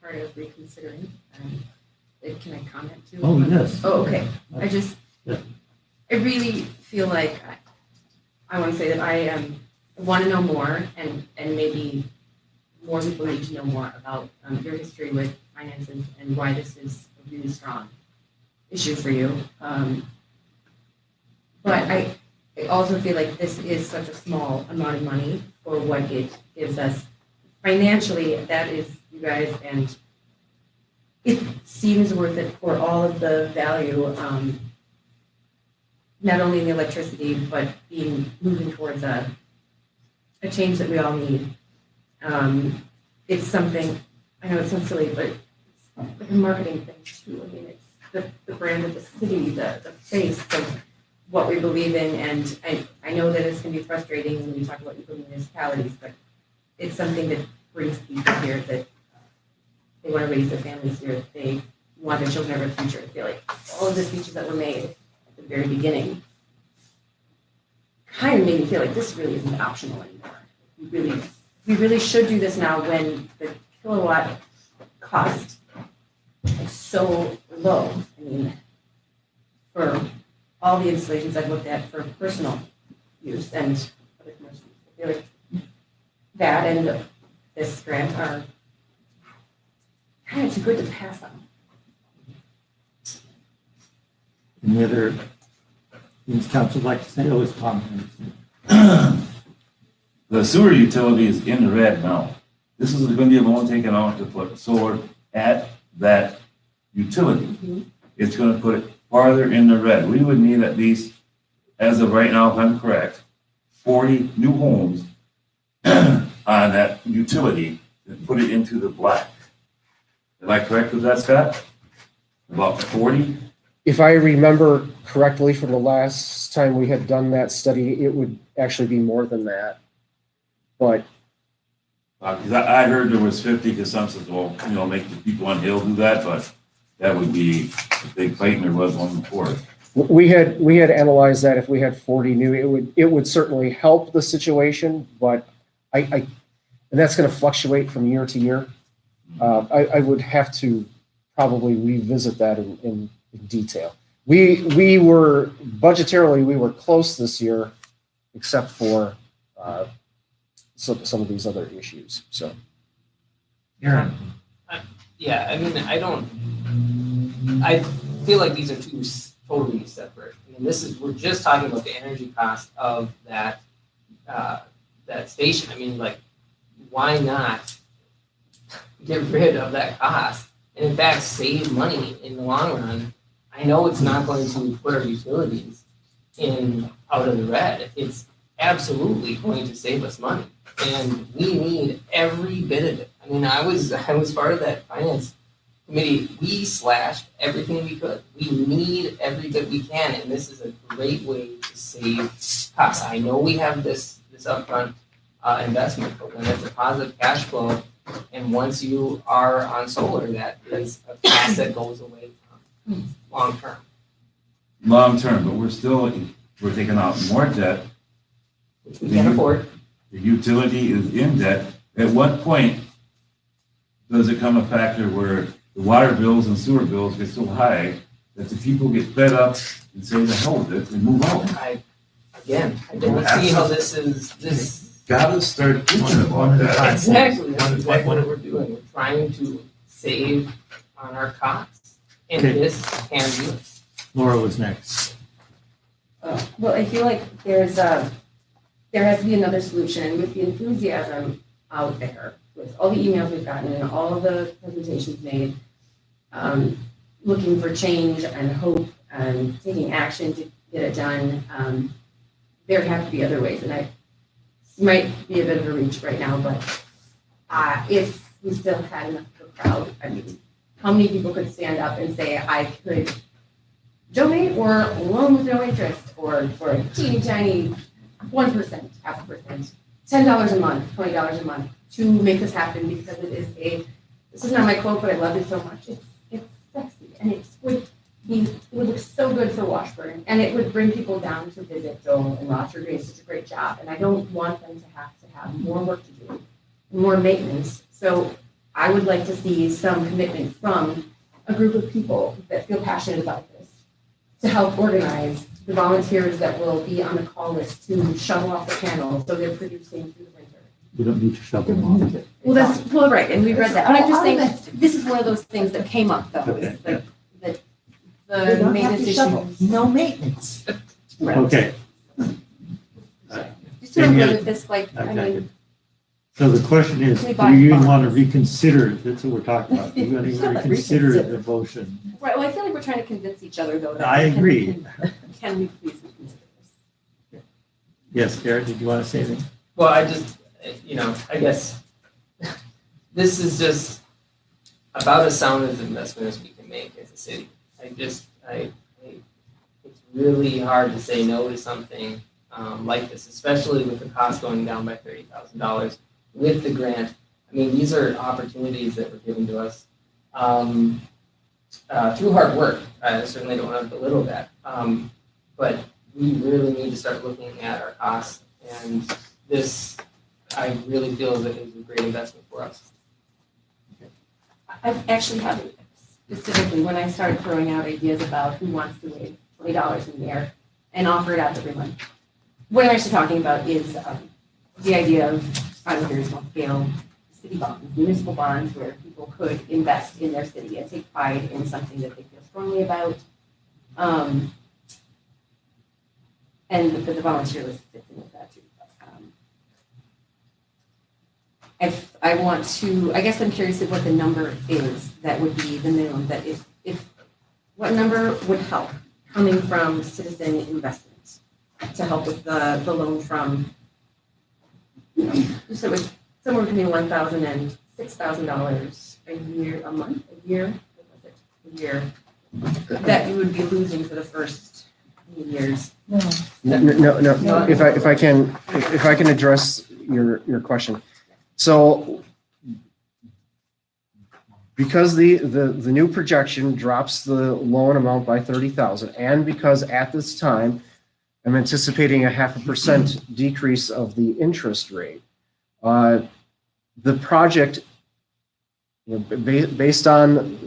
B: part of reconsidering, can I comment too?
A: Oh, yes.
B: Oh, okay.
A: Yeah.
B: I really feel like I want to say that I want to know more, and maybe more people need to know more about your history with finances and why this is a really strong issue for you. But I also feel like this is such a small amount of money for what it gives us financially. That is, you guys, and it seems worth it for all of the value, not only in the electricity, but moving towards a change that we all need. It's something, I know it sounds silly, but it's like a marketing thing too. I mean, it's the brand of the city, the face of what we believe in. And I know that it's going to be frustrating when we talk about equal municipalities, but it's something that brings people here that they want to raise their families here. They want their children to have a future. I feel like all of the speeches that were made at the very beginning kind of made me feel like this really isn't optional anymore. We really should do this now when the kilowatt cost is so low. I mean, for all the installations I've looked at for personal use and other commercial use, I feel like that and this grant are kind of too good to pass on.
A: Any other things council would like to say? Oh, it's Tom.
N: The sewer utility is in the red now. This is going to be a loan taken out to put solar at that utility.
B: Mm-hmm.
N: It's going to put it farther in the red. We would need at least, as of right now, if I'm correct, 40 new homes on that utility to put it into the black. Am I correct with that, Scott? About 40?
M: If I remember correctly from the last time we had done that study, it would actually be more than that. But
N: Because I heard there was 50, because some says, well, make the people on Hill do that, but that would be a big fight, and there was one before.
M: we had analyzed that if we had 40 new, it would certainly help the situation, but and that's going to fluctuate from year to year. I would have to probably revisit that in detail. We were budgetarily, we were close this year, except for some of these other issues. So,
A: Aaron,
P: Yeah, I mean, I feel like these are two totally separate. I mean, we're just talking about the energy cost of that station. I mean, like, why not get rid of that cost and in fact save money in the long run? I know it's not going to put our utilities out of the red. It's absolutely going to save us money, and we need every bit of it. I mean, I was part of that finance committee. We slashed everything we could. We need every bit we can, and this is a great way to save costs. I know we have this upfront investment, but when it's a positive cash flow, and once you are on solar, that is a cost that goes away from long term.
N: Long term, but we're taking out more debt.
P: Which we can't afford.
N: The utility is in debt. At what point does it come a factor where the water bills and sewer bills get so high that the people get fed up and say the hell with it and move out?
P: I don't see how this.
N: Gotta start thinking about that.
P: Exactly, that's exactly what we're doing. We're trying to save on our costs, and
A: Okay.
P: this can do it.
A: Laura was next.
B: Well, I feel like there has to be another solution with the enthusiasm out there, with all the emails we've gotten and all of the presentations made, looking for change and hope and taking action to get it done. There have to be other ways, and it might be a bit of a reach right now, but if we still had enough of a crowd, I mean, how many people could stand up and say, I could donate or loan with no interest, or for a teeny tiny 1%, 0.5%, $10 a month, $20 a month to make this happen, because this is not my quote, but I love it so much. It's sexy, and it would look so good for Washburn, and it would bring people down to visit Joel and Ross. You're doing such a great job, and I don't want them to have more work to do, more maintenance. So I would like to see some commitment from a group of people that feel passionate about this to help organize the volunteers that will be on the call list to shuttle off the panels so they're producing through the winter.
A: We don't need to shovel them off.
B: Well, right, and we read that, but I'm just saying, this is one of those things that came up though, is like the
D: They don't have
B: maintenance
D: to shovel,
B: issues.
D: no maintenance.
A: Okay,
B: Just to agree with this, like, I
A: Okay.
B: mean,
A: so the question is,
B: Can we
A: do
B: buy
A: you
B: bonds?
A: want to reconsider, that's what we're talking about, do you want
D: It's
A: to
D: not
A: reconsider
D: reconsider.
A: the motion?
B: right, well, I feel like we're trying to convince each other though. that
A: I
B: can-
A: agree.
B: Can we please reconsider this?
A: Yes, Garrett, did you want to say anything?
P: Well, I just, I guess this is just about as sound as investment as we can make as a city. It's really hard to say no to something like this, especially with the cost going down by $30,000 with the grant. I mean, these are opportunities that were given to us through hard work. I certainly don't want to belittle that, but we really need to start looking at our costs, and this, I really feel that is a great investment for us.
B: I've actually had specifically, when I started throwing out ideas about who wants to waive $20 in the air and offer it out to everyone, what I'm actually talking about is the idea of, on a very small scale, city bonds, municipal bonds, where people could invest in their city and take pride in something that they feel strongly about. And the volunteer list fits in with that too. I guess I'm curious of what the number is that would be the minimum, that if what number would help coming from citizen investment to help with the loan from, so it was somewhere between $1,000 and $6,000 a year, a month, a year, what was it? A year that you would be losing for the first few years.
M: No, if I can address your question. So because the new projection drops the loan amount by 30,000, and because at this time I'm anticipating a 0.5% decrease of the interest rate, the project, based on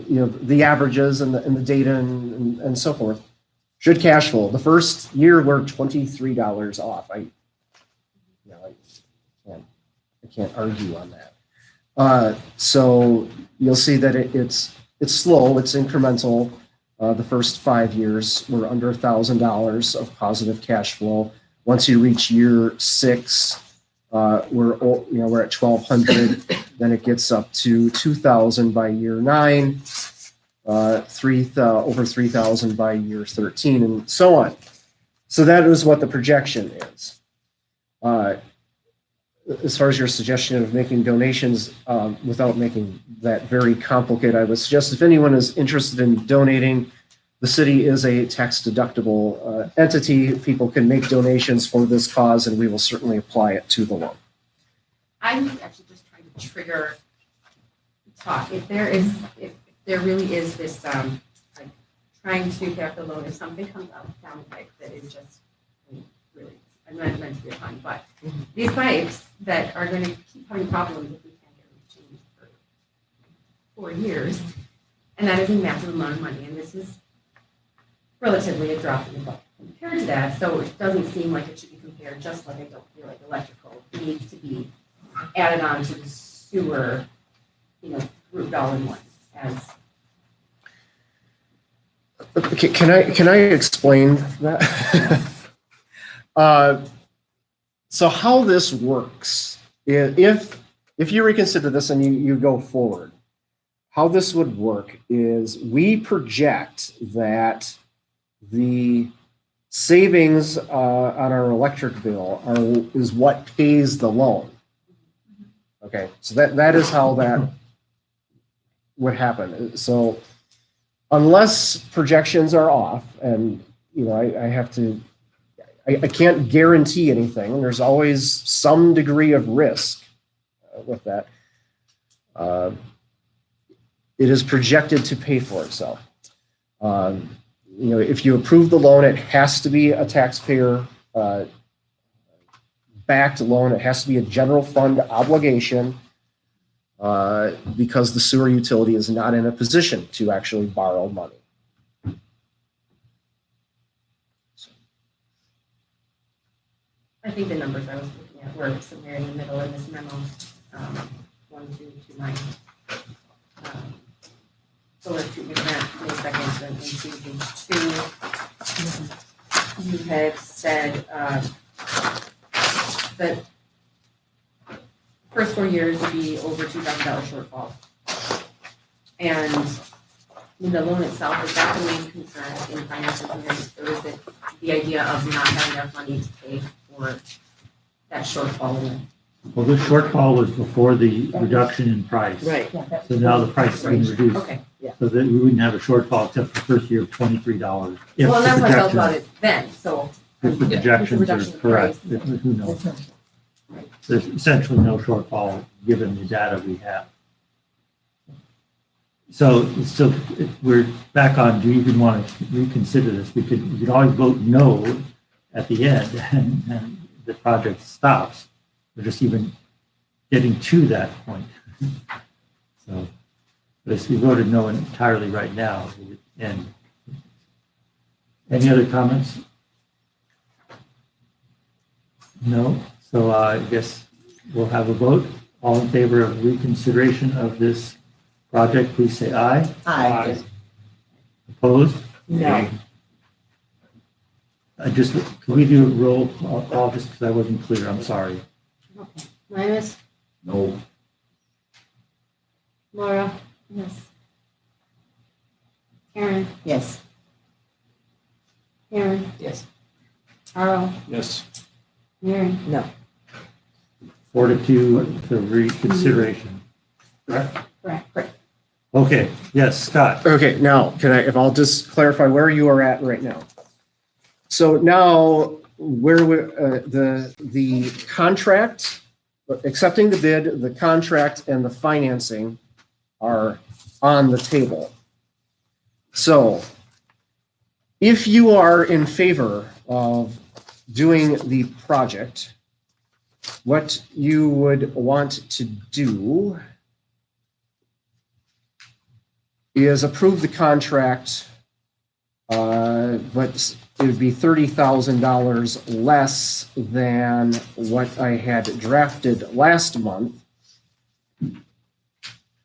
M: the averages and the data and so forth, should cash flow. The first year we're $23 off. I can't argue on that. So you'll see that it's slow, it's incremental. The first 5 years we're under $1,000 of positive cash flow. Once you reach year 6, we're at 1,200. Then it gets up to 2,000 by year 9. Over 3,000 by year 13, and so on. So that is what the projection is. As far as your suggestion of making donations without making that very complicated, I would suggest if anyone is interested in donating, the city is a tax-deductible entity. People can make donations for this cause, and we will certainly apply it to the loan.
B: I'm actually just trying to trigger talk. If there really is this, like, trying to pay off the loan, if something comes out down the pipe that is just, really, I'm not meant to be a fun, but these pipes that are going to keep having problems if we can't get them changed for 4 years, and that is a massive amount of money, and this is relatively a drop in the bucket compared to that, so it doesn't seem like it should be compared, just like I don't feel like electrical needs to be added on to the sewer, grouped all in one.
M: Can I explain that? So how this works, if you reconsider this and you go forward, how this would work is we project that the savings on our electric bill is what pays the loan. Okay, so that is how that would happen. So unless projections are off, and I can't guarantee anything. There's always some degree of risk with that. It is projected to pay for itself. If you approve the loan, it has to be a taxpayer backed loan. It has to be a general fund obligation because the sewer utility is not in a position to actually borrow money.
B: I think the numbers I was looking at were somewhere in the middle of this memo, 1229. Solar treatment plant, 22nd, and into page 2. You had said that first 4 years would be over $2,000 shortfall. And the loan itself, is that the main concern in financial committees, or is it the idea of not having enough money to pay for that shortfall loan?
A: Well, this shortfall was before the reduction in price.
O: Right.
A: So now the price has been reduced.
B: Okay.
A: So that we wouldn't have a shortfall except for the first year of $23. If
B: Well,
A: the
B: that's what I felt
A: projections-
B: about it then, so.
A: If the projections
B: reduction
A: are
B: in
A: correct,
B: price.
A: who knows? There's essentially no shortfall given the data we have. So we're back on, do you even want to reconsider this? We could always vote no at the end and the project stops. We're just even getting to that point. So, but if we voted no entirely right now, it would end. Any other comments? No? So I guess we'll have a vote. All in favor of reconsideration of this project, please say aye.
D: Aye.
A: Opposed?
O: No.
A: Can we do a roll call just because I wasn't clear? I'm sorry.
B: Okay. Linus?
N: No.
B: Laura? Yes. Karen?
D: Yes.
B: Karen?
P: Yes.
B: Carl?
S: Yes.
B: Mary?
O: No.
A: 4-2 to reconsideration. Correct?
B: Correct.
A: Okay, Yes, Scott.
M: Okay, now, if I'll just clarify where you are at right now. So now, the contract, accepting the bid, the contract, and the financing are on the table. So, if you are in favor of doing the project, what you would want to do is approve the contract, but it would be $30,000 less than what I had drafted last month.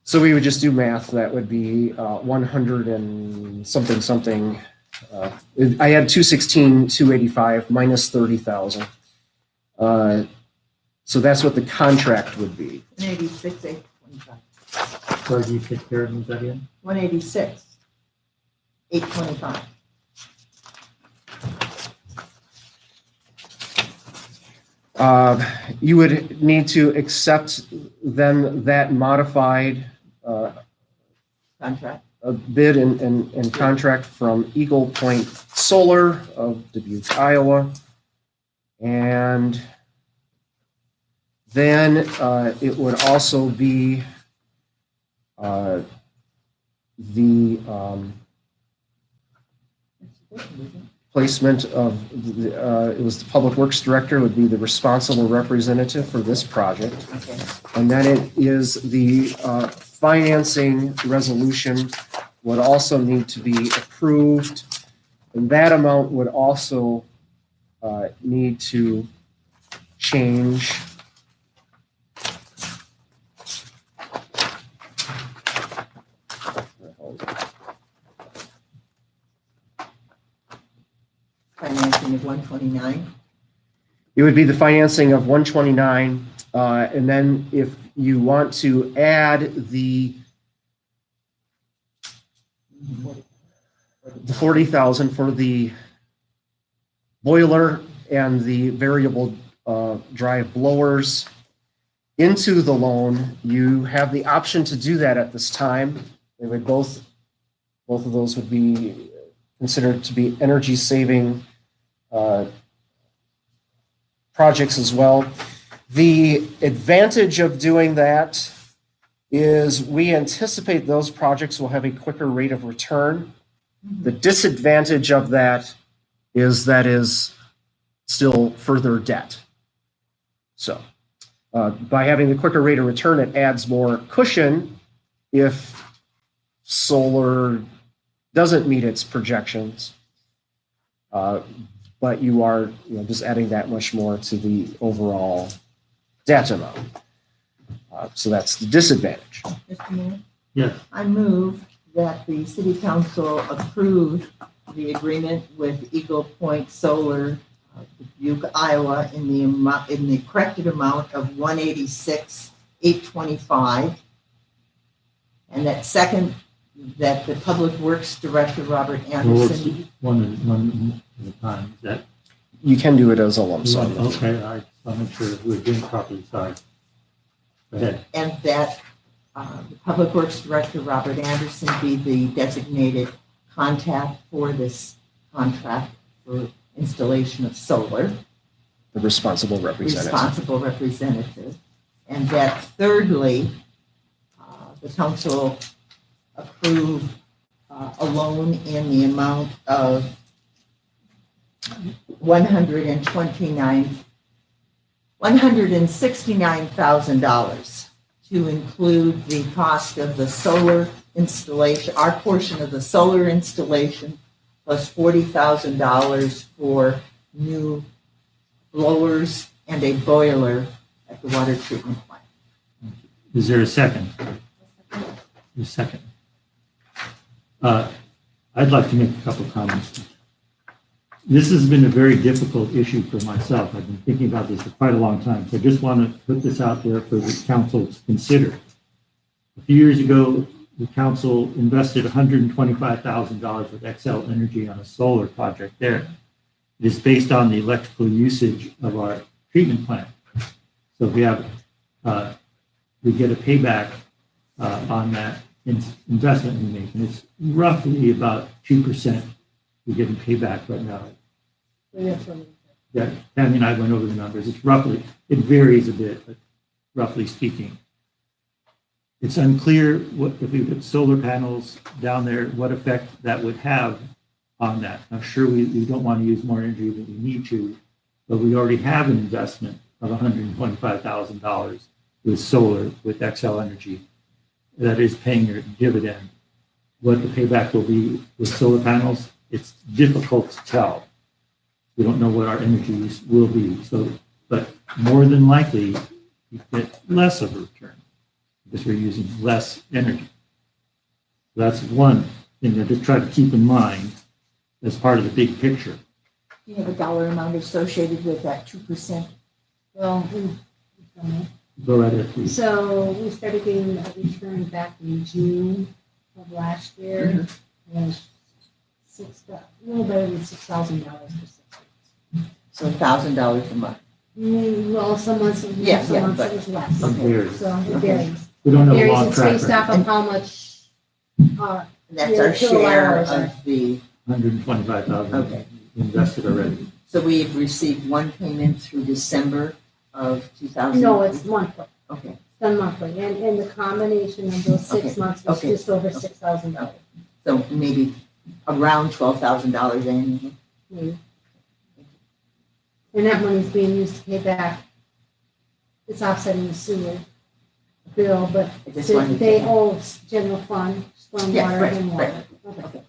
M: So we would just do math. That would be 100 and something. I had 216,285 minus 30,000. So that's what the contract would be.
D: 186, 825.
A: Sorry, do you take care of that again?
D: 186, 825.
M: You would need to accept then that modified
D: Contract.
M: bid and contract from Eagle Point Solar of Dubuque, Iowa. And then it would also be the placement of, it was the Public Works Director would be the responsible representative for this project.
D: Okay.
M: And then it is the financing resolution would also need to be approved. And that amount would also need to change.
D: Financing of 129.
M: It would be the financing of 129, and then if you want to add the 40,000 for the boiler and the variable drive blowers into the loan, you have the option to do that at this time. They would both of those would be considered to be energy saving projects as well. The advantage of doing that is we anticipate those projects will have a quicker rate of return. The disadvantage of that is still further debt. So by having the quicker rate of return, it adds more cushion if solar doesn't meet its projections. But you are just adding that much more to the overall debt amount. So that's the disadvantage.
D: Mr. Mayor?
A: Yes.
D: I move that the city council approve the agreement with Eagle Point Solar of Dubuque, Iowa in the corrected amount of 186,825. And that second, that the Public Works Director, Robert Anderson.
A: One at a time. Is that?
M: You can do it as a lump sum.
A: Okay, all right. I'll make sure we're doing properly. Sorry. Go ahead.
D: And that the Public Works Director, Robert Anderson, be the designated contact for this contract for installation of solar.
M: The responsible representative.
D: Responsible representative. And that thirdly, the council approve a loan in the amount of $169,000 to include the cost of the solar installation, our portion of the solar installation, plus $40,000 for new blowers and a boiler at the water treatment plant.
A: Is there a second? A second. I'd like to make a couple comments. This has been a very difficult issue for myself. I've been thinking about this for quite a long time. So I just want to put this out there for the council to consider. A few years ago, the council invested $125,000 with Xcel Energy on a solar project there. It is based on the electrical usage of our treatment plant. So we have, we get a payback on that investment we make, and it's roughly about 2% we're getting payback right now. Yeah, Tammy and I went over the numbers. It's roughly, it varies a bit, but roughly speaking. It's unclear what, if we put solar panels down there, what effect that would have on that. I'm sure we don't want to use more energy than we need to, but we already have an investment of $125,000 with solar, with XL Energy, that is paying your dividend. What the payback will be with solar panels, it's difficult to tell. We don't know what our energy use will be. So, but more than likely, you get less of a return because we're using less energy. So that's one thing to just try to keep in mind as part of the big picture.
D: Do you have a dollar amount associated with that 2%?
T: Well,
A: Go right ahead, please.
T: so we started getting a return back in June of last year. And a little better than $6,000 for 6 months.
D: So $1,000 a month.
T: Well, some months, it was
D: Yeah,
T: more, some
D: yeah,
T: months
D: but-
T: it was less.
A: It varies.
T: So it
D: Okay.
T: varies.
A: We don't have a
T: Varies,
A: long
T: it's
A: track
T: based
A: record.
T: off of how much,
D: That's
T: your
D: our share
T: kilowatt hours
D: of the,
A: 125,000
D: Okay.
A: invested already.
D: so we've received one payment through December of 2000?
T: no, it's monthly.
D: Okay,
T: It's done monthly. And the combination of those 6
D: Okay.
T: months was
D: Okay.
T: just over $6,000.
D: so maybe around $12,000 annually?
T: Maybe. And that money's being used to pay back, it's offsetting the sewer bill, but
D: I just wanted to-
T: they owe general fund,
D: Yeah,
T: stormwater
D: right,
T: and
D: right.
T: water. Okay.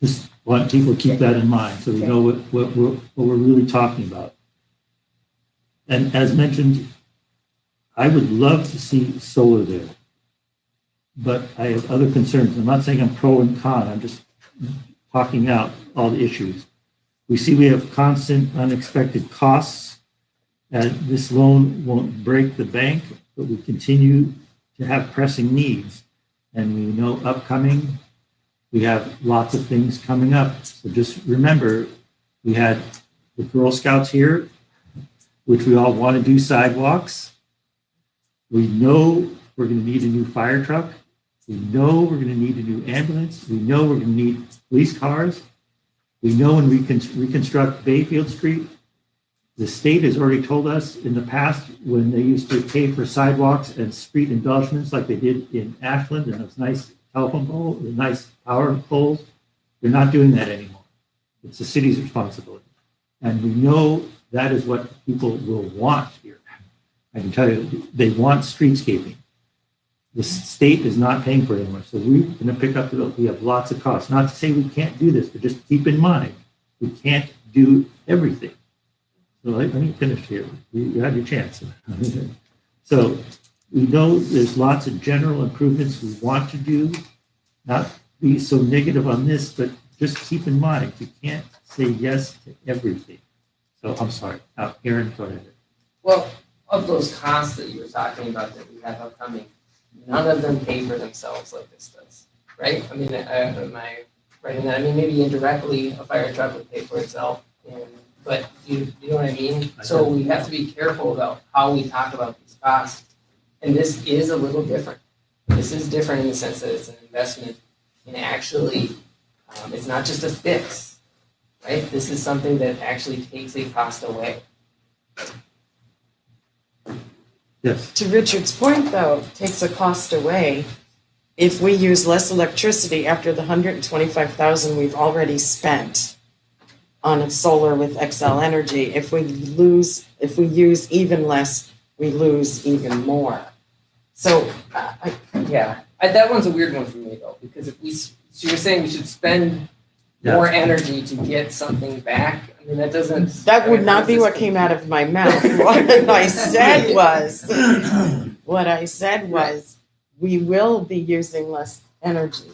A: Just want people to keep that in mind so we know what we're really talking about. And as mentioned, I would love to see solar there. But I have other concerns. I'm not saying I'm pro and con, I'm just talking out all the issues. We see we have constant unexpected costs, and this loan won't break the bank, but we continue to have pressing needs. And we know upcoming, we have lots of things coming up. So just remember, we had the Girl Scouts here, which we all want to do sidewalks. We know we're going to need a new fire truck. We know we're going to need a new ambulance. We know we're going to need police cars. We know when we can reconstruct Bayfield Street, the state has already told us in the past when they used to pay for sidewalks and street embellishments like they did in Ashland and those nice telephone poles, the nice power poles, they're not doing that anymore. It's the city's responsibility. And we know that is what people will want here. I can tell you, they want streetscaping. The state is not paying for it anymore. So we're going to pick up the bill. We have lots of costs. Not to say we can't do this, but just keep in mind, we can't do everything. So let me finish here. You had your chance. So we know there's lots of general improvements we want to do. Not be so negative on this, but just keep in mind, you can't say yes to everything. So I'm sorry. Now, Aaron, go ahead.
P: Well, of those costs that you were talking about that we have upcoming, none of them pay for themselves like this does, right? I mean, am I right in that? I mean, maybe indirectly, a fire truck would pay for itself, but you know what I mean? So we have to be careful about how we talk about these costs. And this is a little different. This is different in the sense that it's an investment and actually, it's not just a fix, right? This is something that actually takes a cost away.
A: Yes.
O: To Richard's point, though, takes a cost away. If we use less electricity after the $125,000 we've already spent on solar with XL Energy, if we use even less, we lose even more. So,
P: That one's a weird one for me though, because so you're saying we should spend more energy to get something back? I mean, that doesn't.
O: that would not be what came out of my mouth. What I said was, we will be using less energy,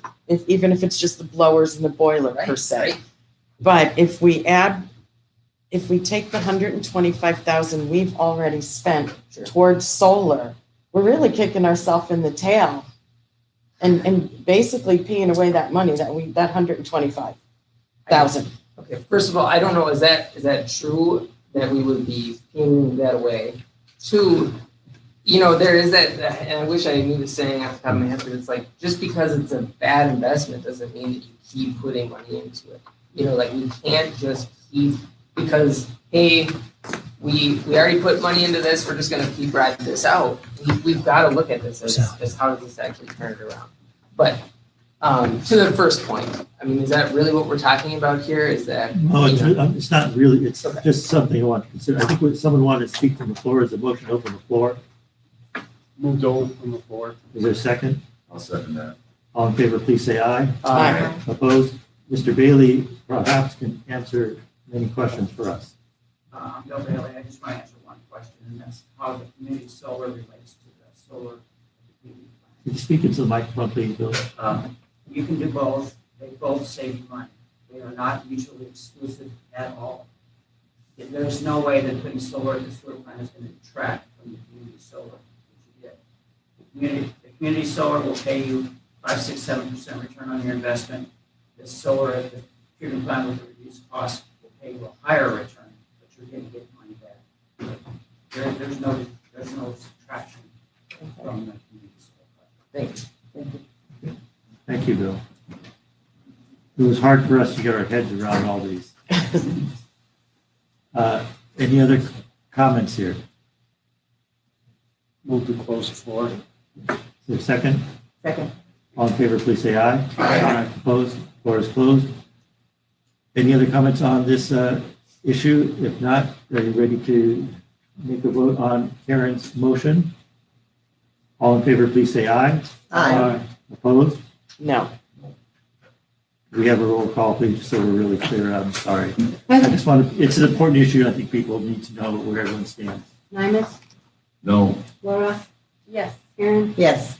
O: even if it's just the blowers and the boiler per se.
P: Right.
O: But if we take the $125,000 we've already spent towards solar, we're really kicking ourselves in the tail and basically peeing away that money that $125,000.
P: Okay, first of all, I don't know, is that true that we would be peeing that away? Two, you know, there is that, and I wish I knew the saying off the top of my head, but it's like, just because it's a bad investment doesn't mean that you keep putting money into it. You know, like, we can't just keep, because, hey, we already put money into this, we're just gonna keep riding this out. We've gotta look at this as how does this actually turn it around? But, to the first point, I mean, is that really what we're talking about here? Is that?
A: No,
P: you know,
A: it's not really, it's
P: Okay.
A: just something I want to consider. I think what someone wanted to speak from the floor, is a motion to open the floor.
S: Move to open the floor.
A: Is there a second?
N: I'll second that.
A: All in favor, please say aye.
O: Aye.
A: Opposed? Mr. Bailey perhaps can answer any questions for us.
U: Bill Bailey, I just want to answer one question, and that's how the community solar relates to the solar.
A: Can you speak into the microphone, please, Bill?
U: You can do both. They both save you money. They are not mutually exclusive at all. There's no way that putting solar at the sewer plant is going to detract from the community solar that you get. The community solar will pay you 5, 6, 7% return on your investment. The solar at the treatment plant with the reduced cost will pay you a higher return, but you're going to get money back. There's no subtraction from the community solar.
P: Thank you.
A: Thank you, Bill. It was hard for us to get our heads around all these. Any other comments here?
S: Move to close the floor.
A: Is there a second?
D: Second.
A: All in favor, please say aye. Aye. Opposed? Floor is closed. Any other comments on this issue? If not, are you ready to make a vote on Karen's motion? All in favor, please say aye.
D: Aye.
A: Opposed?
O: No.
A: We have a roll call, please, so we're really clear. I'm sorry. I just want to, it's an important issue. I think people need to know where everyone stands.
T: Nymus,
N: No.
T: Laura,
B: Yes.
T: Karen,
D: Yes.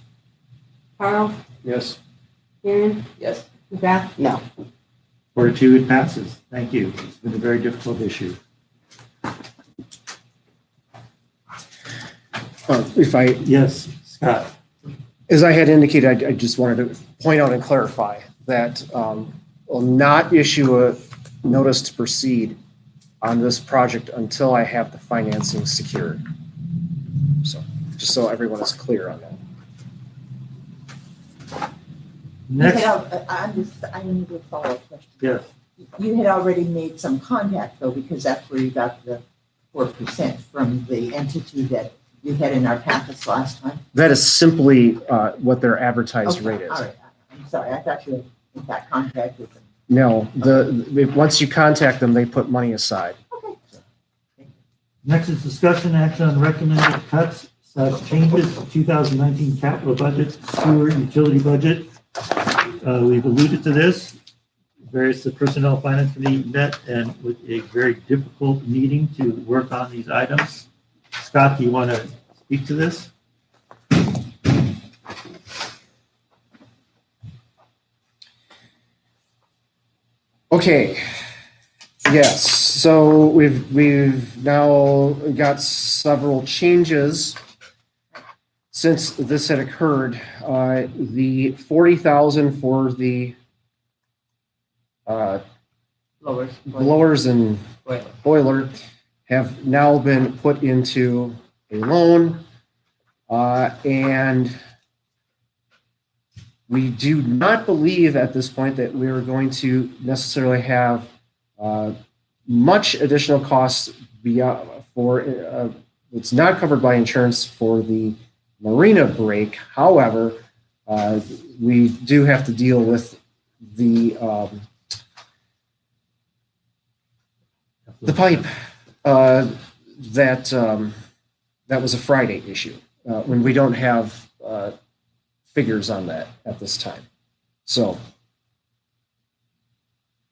T: Carl,
S: Yes.
T: Karen,
P: Yes.
T: McGrath.
O: No.
A: 4-2, it passes. Thank you. It's been a very difficult issue. Yes, Scott.
M: As I had indicated, I just wanted to point out and clarify that will not issue a notice to proceed on this project until I have the financing secured. So, just so everyone is clear on that.
A: Next,
D: I need a follow-up question.
A: yes.
D: You had already made some contact though, because that's where you got the 4% from the entity that you had in our packets last time.
M: That is simply what their advertised
D: Okay,
M: rate is.
D: all right. I'm sorry, I thought you had got contact with them.
M: No, once you contact them, they put money aside.
A: Next is discussion action on recommended cuts / changes to 2019 capital budget, sewer utility budget. We've alluded to this. The Personnel Finance Committee met and with a very difficult meeting to work on these items. Scott, do you want to speak to this?
M: Okay. Yes. So we've now got several changes since this had occurred. The 40,000 for the blowers and boiler have now been put into a loan, and we do not believe at this point that we are going to necessarily have much additional costs beyond for it's not covered by insurance for the marina break. However, we do have to deal with the pipe that was a Friday issue when we don't have figures on that at this time. So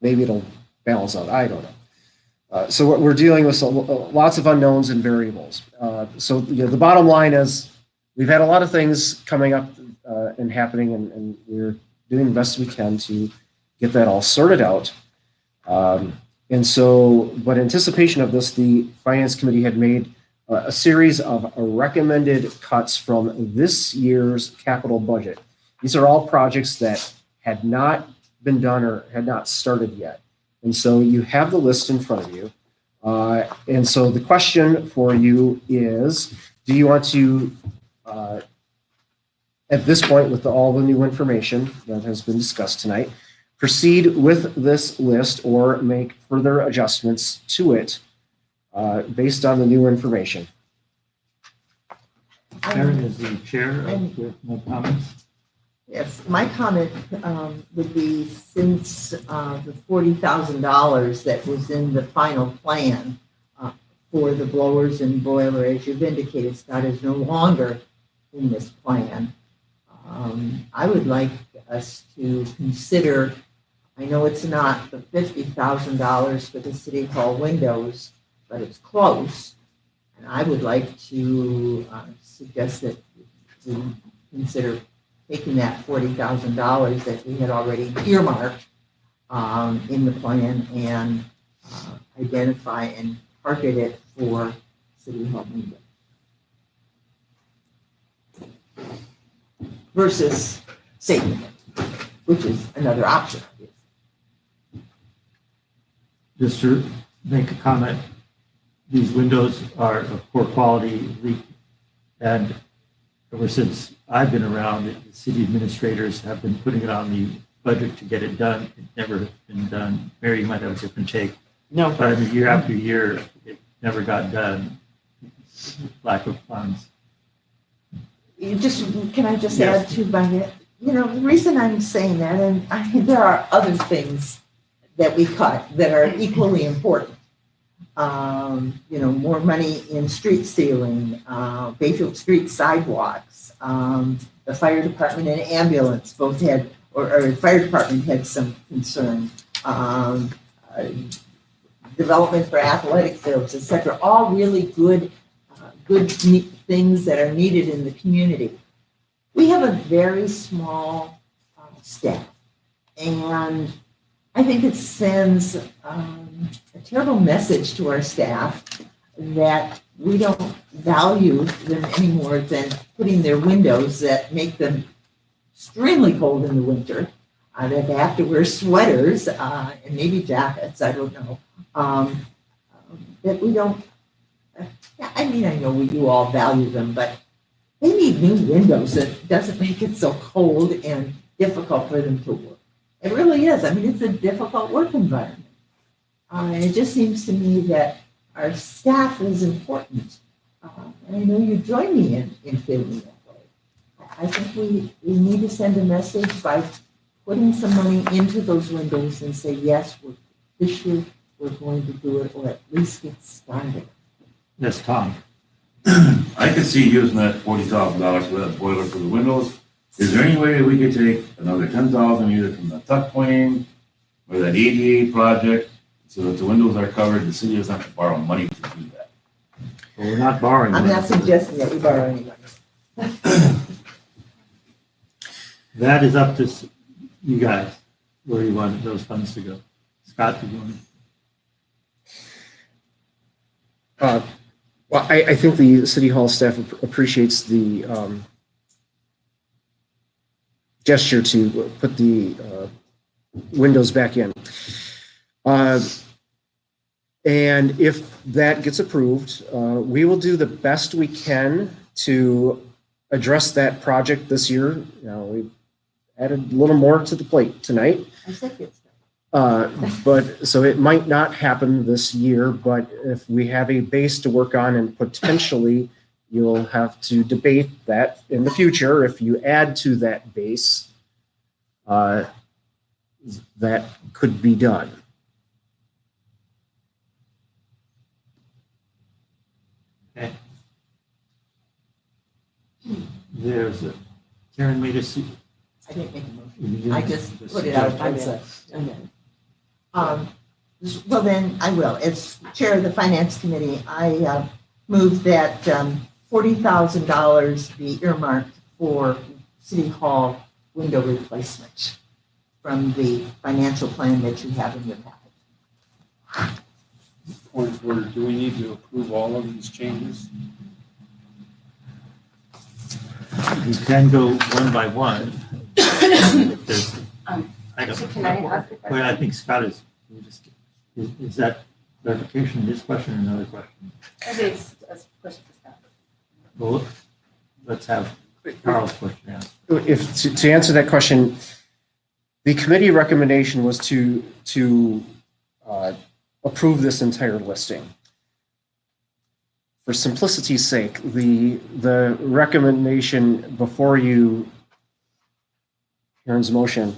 M: maybe it'll balance out. I don't know. So what we're dealing with lots of unknowns and variables. So the bottom line is we've had a lot of things coming up and happening, and we're doing the best we can to get that all sorted out. And so, but in anticipation of this, the Finance Committee had made a series of recommended cuts from this year's capital budget. These are all projects that had not been done or had not started yet. And so you have the list in front of you. And so the question for you is, do you want to, at this point, with all the new information that has been discussed tonight, proceed with this list or make further adjustments to it based on the new information?
A: Karen is the chair with no comments.
D: Yes, my comment would be since the $40,000 that was in the final plan for the blowers and boiler, as you've indicated, Scott, is no longer in this plan. I would like us to consider, I know it's not the $50,000 for the City Hall windows, but it's close. And I would like to suggest that we consider taking that $40,000 that we had already earmarked in the plan and identify and target it for City Hall windows. Versus saving it, which is another option.
A: Just to make a comment, these windows are of poor quality, and ever since I've been around, the city administrators have been putting it on the budget to get it done. It's never been done. Mary, you might have a different take.
O: No.
A: But I mean, year after year, it never got done. Lack of funds.
D: Can I just add to my, the reason I'm saying that, and there are other things that we cut that are equally important. More money in street ceiling, Bayfield Street sidewalks, the fire department and ambulance both had, or the fire department had some concern. Development for athletic fields, et cetera, all really good things that are needed in the community. We have a very small staff, and I think it sends a terrible message to our staff that we don't value them any more than putting their windows that make them extremely cold in the winter, that they have to wear sweaters and maybe jackets, I don't know, that we don't. I mean, I know you all value them, but they need new windows that doesn't make it so cold and difficult for them to work. It really is. I mean, it's a difficult work environment. And it just seems to me that our staff is important. And I know you join me in feeling that way. I think we need to send a message by putting some money into those windows and say, yes, this year we're going to do it, or at least get started.
A: Yes, Tom.
N: I could see using that $40,000 for that boiler for the windows. Is there any way we could take another $10,000 either from the tuck pointing or that ADA project so that the windows are covered? The city doesn't have to borrow money to do that.
A: Well, we're not borrowing.
D: I'm not suggesting that we borrow any money.
A: That is up to you guys, where you want those funds to go. Scott, do you want to?
M: Well, I think the City Hall staff appreciates the gesture to put the windows back in. And if that gets approved, we will do the best we can to address that project this year. We've added a little more to the plate tonight.
D: I said it's
M: But so it might not happen this year, but if we have a base to work on, and potentially you'll have to debate that in the future, if you add to that base, that could be done.
A: Okay. There's a, Karen made us.
D: I didn't make a motion. I just put it out. Well, then I will. As chair of the finance committee, I move that $40,000 be earmarked for City Hall window replacement from the financial plan that you have in your packet.
S: Point of order, do we need to approve all of these changes?
A: You can go one by one. There's- I don't.
B: Can I ask a question?
A: Well, I think Scott is is that clarification in this question or another question?
B: I think it's a question for Scott.
A: Well, let's have Carl's question asked.
M: If, to answer that question, the committee recommendation was to approve this entire listing. For simplicity's sake, the recommendation before you, Karen's motion,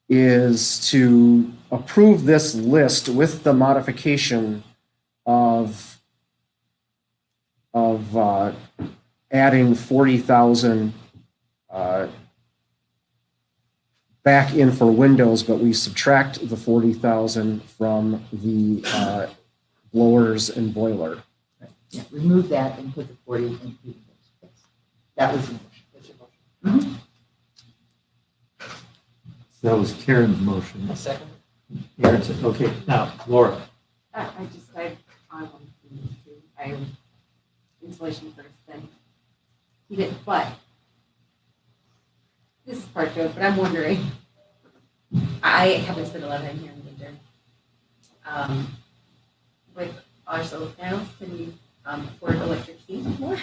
M: is to approve this list with the modification of adding 40,000 back in for windows, but we subtract the 40,000 from the blowers and boiler.
D: Yeah, remove that and put the 40 in Peter's place. That was the motion. That's your motion.
A: That was Karen's motion.
P: A second.
A: Aaron said, okay, now, Laura.
B: I want I insulation first, then heat it, but this is part joke, but I'm wondering, I haven't spent a lot of time here in winter. With our solar panels, can we afford electric heat more?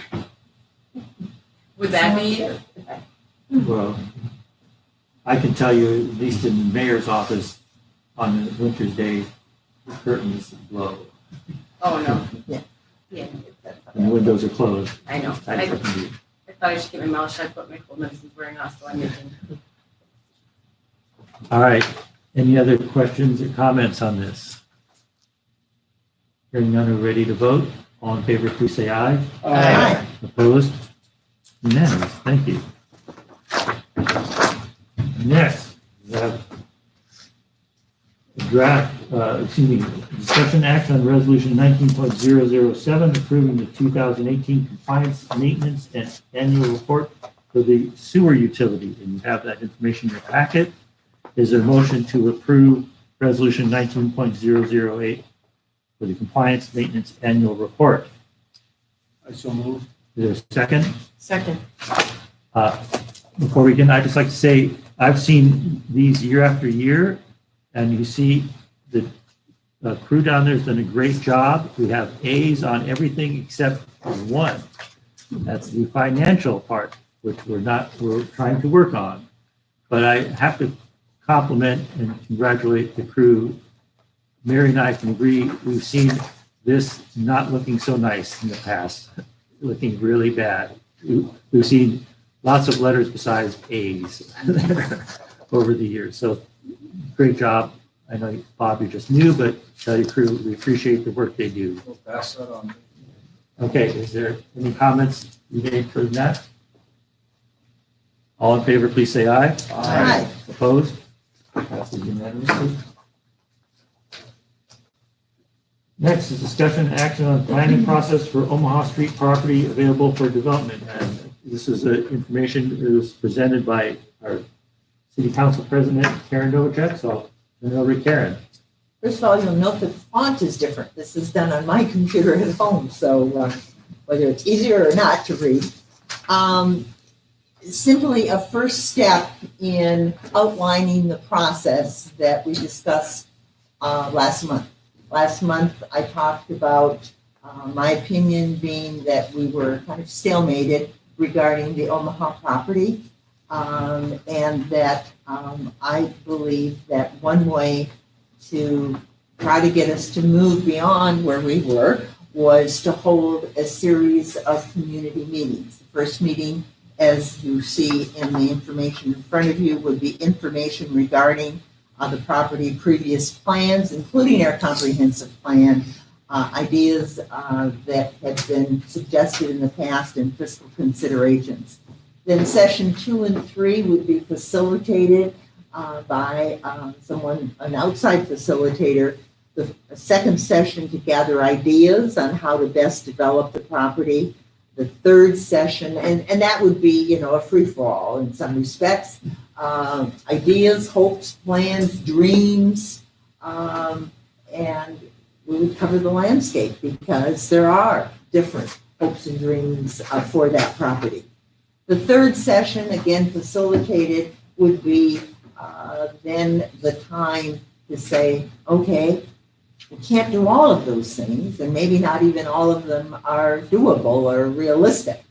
B: Would that be? Okay.
A: Well, I can tell you, at least in the mayor's office, on the winter's day, the curtains blow.
B: Oh, no.
D: Yeah.
B: Yeah.
A: And the windows are closed.
B: I know.
A: I freaking do.
B: I thought I should keep my mouth shut, but my cold medicine's wearing off, so I'm making.
A: All right. Any other questions or comments on this? Hearing none, are ready to vote? All in favor, please say aye.
D: Aye.
A: Opposed? Unanimous. Thank you. Next, we have discussion action on resolution 19.007, approving the 2018 compliance maintenance and annual report for the sewer utility. And you have that information in your packet. Is there a motion to approve resolution 19.008 for the compliance maintenance annual report?
S: I so move.
A: Is there a second?
O: Second.
A: Before we begin, I'd just like to say, I've seen these year after year, and you see the crew down there has done a great job. We have A's on everything except one. That's the financial part, which we're trying to work on. But I have to compliment and congratulate the crew. Mary and I can agree, we've seen this not looking so nice in the past, looking really bad. We've seen lots of letters besides A's over the years. So great job. I know, Bob, you're just new, but tell your crew, we appreciate the work they do.
S: We'll pass that on.
A: Okay, is there any comments you made for that? All in favor, please say aye.
D: Aye.
A: Opposed? Passes unanimously. Next is discussion and action on planning process for Omaha Street property available for development. And this is information that was presented by our City Council President, Karen Novacek. So I'll turn it over to Karen.
D: First of all, you'll note that the font is different. This is done on my computer at home, so whether it's easier or not to read. Simply a first step in outlining the process that we discussed last month. Last month, I talked about my opinion being that we were kind of stalemated regarding the Omaha property, and that I believe that one way to try to get us to move beyond where we were was to hold a series of community meetings. The first meeting, as you see in the information in front of you, would be information regarding the property previous plans, including our comprehensive plan, ideas that had been suggested in the past, and fiscal considerations. Then session 2 and 3 would be facilitated by an outside facilitator. The second session to gather ideas on how to best develop the property. The third session, and that would be, a free-for-all in some respects. Ideas, hopes, plans, dreams, and we would cover the landscape because there are different hopes and dreams for that property. The third session, again facilitated, would be then the time to say, okay, we can't do all of those things, and maybe not even all of them are doable or realistic.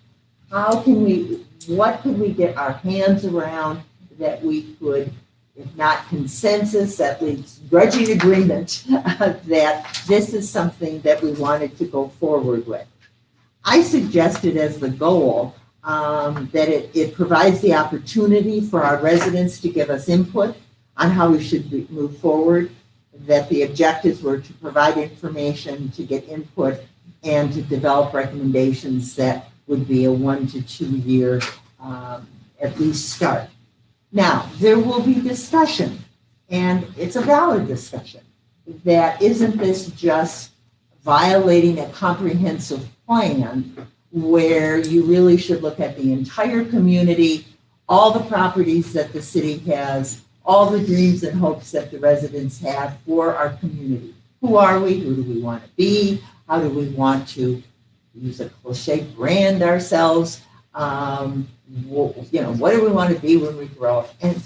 D: what could we get our hands around that we could, if not consensus, at least grudging agreement, that this is something that we wanted to go forward with. I suggested as the goal that it provides the opportunity for our residents to give us input on how we should move forward, that the objectives were to provide information, to get input, and to develop recommendations that would be a 1 to 2 year at least start. Now, there will be discussion, and it's a valid discussion, that isn't this just violating a comprehensive plan where you really should look at the entire community, all the properties that the city has, all the dreams and hopes that the residents have for our community. Who are we? Who do we want to be? How do we want to use a cliche, brand ourselves? What do we want to be when we grow up? And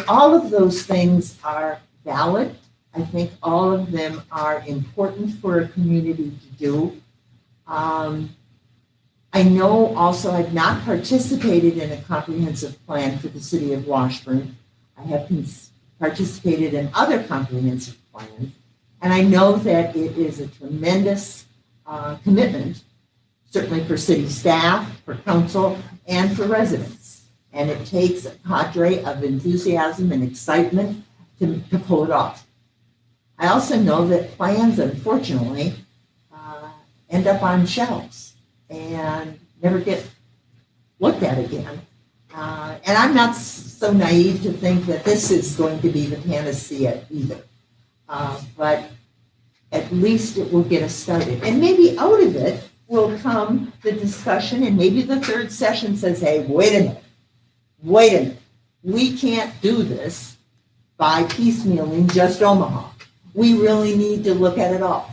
D: all of those things are valid. I think all of them are important for a community to do. I know also I've not participated in a comprehensive plan for the city of Washburn. I have participated in other comprehensive plans, and I know that it is a tremendous commitment, certainly for city staff, for council, and for residents. And it takes a cadre of enthusiasm and excitement to pull it off. I also know that plans, unfortunately, end up on shelves and never get looked at again. And I'm not so naive to think that this is going to be the panacea either. But at least it will get us started. And maybe out of it will come the discussion, and maybe the third session says, hey, wait a minute. We can't do this by piecemealing just Omaha. We really need to look at it all.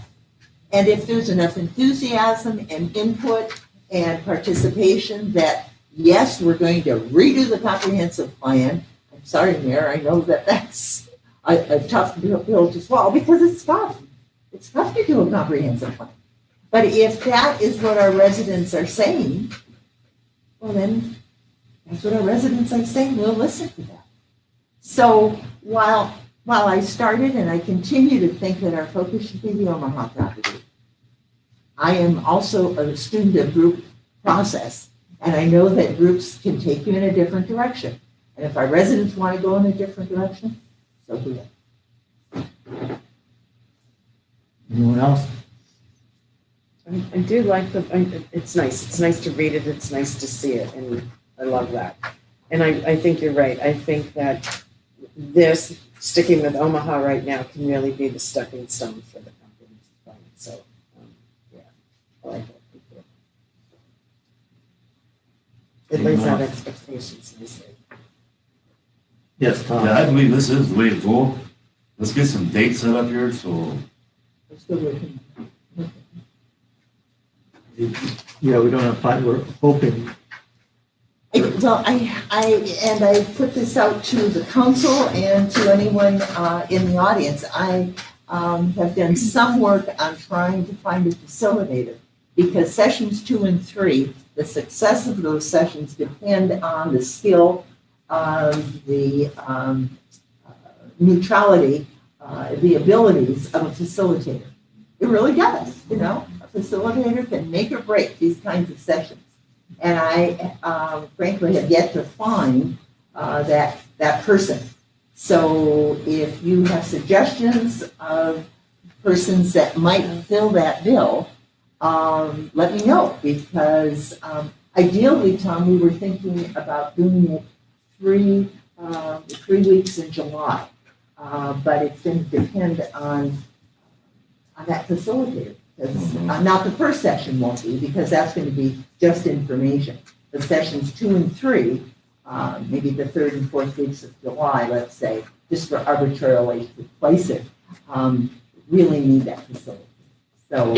D: And if there's enough enthusiasm and input and participation that, yes, we're going to redo the comprehensive plan. I'm sorry, Mayor, I know that that's a tough pill to swallow because it's tough. It's tough to do a comprehensive plan. But if that is what our residents are saying, well, then that's what our residents are saying. We'll listen to that. So while I started and I continue to think that our focus should be the Omaha property, I am also a student of group process, and I know that groups can take you in a different direction. And if our residents want to go in a different direction, so do it.
A: Anyone else?
O: I do like it's nice. It's nice to read it. It's nice to see it. And I love that. And I think you're right. I think that this, sticking with Omaha right now, can really be the stepping stone for the comprehensive plan. So, yeah, I like it. It lays out expectations nicely.
A: Yes, Tom.
N: Yeah, I believe this is the way to go. Let's get some dates set up here, so.
A: Yeah, we don't have time. We're hoping.
D: Well, I put this out to the council and to anyone in the audience. I have done some work on trying to find a facilitator because sessions 2 and 3, the success of those sessions depend on the skill, the neutrality, the abilities of a facilitator. It really does, A facilitator can make or break these kinds of sessions. And I frankly have yet to find that person. So if you have suggestions of persons that might fill that bill, let me know, because ideally, Tom, we were thinking about doing it 3 weeks in July, but it's going to depend on that facilitator. Not the first session won't be, because that's going to be just information. The sessions 2 and 3, maybe the 3rd and 4th weeks of July, let's say, just for arbitrarily to place it, really need that facility. So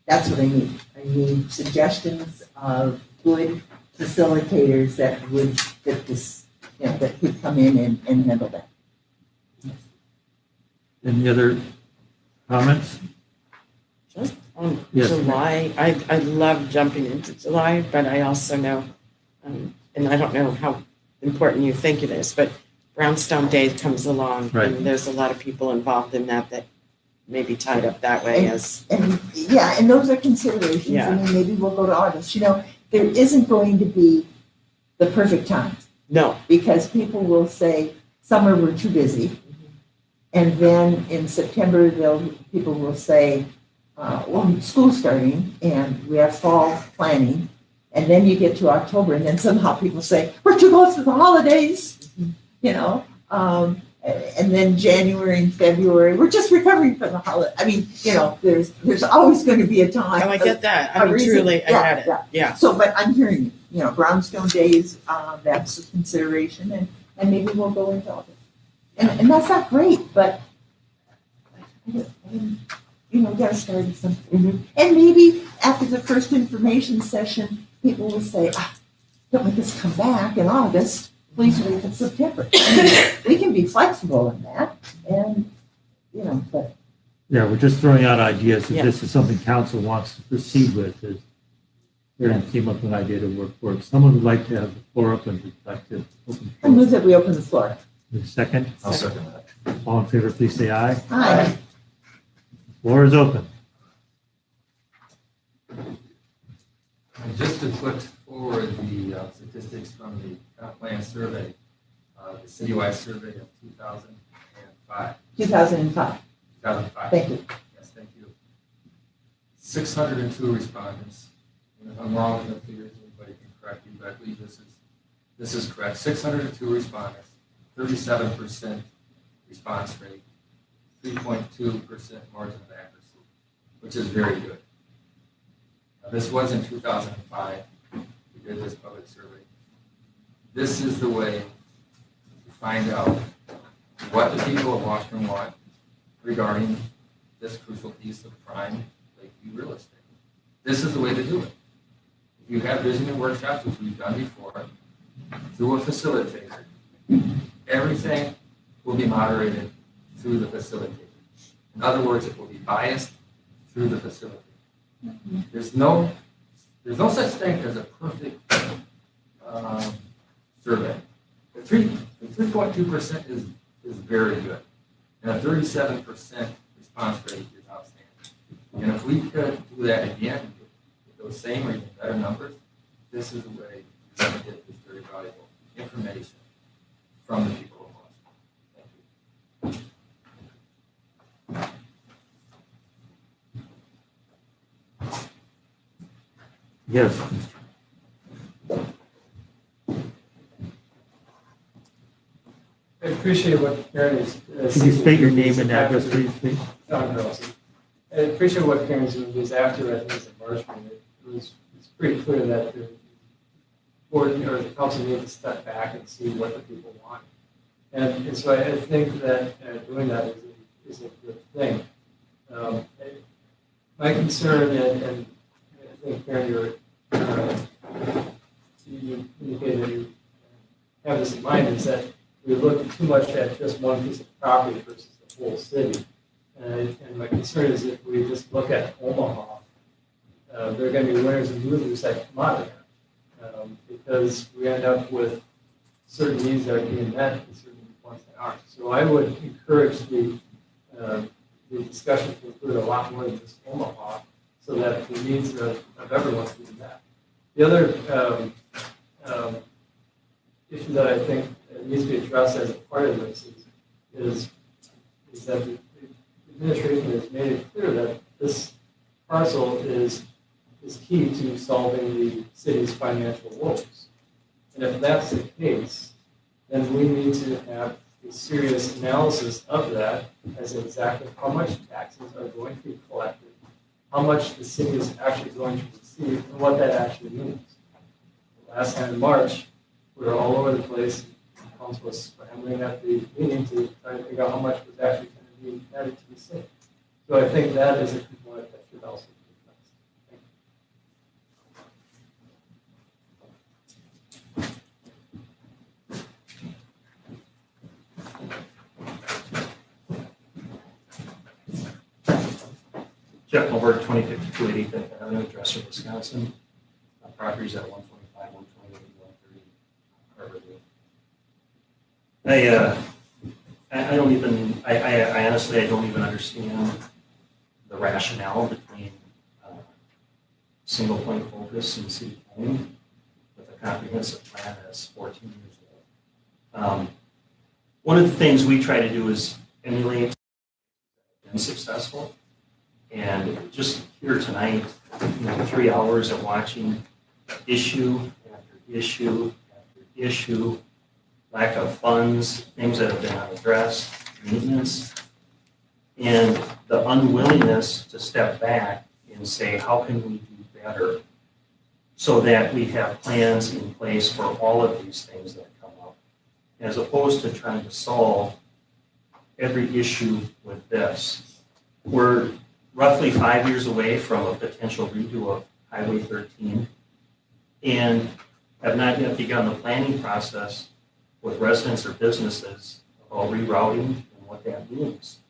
D: that's what I need. I need suggestions of good facilitators that would fit this, that could come in and handle that.
A: Any other comments? Yes.
O: July, I love jumping into July, but I also know, and I don't know how important you think it is, but Brownstone Day comes along,
A: Right.
O: and there's a lot of people involved in that may be tied up that way as.
D: And, yeah, and those are considerations.
O: Yeah.
D: I mean, maybe we'll go to August. You know, there isn't going to be the perfect time.
O: No.
D: Because people will say, summer, we're too busy. And then in September, people will say, well, school's starting and we have fall planning. And then you get to October and then somehow people say, we're too close to the holidays, you know. And then January and February, we're just recovering from the holiday. I mean, you know, there's always going to be a time.
O: Oh, I get that. I
D: a
O: mean,
D: reason.
O: truly, I get it. Yeah.
D: So, but I'm hearing you know, Brownstone Days, that's a consideration, and maybe we'll go into August. And that's not great, but you know, we gotta start with something. And maybe after the first information session, people will say, don't make us come back in August, please wait till September. I mean, we can be flexible in that, and, you know, but.
A: Yeah, we're just throwing out ideas. If
O: Yeah.
A: this is something council wants to proceed with, Karen came up with an idea to work for it. Someone would like to have the floor open, would like to open.
D: I move that we open the floor.
A: Second?
N: I'll second that.
A: All in favor, please say aye.
D: Aye.
A: Floor is open.
E: And just to put forward the statistics from the comp plan survey, the citywide survey of 2005.
D: 2005.
E: 2005.
D: Thank you.
E: Yes, thank you. 602 respondents. And if I'm wrong in the figures, anybody can correct me, but I believe this is correct. 602 respondents, 37% response rate, 3.2% margin of accuracy, which is very good. Now, this was in 2005. We did this public survey. This is the way to find out what the people of Washington want regarding this crucial piece of prime Lakeview real estate. This is the way to do it. If you have visioning workshops, which we've done before, through a facilitator, everything will be moderated through the facilitator. In other words, it will be biased through the facilitator. There's no such thing as a perfect survey. The 3.2% is very good, and a 37% response rate is outstanding. And if we could do that again with those same or even better numbers, this is the way to get this very valuable information from the people of Washington. Thank you.
A: Yes.
V: I appreciate what Karen is.
A: Can you state your name and address, please?
V: John Grossi. I appreciate what Karen's doing because after, I think it's a March meeting, it's pretty clear that the board or the council needs to step back and see what the people want. And so I think that doing that is a good thing. My concern, and I think Karen, you indicated that you have this in mind, is that we look too much at just one piece of property versus the whole city. And my concern is if we just look at Omaha, there are going to be winners and losers that come out of that. Because we end up with certain needs that are being met and certain ones that aren't. So I would encourage the discussion to include a lot more than just Omaha so that the needs of everyone's being met. The other issue that I think needs to be addressed as a part of this is that the administration has made it clear that this parcel is key to solving the city's financial woes. And if that's the case, then we need to have a serious analysis of that as exactly how much taxes are going to be collected, how much the city is actually going to receive, and what that actually means. Last time in March, we were all over the place. The council was scrambling at the meeting to try to figure out how much was actually going to be added to the city. So I think that is a component that should also be addressed. Thank you.
I: Jeff Milberg, 2052 85th Avenue, Dresser, Wisconsin. Properties at 125, 128, 130 Harborview. I don't even, I honestly, I don't even understand the rationale between single point focus and city planning with a comprehensive plan that's 14 years old. One of the things we try to do is emulate and successful. And just here tonight, 3 hours of watching issue after issue after issue, lack of funds, things that have been unaddressed, maintenance, and the unwillingness to step back and say, how can we do better so that we have plans in place for all of these things that come up, as opposed to trying to solve every issue with this. We're roughly 5 years away from a potential redo of Highway 13 and have not yet begun the planning process with residents or businesses about rerouting and what that means.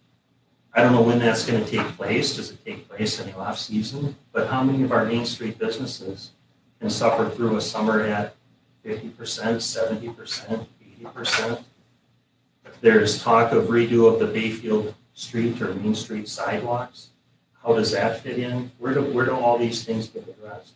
I: I don't know when that's going to take place. Does it take place in the off season? But how many of our Main Street businesses can suffer through a summer at 50%, 70%, 80%? There's talk of redo of the Bayfield Street or Main Street sidewalks. How does that fit in? Where do all these things get addressed?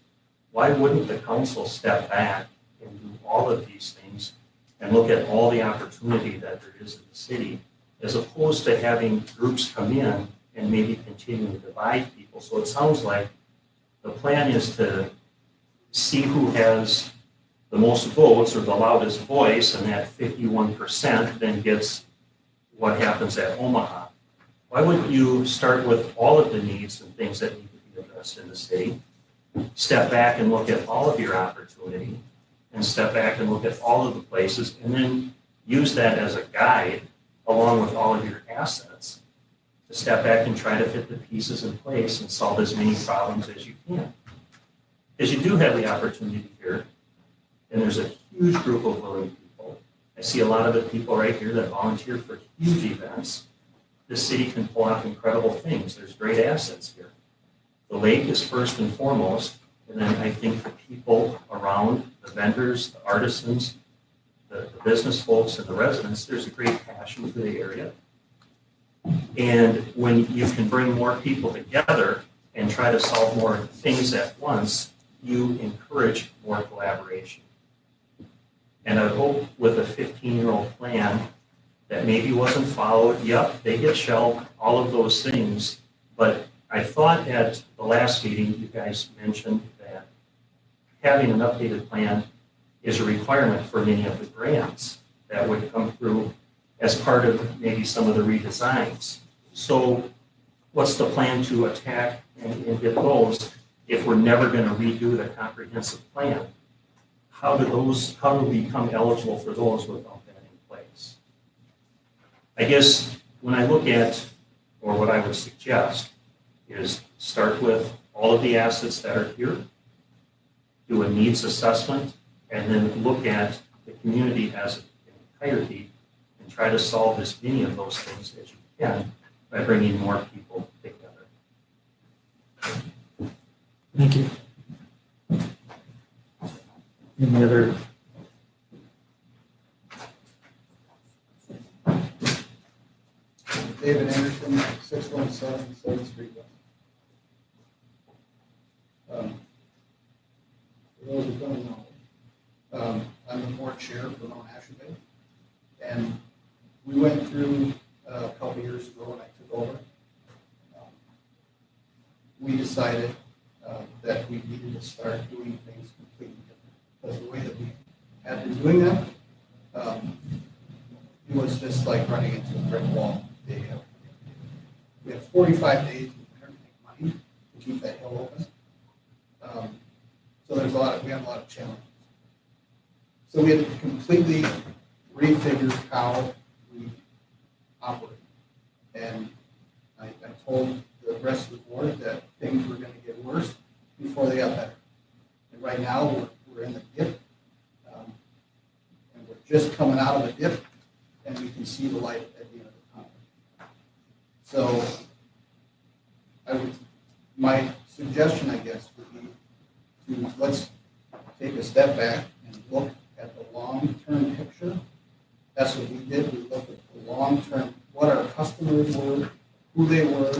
I: Why wouldn't the council step back and do all of these things and look at all the opportunity that there is in the city, as opposed to having groups come in and maybe continue to divide people? So it sounds like the plan is to see who has the most votes or the loudest voice, and that 51% then gets what happens at Omaha. Why wouldn't you start with all of the needs and things that need to be addressed in the city, step back and look at all of your opportunity, and step back and look at all of the places, and then use that as a guide along with all of your assets to step back and try to fit the pieces in place and solve as many problems as you can. Because you do have the opportunity here, and there's a huge group of willing people. I see a lot of the people right here that volunteer for huge events. This city can pull off incredible things. There's great assets here. The lake is first and foremost, and then I think the people around, the vendors, the artisans, the business folks, and the residents, there's a great passion for the area. And when you can bring more people together and try to solve more things at once, you encourage more collaboration. And I hope with a 15-year-old plan that maybe wasn't followed, yep, they get shelved, all of those things. But I thought at the last meeting, you guys mentioned that having an updated plan is a requirement for many of the grants that would come through as part of maybe some of the redesigns. So what's the plan to attack and get those if we're never going to redo the comprehensive plan? How do we become eligible for those without that in place? I guess when I look at, or what I would suggest, is start with all of the assets that are here, do a needs assessment, and then look at the community as an entirety and try to solve as many of those things as you can by bringing more people together.
A: Thank you. Any other?
K: David Anderson, 617 7th Street West. For those who don't know, I'm the board chair for Mount Ashley, and we went through a couple years ago when I took over. We decided that we needed to start doing things completely different, because the way that we had been doing them, it was just like running into a brick wall. We have 45 days in winter to make money to keep that hill open. So we have a lot of challenges. So we had to completely refigure how we operate. And I told the rest of the board that things were going to get worse before they got better. And right now we're in the dip, and we're just coming out of the dip, and we can see the light at the end of the tunnel. So I would my suggestion, I guess, would be to let's take a step back and look at the long-term picture. That's what we did. We looked at the long-term, what our customers were, who they were,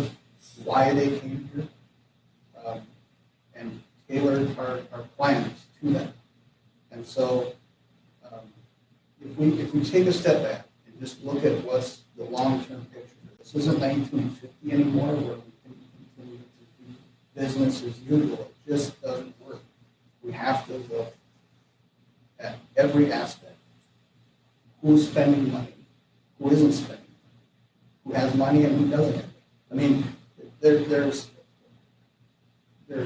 K: why they came here, and tailored our plans to that. And so if we take a step back and just look at what's the long-term picture, this isn't 1950 anymore where we can continue to do business as usual. It just doesn't work. We have to look at every aspect. Who's spending money? Who isn't spending money? Who has money and who doesn't have it? I mean, there's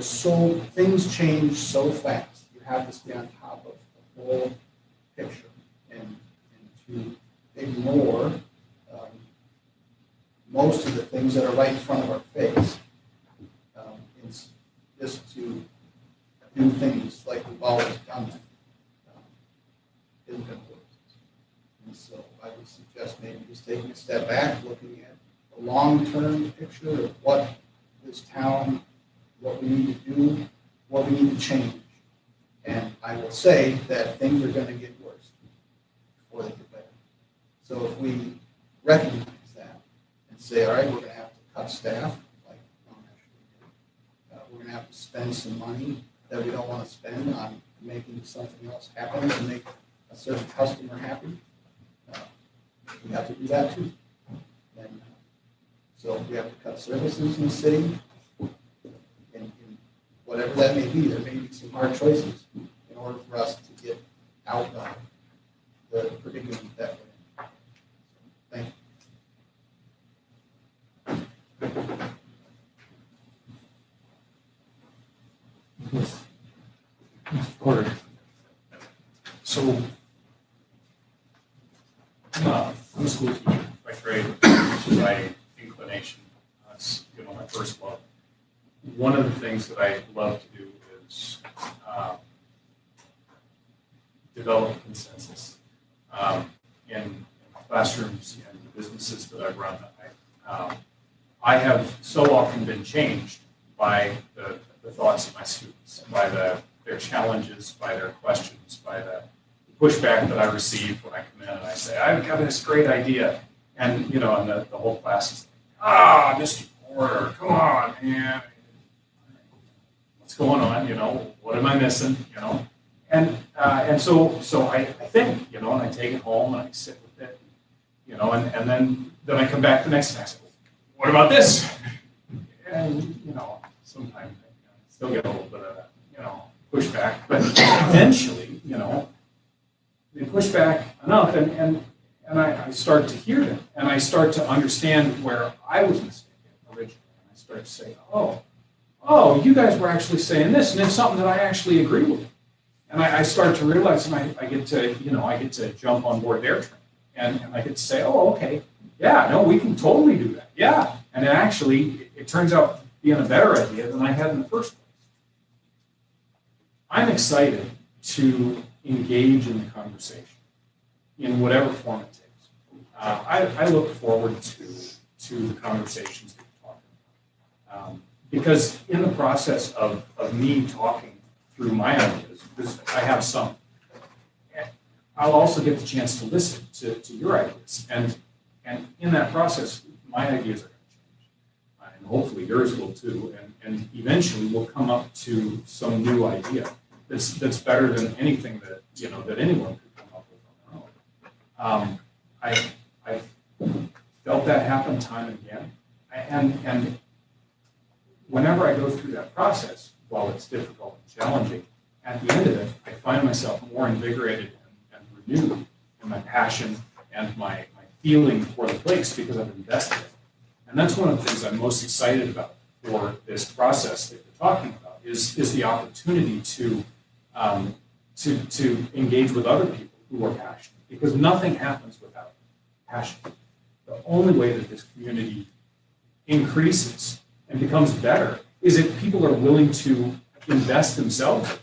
K: so, things change so fast. You have to stay on top of the whole picture and to ignore most of the things that are right in front of our face. It's just to do things like we've always done them. Isn't going to work. And so I would suggest maybe just taking a step back, looking at the long-term picture of what this town, what we need to do, what we need to change. And I will say that things are going to get worse before they get better. So if we recognize that and say, all right, we're going to have to cut staff, like we're going to have to spend some money that we don't want to spend on making something else happen to make a certain customer happy, we have to do that too. And so if we have to cut services in the city, and whatever that may be, there may be some hard choices in order for us to get out of the predicament that we're in. Thank you.
H: Porter. So, I'm a school teacher by trade, which is my inclination. That's my first love. One of the things that I love to do is develop consensus in classrooms and the businesses that I've run. I have so often been changed by the thoughts of my students, by their challenges, by their questions, by the pushback that I receive when I come in and I say, I've got this great idea. And, and the whole class is like, Mr. Porter, come on, man. What's going on? What am I missing? And so I think, and I take it home and I sit with it, and then I come back the next day and I say, what about this? And, sometimes I still get a little bit of, pushback, but eventually, they push back enough and I start to hear them and I start to understand where I was mistaken originally. And I start to say, oh, you guys were actually saying this, and it's something that I actually agree with. And I start to realize, and I get to jump on board their train, and I get to say, oh, okay, yeah, no, we can totally do that, yeah. And then actually, it turns out being a better idea than I had in the first place. I'm excited to engage in the conversation in whatever form it takes. I look forward to the conversations that we're talking about. Because in the process of me talking through my ideas, because I have some, I'll also get the chance to listen to your ideas. And in that process, my ideas are going to change. And hopefully yours will too. And eventually we'll come up to some new idea that's better than anything that, that anyone could come up with on their own. I've felt that happen time and again. And whenever I go through that process, while it's difficult and challenging, at the end of it, I find myself more invigorated and renewed in my passion and my feeling for the place because I've invested in it. And that's one of the things I'm most excited about for this process that you're talking about is the opportunity to engage with other people who are passionate, because nothing happens without passion. The only way that this community increases and becomes better is if people are willing to invest themselves.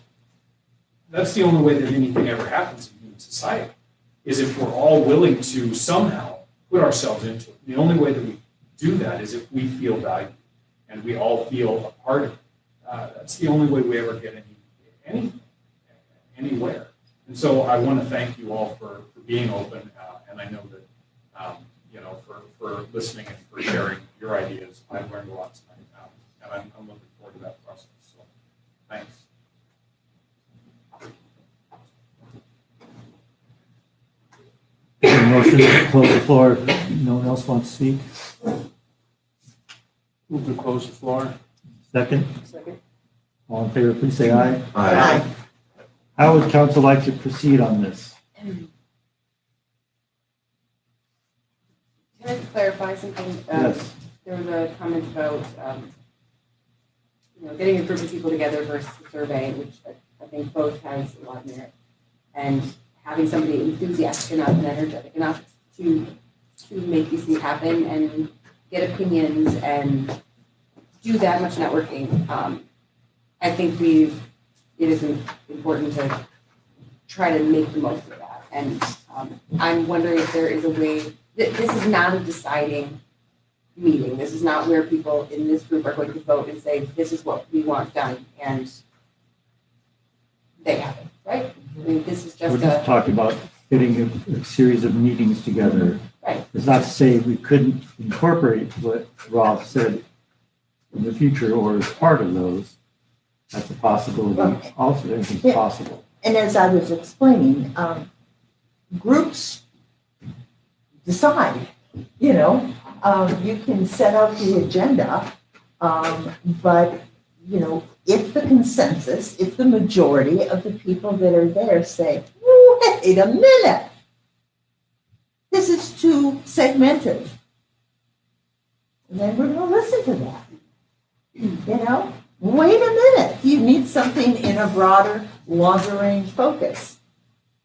H: That's the only way that anything ever happens in human society, is if we're all willing to somehow put ourselves into it. The only way that we do that is if we feel valued and we all feel a part of it. That's the only way we ever get anything, anywhere. And so I want to thank you all for being open, and I know that, for listening and for sharing your ideas. I've learned a lot tonight, and I'm looking forward to that process. So, thanks.
A: Motion to close the floor. If no one else wants to speak.
S: Move to close the floor.
A: Second.
P: Second.
A: All in favor, please say aye.
N: Aye.
A: How would council like to proceed on this?
B: Can I clarify something?
A: Yes.
B: There was a comment about, getting a group of people together versus a survey, which I think both has a lot of merit. And having somebody enthusiastic enough and energetic enough to make these things happen and get opinions and do that much networking. I think it is important to try to make the most of that. And I'm wondering if there is a way, this is not a deciding meeting. This is not where people in this group are going to vote and say, this is what we want done, and they have it, right? I mean, this is
A: We're
B: just
A: just talking about getting a series of meetings together.
B: Right.
A: It's not to say we couldn't incorporate what Rob said in the future or as part of those. That's a possibility. Also, anything's
D: Yeah.
A: possible.
D: And as I was explaining, groups decide, you can set out the agenda, but, if the consensus, if the majority of the people that are there say, wait a minute, this is too segmented, then we're going to listen to that. Wait a minute, you need something in a broader, longer range focus.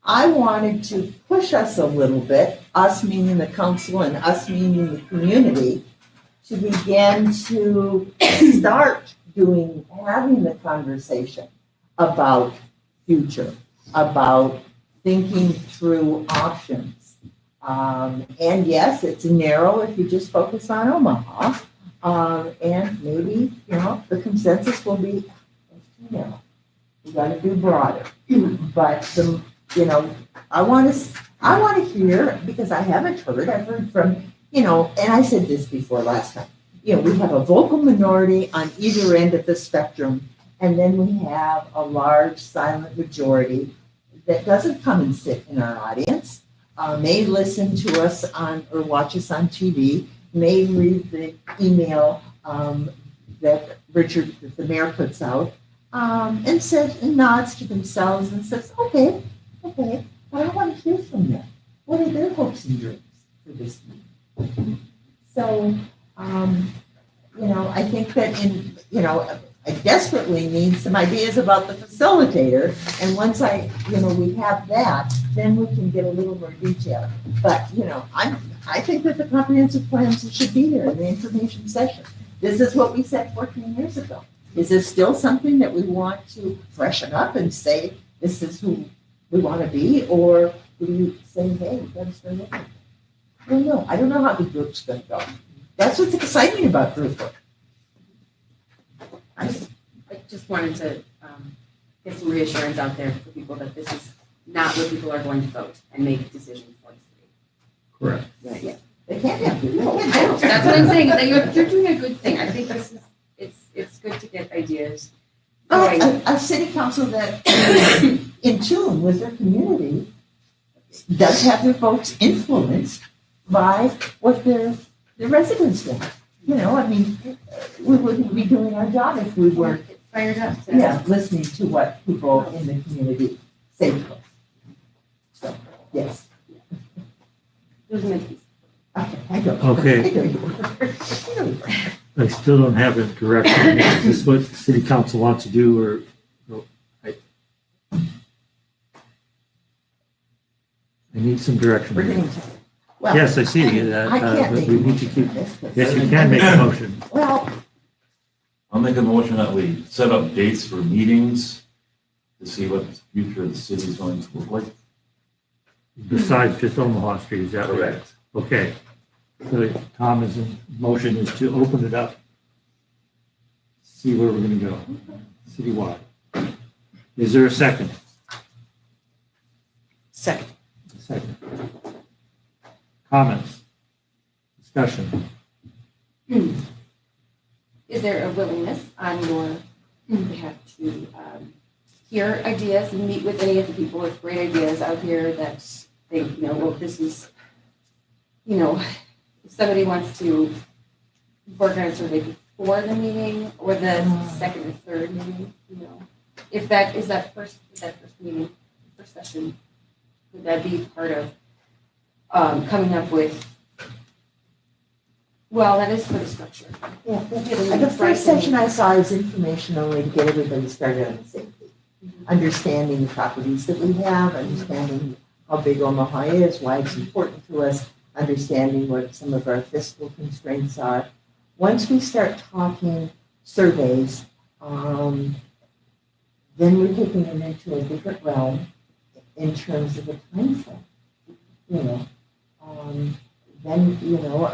D: I wanted to push us a little bit, us meaning the council and us meaning the community, to begin to start having the conversation about future, about thinking through options. And yes, it's narrow if you just focus on Omaha. And maybe, the consensus will be, it's too narrow. We got to do broader. But I want to hear, because I haven't heard. I've heard from, and I said this before last time. We have a vocal minority on either end of the spectrum, and then we have a large silent majority that doesn't come and sit in our audience, may listen to us or watch us on TV, may read the email that the mayor puts out, and says and nods to themselves and says, okay, but I want to hear from them. What are their hopes and dreams for this meeting? So, I think that I desperately need some ideas about the facilitator, and once we have that, then we can get a little more detail. But, I think that the comprehensive plans should be there in the information session. This is what we said 14 years ago. Is this still something that we want to freshen up and say, this is who we want to be, or do we say, hey, that's very different? I don't know. I don't know how the group's going to go. That's what's exciting about group work.
B: I just wanted to get some reassurance out there for people that this is not where people are going to vote and make decisions for the city.
A: Correct.
B: Right, yeah.
D: They can't have to.
B: That's what I'm saying. That you're doing a good thing. I think this is it's good to get ideas.
D: A city council that in tune with their community does have their votes influenced by what their residents want. We wouldn't be doing our job if we weren't
B: fired up.
D: Listening to what people in the community say to us. So, yes.
B: Those are my keys.
D: Okay, I don't.
A: Okay. I still don't have a direction. Is this what the city council wants to do, or I need some direction.
D: Well,
A: Yes, I see that,
D: I can't
A: but
D: make
A: we
D: a
A: need to
D: motion
A: keep,
D: on this, 'cause-
A: yes, you can make a motion.
D: Well,
N: I'll make a motion that we set up dates for meetings to see what the future of the city is going to look like.
A: Besides just Omaha Street, is that right?
N: Correct.
A: Okay. So Tom's motion is to open it up see where we're gonna go, citywide. Is there a second?
O: Second.
A: A second. Comments? Discussion?
B: Is there a willingness on your behalf to hear ideas and meet with any of the people with great ideas out here that think, well, this is, if somebody wants to work on a survey before the meeting or the second or third meeting, if that is that first meeting, first session, would that be part of coming up with? Well, that is for the structure.
D: Yeah, the first session I saw is information only to get everybody started on the same page. Understanding the properties that we have, understanding how big Omaha is, why it's important to us, understanding what some of our fiscal constraints are. Once we start talking surveys, then we're taking it into a different realm in terms of a time frame. Then,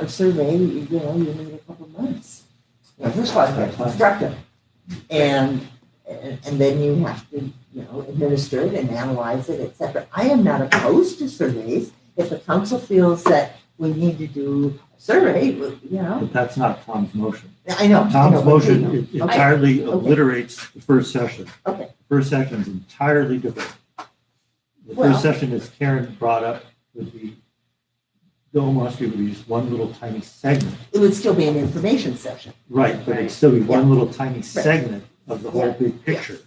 D: a survey, you need a couple months. First of all, it's constructive. And then you have to, administer it and analyze it, et cetera. I am not opposed to surveys. If the council feels that we need to do a survey,
A: But that's not Tom's motion.
D: I know.
A: Tom's motion
D: Okay.
A: entirely obliterates the first session.
D: Okay.
A: The first session is entirely different. The
D: Well-
A: first session, as Karen brought up, would be, the Omaha Street would be just one little tiny segment.
D: It would still be an information session.
A: Right, but it'd still be one little tiny segment of the whole big picture,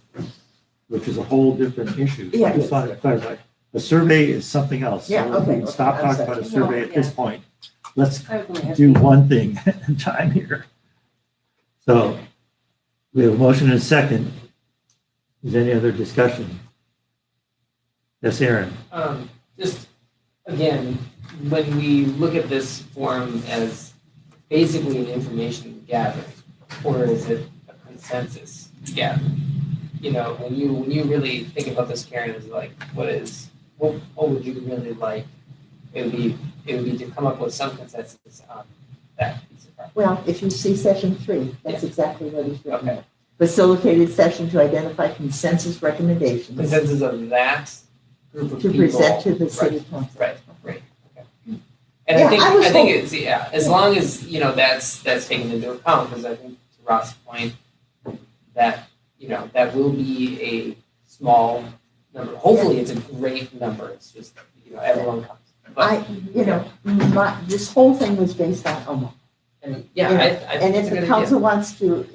A: which is a whole different issue. So
D: Yeah,
A: I just wanted to clarify. A survey is something else. So
D: Yeah, okay,
A: we Stop
D: okay,
A: talking
D: I'm
A: about a
D: sorry.
A: survey at this point. Let's
B: I was gonna ask
A: do
B: you.
A: one thing at a time here. So we have a motion and a second. Is there any other discussion? Yes, Aaron?
P: Just, again, when we look at this forum as basically an information gathering, or is it a consensus gathering? When you really think about this, Karen, is like, what would you really like? It would be to come up with some consensus on that piece of property.
D: Well, if you see session 3, that's exactly what he's written. Okay. Facilitated session to identify consensus recommendations.
P: Consensus of that group of
D: To
P: people.
D: present to the city
P: Right,
D: council.
P: Right, okay. And
D: Yeah,
P: I think
D: I was
P: it's, as long as, that's taken into account, because I think to Ross's point, that, that will be a small number. Hopefully, it's a great number. It's just, everyone comes. But,
D: This whole thing was based on Omaha.
P: and
D: And
P: it's
D: if
P: a
D: the
P: good
D: council
P: idea.
D: wants to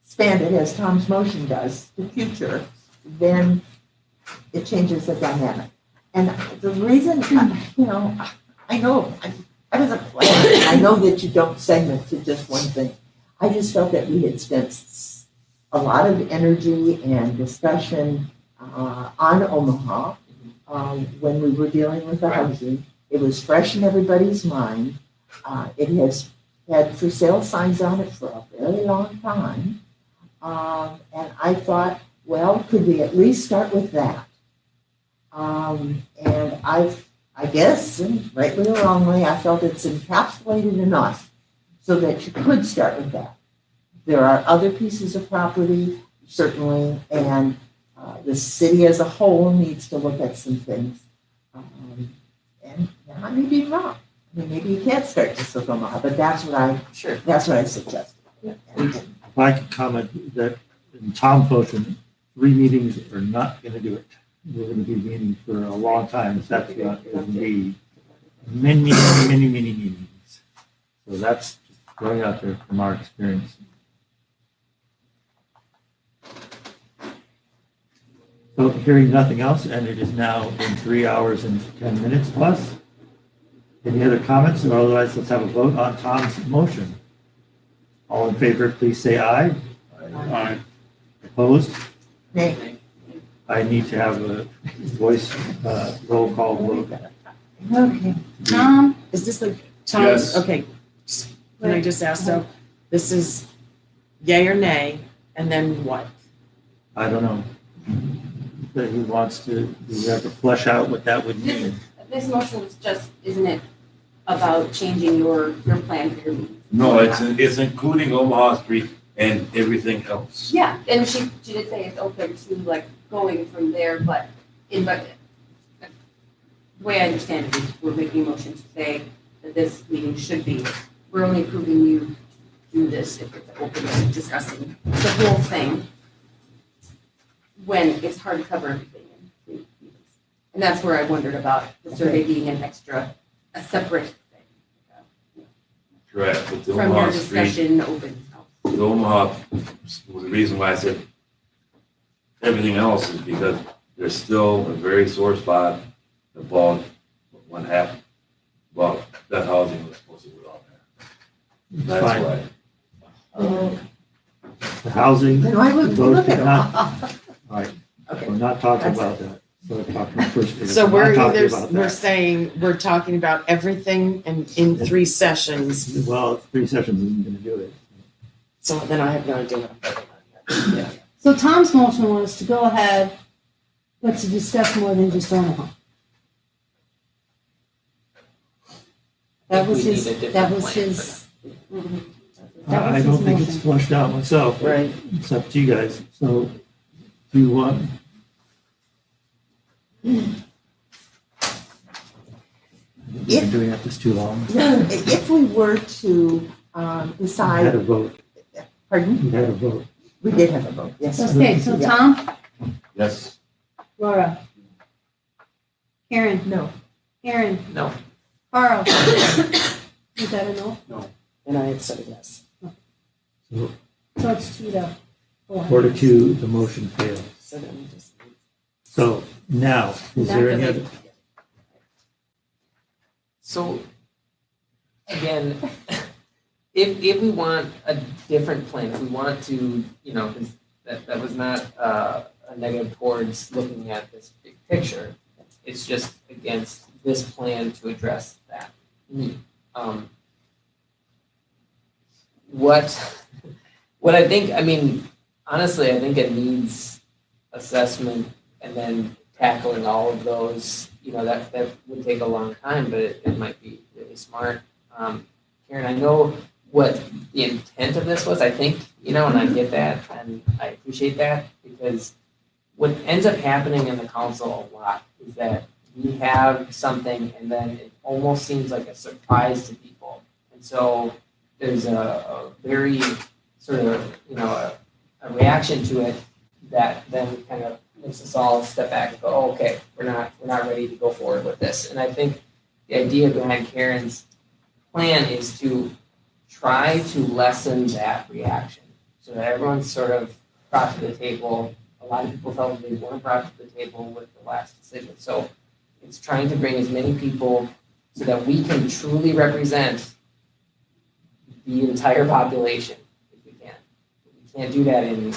D: expand it, as Tom's motion does, to future, then it changes the dynamic. And the reason, I know, I was a planner. I know that you don't segment to just one thing. I just felt that we had spent a lot of energy and discussion on Omaha when we were dealing with the housing. It was fresh in everybody's mind. It has had for sale signs on it for a very long time. And I thought, well, could we at least start with that? And I guess, rightly or wrongly, I felt it's encapsulated enough so that you could start with that. There are other pieces of property, certainly, and the city as a whole needs to look at some things. And I may be wrong. I mean, maybe you can't start just with Omaha, but that's what I suggest.
A: If I could comment that in Tom's motion, 3 meetings are not going to do it. We're going to be meeting for a long time. That's what it will be. Many meetings. So that's just going out there from our experience. So hearing nothing else, and it is now in 3 hours and 10 minutes plus. Any other comments? Or otherwise, let's have a vote on Tom's motion. All in favor, please say aye.
S: Aye.
A: Opposed?
D: Nay.
A: I need to have a voice roll call vote.
O: Okay. Tom, is this the, Tom?
S: Yes.
O: Okay. Can I just ask, so this is yay or nay, and then what?
A: I don't know. That he wants to, we have to flesh out what that would mean.
B: This motion was just, isn't it, about changing your plan for your meeting?
N: No, it's including Omaha Street and everything else.
B: Yeah, and she did say it's open to like going from there, but the way I understand it is we're making a motion to say that this meeting should be, we're only approving you to do this if it's open to discussing the whole thing when it's hard to cover everything in 3 meetings. And that's where I wondered about the survey being a separate thing.
N: Correct, but the
B: From your
N: Omaha Street,
B: discussion, open house.
N: the Omaha, the reason why I said everything else is because there's still a very sore spot about what happened, about that housing was supposed to go on there. That's
A: Fine.
N: why.
A: The housing.
D: Then why would we
A: vote
D: look
A: did
D: at
A: not-
D: all?
A: All right,
B: Okay.
A: we're not talking about that. So we're talking first.
O: So
A: We're
O: we're
A: not talking
O: either,
A: about
O: we're
A: that.
O: saying, we're talking about everything and in 3 sessions.
A: Well, 3 sessions isn't gonna do it.
O: So then I have no idea what I'm voting on yet.
T: So Tom's motion was to go ahead, but to discuss more than just Omaha. That was
P: We need
T: his,
P: a different
T: that was
P: plan for
T: his. That was
A: I
T: his
A: don't think it's
T: motion.
A: flushed out myself. but
O: Right.
A: It's up to you guys. So do you want? We've been doing that this too long.
D: If we were to
A: We had a
D: decide,
A: vote.
D: pardon,
A: We had a vote.
D: we did have a vote, yes.
T: Okay, so
D: Yeah.
T: Tom,
N: Yes,
T: Laura, Karen,
D: No.
T: Aaron,
P: No.
T: Carl. Is that a no?
O: And I had said yes.
A: So
T: So it's 2-4.
A: 4 to 2, the motion failed.
O: So then we just.
A: So now, is there any other?
P: So, again, if we want a different plan, if we want to, you know, 'cause that was not a negative towards looking at this big picture. It's just against this plan to address that need. What I think, I mean, honestly, I think it needs assessment and then tackling all of those, you know, that would take a long time, but it might be really smart. Karen, I know what the intent of this was, I think, you know, and I get that, and I appreciate that, because what ends up happening in the council a lot is that we have something and then it almost seems like a surprise to people. And so there's a very sort of, you know, a reaction to it that then kind of makes us all step back and go, oh, okay, we're not ready to go forward with this. And I think the idea behind Karen's plan is to try to lessen that reaction so that everyone's sort of brought to the table. A lot of people felt they weren't brought to the table with the last decision. So it's trying to bring as many people so that we can truly represent the entire population if we can. We can't do that in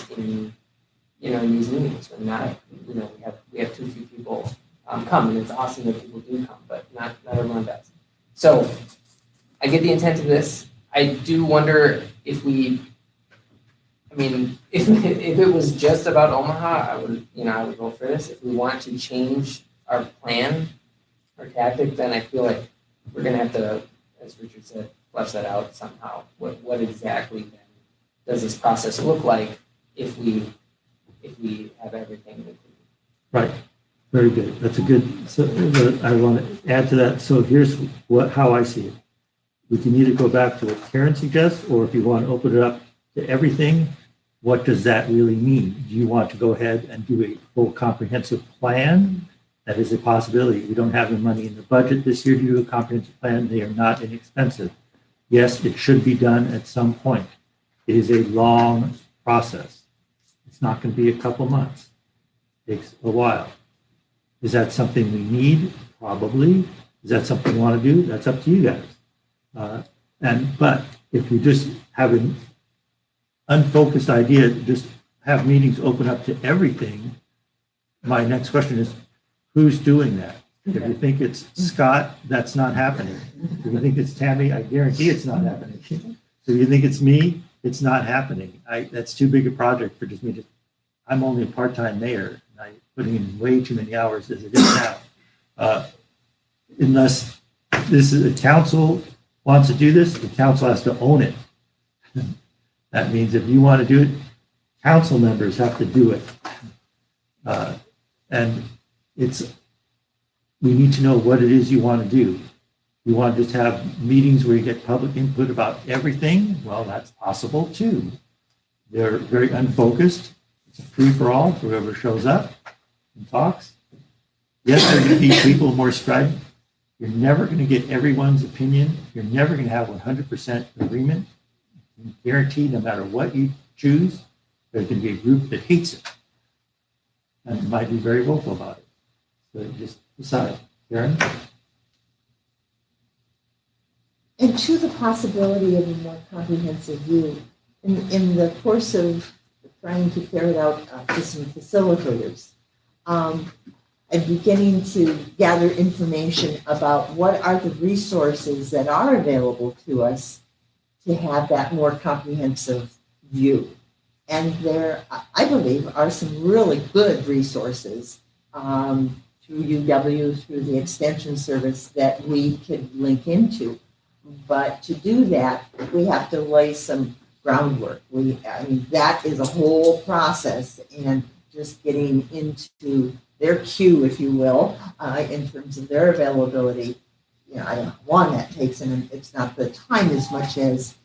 P: you know, in these meetings. We're not, you know, we have too few people come, and it's awesome that people do come, but not everyone does. So I get the intent of this. I do wonder if we, I mean, if it was just about Omaha, I would vote for this. If we want to change our plan, our tactic, then I feel like we're gonna have to, as Richard said, flesh that out somehow. What exactly then does this process look like if we have everything that we
A: Right, very good. That's a good, so I want to add to that. So here's how I see it. We can either go back to what Karen suggests, or if you want to open it up to everything, what does that really mean? Do you want to go ahead and do a full comprehensive plan? That is a possibility. We don't have the money in the budget this year to do a comprehensive plan. They are not inexpensive. Yes, it should be done at some point. It is a long process. It's not going to be a couple months. It takes a while. Is that something we need? Probably. Is that something we want to do? That's up to you guys. But if we just have an unfocused idea, just have meetings open up to everything, my next question is, who's doing that? If you think it's Scott, that's not happening. If you think it's Tammy, I guarantee it's not happening. So if you think it's me, it's not happening. That's too big a project for just me. I'm only a part-time mayor, and I'm putting in way too many hours as it is now. Unless this is a council wants to do this, the council has to own it. That means if you want to do it, council members have to do it. And we need to know what it is you want to do. You want to just have meetings where you get public input about everything? Well, that's possible too. They're very unfocused. It's a free-for-all, whoever shows up and talks. Yes, there are going to be people more strident. You're never going to get everyone's opinion. You're never going to have 100% agreement. Guaranteed, no matter what you choose, there's going to be a group that hates it and might be very vocal about it. So just decide. Karen?
D: And to the possibility of a more comprehensive view, in the course of trying to ferret out to some facilitators, I'm beginning to gather information about what are the resources that are available to us to have that more comprehensive view. And there, I believe, are some really good resources through UW, through the Extension Service that we could link into. But to do that, we have to lay some groundwork. That is a whole process, and just getting into their queue, if you will, in terms of their availability. I don't know how long that takes, and it's not the time as much as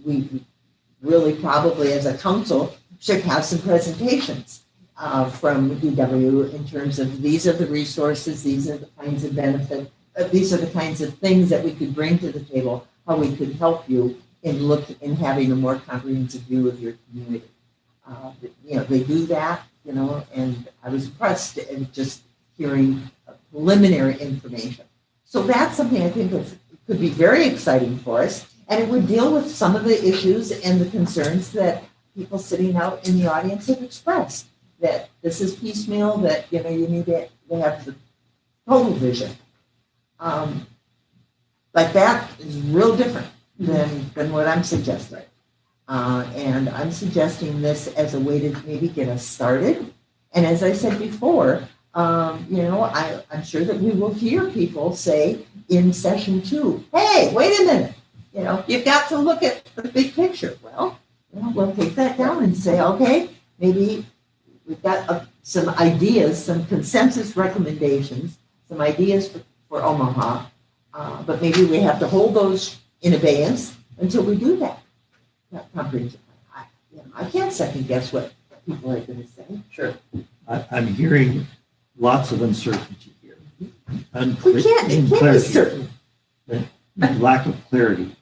D: we really probably as a council should have some presentations from UW in terms of these are the resources, these are the kinds of benefits, these are the kinds of things that we could bring to the table, how we could help you in having a more comprehensive view of your community. They do that, and I was impressed in just hearing preliminary information. So that's something I think could be very exciting for us, and it would deal with some of the issues and the concerns that people sitting out in the audience have expressed, that this is piecemeal, that, you need to have the total vision. But that is real different than what I'm suggesting. And I'm suggesting this as a way to maybe get us started. And as I said before, I'm sure that we will hear people say in session 2, hey, wait a minute, you've got to look at the big picture. Well, we'll take that down and say, okay, maybe we've got some ideas, some consensus recommendations, some ideas for Omaha, but maybe we have to hold those in abeyance until we do that comprehensive plan. I can't second guess what people are going to say.
A: Sure. I'm hearing lots of uncertainty here.
D: We can't be certain.
A: Lack of clarity.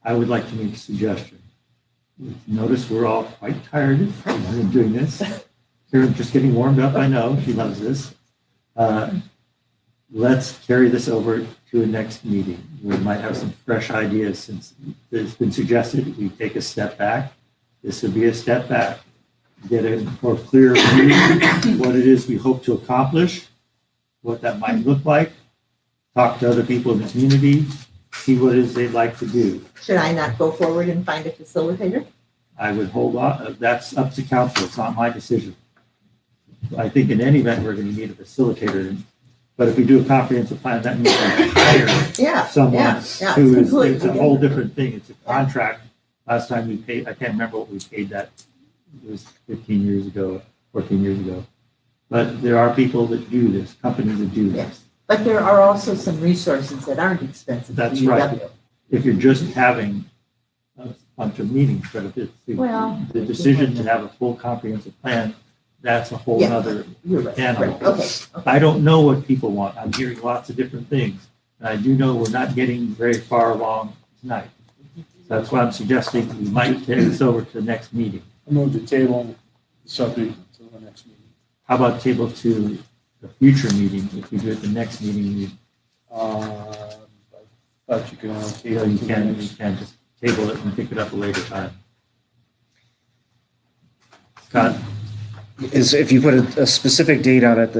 A: I would like to make a suggestion. Notice we're all quite tired of doing this. Karen's just getting warmed up, I know, she loves this. Let's carry this over to a next meeting. We might have some fresh ideas since it's been suggested we take a step back. This would be a step back. Get a more clear view what it is we hope to accomplish, what that might look like, talk to other people in the community, see what it is they'd like to do.
D: Should I not go forward and find a facilitator?
A: I would hold on. That's up to council. It's not my decision. I think in any event, we're going to need a facilitator. But if we do a comprehensive plan, that means we hire someone who is it's a whole different thing. It's a contract. Last time we paid, I can't remember what we paid that. It was 15 years ago, 14 years ago. But there are people that do this, companies that do this.
D: But there are also some resources that aren't expensive.
A: That's right. If you're just having a bunch of meetings, but if it's the decision to have a full comprehensive plan, that's a whole other animal.
D: Right. Okay.
A: I don't know what people want. I'm hearing lots of different things. And I do know we're not getting very far along tonight. That's why I'm suggesting we might take this over to the next meeting.
S: I move to table the subject to the next meeting.
A: How about table to the future meeting? If we do it the next meeting,
S: But you can only table
A: you can just table it and pick it up a later time. Scott?
M: Is if you put a specific date on it,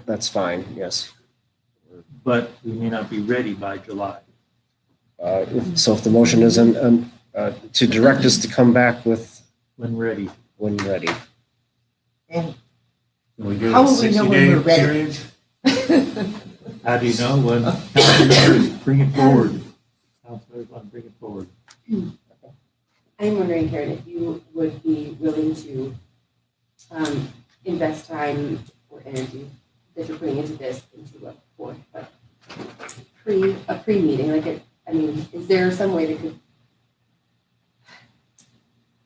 M: that's fine. Yes.
A: But we may not be ready by July.
M: So if the motion is to direct us to come back with
A: when ready.
D: And
A: we do
D: how will we know when we're ready?
A: How do you know when council members bring it forward? Councilors want to bring it forward.
B: I'm wondering, Karen, if you would be willing to invest time or energy that you're putting into this, into a pre-meeting, is there some way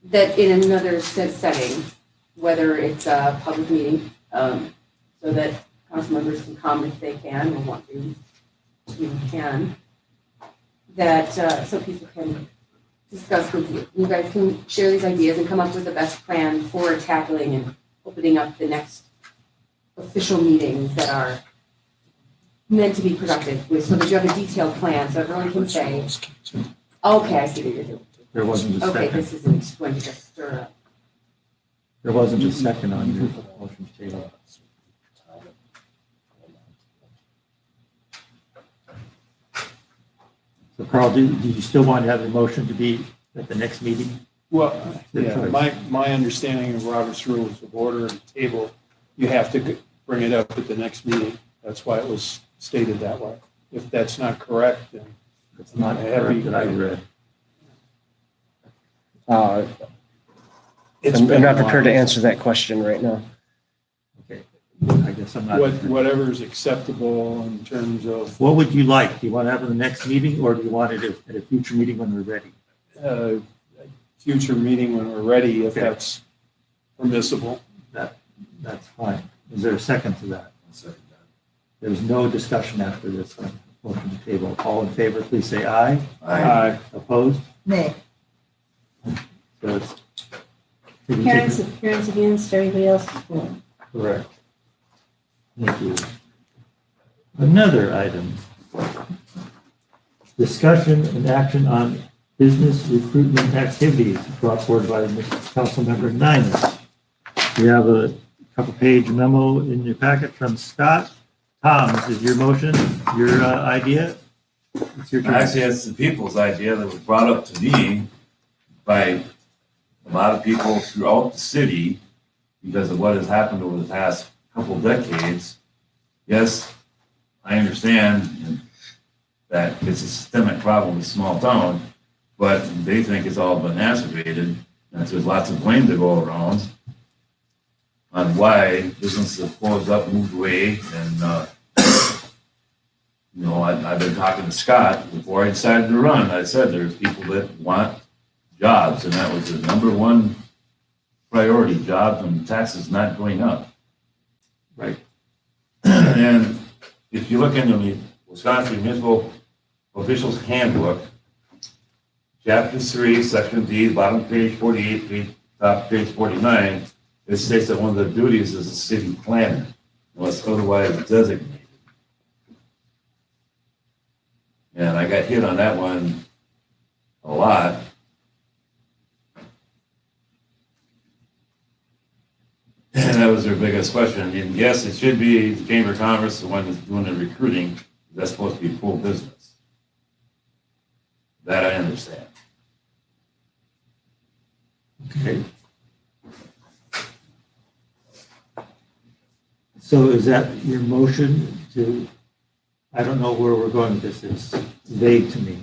B: that in another setting, whether it's a public meeting, so that council members can come if they can or want to, can, that, so people can discuss with you. You guys can share these ideas and come up with the best plan for tackling and opening up the next official meetings that are meant to be productive with, so that you have a detailed plan, so everyone can say, okay, I see what you're doing.
A: There wasn't a
B: Okay,
A: second.
B: this isn't going to just stir up.
A: There wasn't a second on your motion table. So Carl, do you still want to have the motion to be at the next meeting?
S: Well,
A: Your
S: yeah,
A: choice.
S: my understanding of Robert's Rules of Order and table, you have to bring it up at the next meeting. That's why it was stated that way. If that's not correct, then
A: It's not correct that I read.
S: It's
M: I'm
S: been
M: not
S: a
M: prepared to
S: while.
M: answer that question right now.
A: Okay, I guess I'm not.
S: Whatever's acceptable in terms of
A: What would you like? Do you want to have it in the next meeting, or do you want it at a future meeting when we're ready?
S: a future meeting when we're ready, if
A: Okay.
S: that's permissible.
A: That's fine. Is there a second to that? There's no discussion after this motion to table. All in favor, please say aye.
S: Aye.
A: Opposed?
D: Nay.
A: So it's.
T: Karen's against, everybody else is for.
A: Correct. Thank you. Another item. Discussion and action on business recruitment activities brought forward by Councilmember Nines. We have a couple-page memo in your packet from Scott. Tom, this is your motion, your idea? It's your turn.
N: Actually, it's the people's idea that was brought up to me by a lot of people throughout the city because of what has happened over the past couple of decades. Yes, I understand that it's a systemic problem in a small town, but they think it's all been exacerbated, and there's lots of blame to go around on why businesses have closed up, moved away, and I've been talking to Scott before I decided to run. I said there's people that want jobs, and that was the number one priority, jobs and taxes not going up.
A: Right.
N: And if you look into the Wisconsin Municipal Officials Handbook, Chapter 3, Section D, bottom page 48, top page 49, it states that one of the duties is the city planner, unless otherwise designated. And I got hit on that one a lot. And that was their biggest question. And yes, it should be the Chamber of Commerce, the one that's doing the recruiting. That's supposed to be full business. That I understand.
A: Okay. So is that your motion to, I don't know where we're going with this, it's vague to me.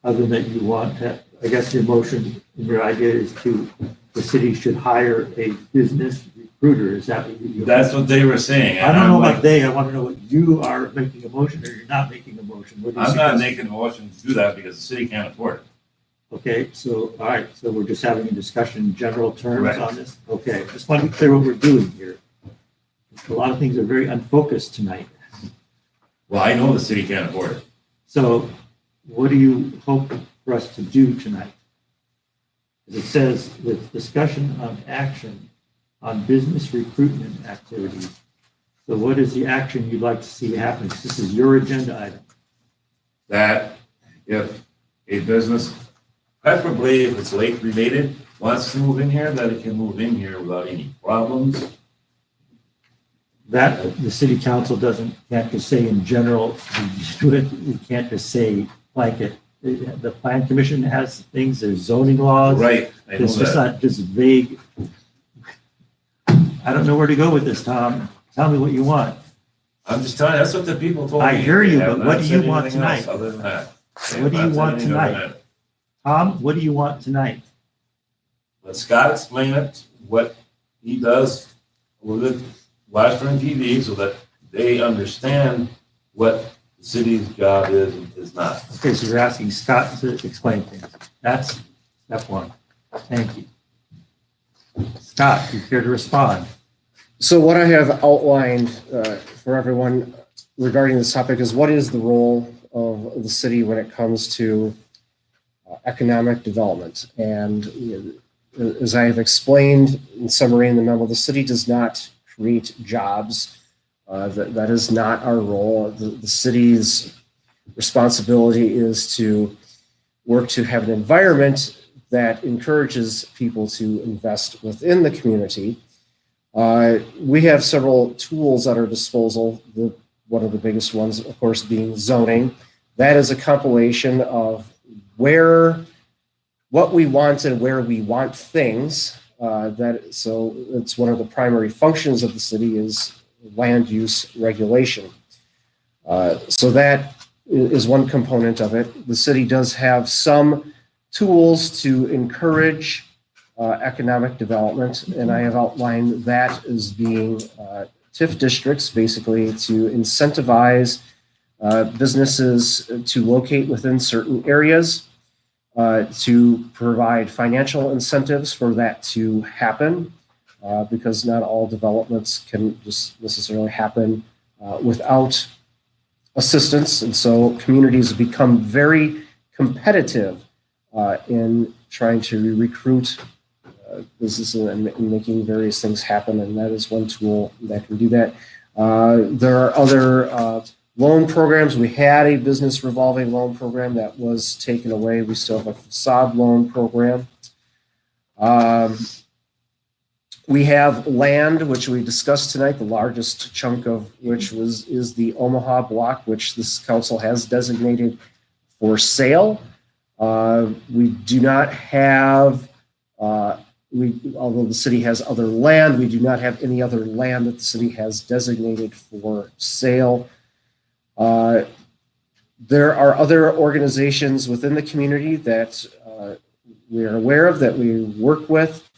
A: Other than that you want to, I guess your motion, your idea is the city should hire a business recruiter, is that what you?
N: That's what they were saying.
A: I don't know what they, I want to know what you are making a motion or you're not making a motion. What do you
N: I'm not
A: suggest?
N: making a motion to do that because the city can't afford it.
A: Okay, so, all right, so we're just having a discussion in general terms
N: Correct.
A: on this? Okay, just want to be clear what we're doing here. A lot of things are very unfocused tonight.
N: Well, I know the city can't afford it.
A: So what do you hope for us to do tonight? It says with discussion on action on business recruitment activities. So what is the action you'd like to see happen? This is your agenda item.
N: That if a business, preferably if it's lake related, wants to move in here, that it can move in here without any problems.
A: That the city council can't just say in general, we can't just say blanket. The plan commission has things, there's zoning laws.
N: Right, I know
A: It's just
N: that.
A: not just vague. I don't know where to go with this, Tom. Tell me what you want.
N: I'm just telling you, that's what the people told me.
A: I hear you,
N: They have
A: but what
N: not
A: do
N: said
A: you want
N: anything else
A: tonight?
N: Other than that. They
A: What do
N: have
A: you
N: not said
A: want
N: anything other
A: tonight?
N: than that.
A: Tom, what do you want tonight?
N: let Scott explain it, what he does with Western TV so that they understand what the city's job is and is not.
A: Okay, so you're asking Scott to explain things. That's step one. Thank you. Scott, you care to respond?
M: So what I have outlined for everyone regarding this topic is what is the role of the city when it comes to economic development. And as I have explained in summary in the memo, the city does not create jobs. That is not our role. The city's responsibility is to work to have an environment that encourages people to invest within the community. We have several tools at our disposal. One of the biggest ones, of course, being zoning. That is a compilation of what we want and where we want things. So it's one of the primary functions of the city is land use regulation. So that is one component of it. The city does have some tools to encourage economic development, and I have outlined that as being TIF districts, basically to incentivize businesses to locate within certain areas, to provide financial incentives for that to happen, because not all developments can just necessarily happen without assistance. And so communities become very competitive in trying to recruit businesses and making various things happen. And that is one tool that can do that. There are other loan programs. We had a business revolving loan program that was taken away. We still have a facade loan program. We have land, which we discussed tonight, the largest chunk of which is the Omaha block, which this council has designated for sale. We do not have, although the city has other land, we do not have any other land that the city has designated for sale. There are other organizations within the community that we are aware of, that we work with.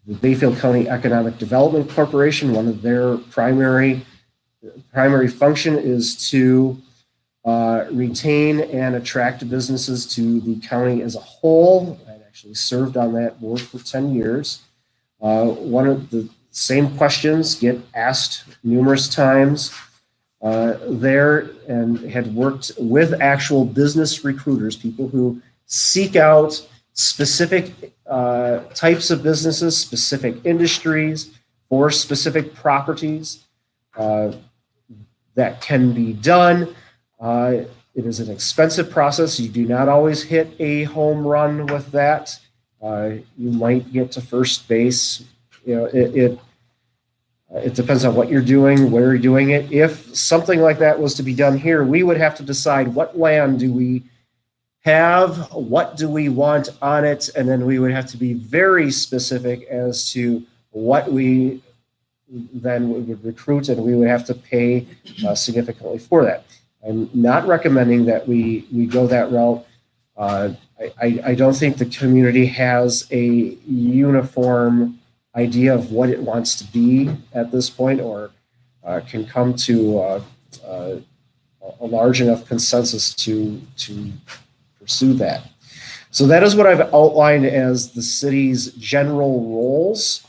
M: The Bayfield County Economic Development Corporation, one of their primary function is to retain and attract businesses to the county as a whole. I actually served on that board for 10 years. One of the same questions get asked numerous times there, and had worked with actual business recruiters, people who seek out specific types of businesses, specific industries, or specific properties. That can be done. It is an expensive process. You do not always hit a home run with that. You might get to first base. It depends on what you're doing, where you're doing it. If something like that was to be done here, we would have to decide what land do we have, what do we want on it, and then we would have to be very specific as to what we then would recruit, and we would have to pay significantly for that. I'm not recommending that we go that route. I don't think the community has a uniform idea of what it wants to be at this point, or can come to a large enough consensus to pursue that. So that is what I've outlined as the city's general roles.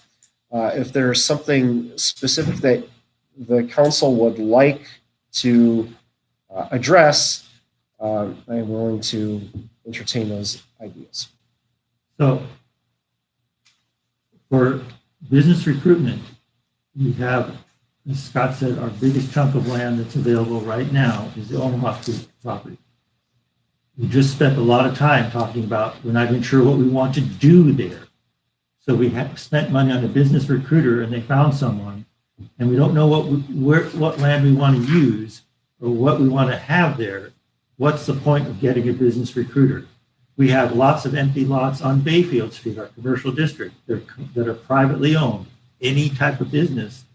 M: If there's something specific that the council would like to address, I'm willing to entertain those ideas.
A: So for business recruitment, we have, as Scott said, our biggest chunk of land that's available right now is the Omaha Street property. We just spent a lot of time talking about we're not even sure what we want to do there. So we have spent money on a business recruiter, and they found someone, and we don't know what land we want to use or what we want to have there. What's the point of getting a business recruiter? We have lots of empty lots on Bayfield Street, our commercial district, that are privately owned. Any type of business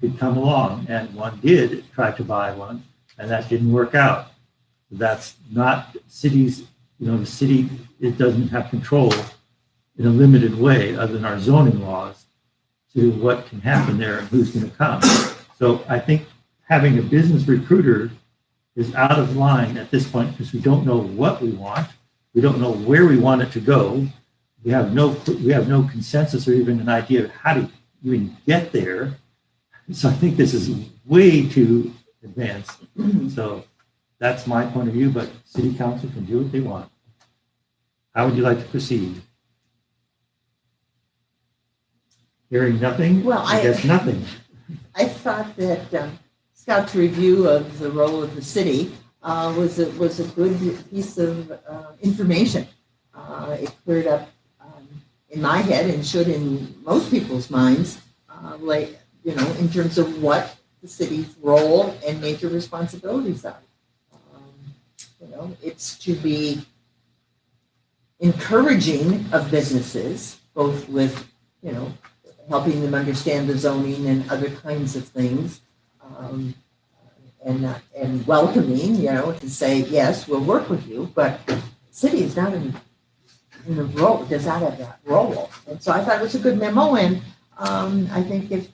A: could come along, and one did try to buy one, and that didn't work out. That's not cities, the city, it doesn't have control in a limited way, other than our zoning laws, to what can happen there and who's going to come. So I think having a business recruiter is out of line at this point because we don't know what we want. We don't know where we want it to go. We have no consensus or even an idea of how to even get there. So I think this is way too advanced. So that's my point of view, but city council can do what they want. How would you like to proceed? Hearing nothing?
D: Well,
A: I guess nothing.
D: I thought that Scott's review of the role of the city was a good piece of information. It cleared up in my head and should in most people's minds, in terms of what the city's role and major responsibilities are. It's to be encouraging of businesses, both with, helping them understand the zoning and other kinds of things, and welcoming, to say, yes, we'll work with you, but the city is not in the role, does not have that role. And so I thought it was a good memo, and I think if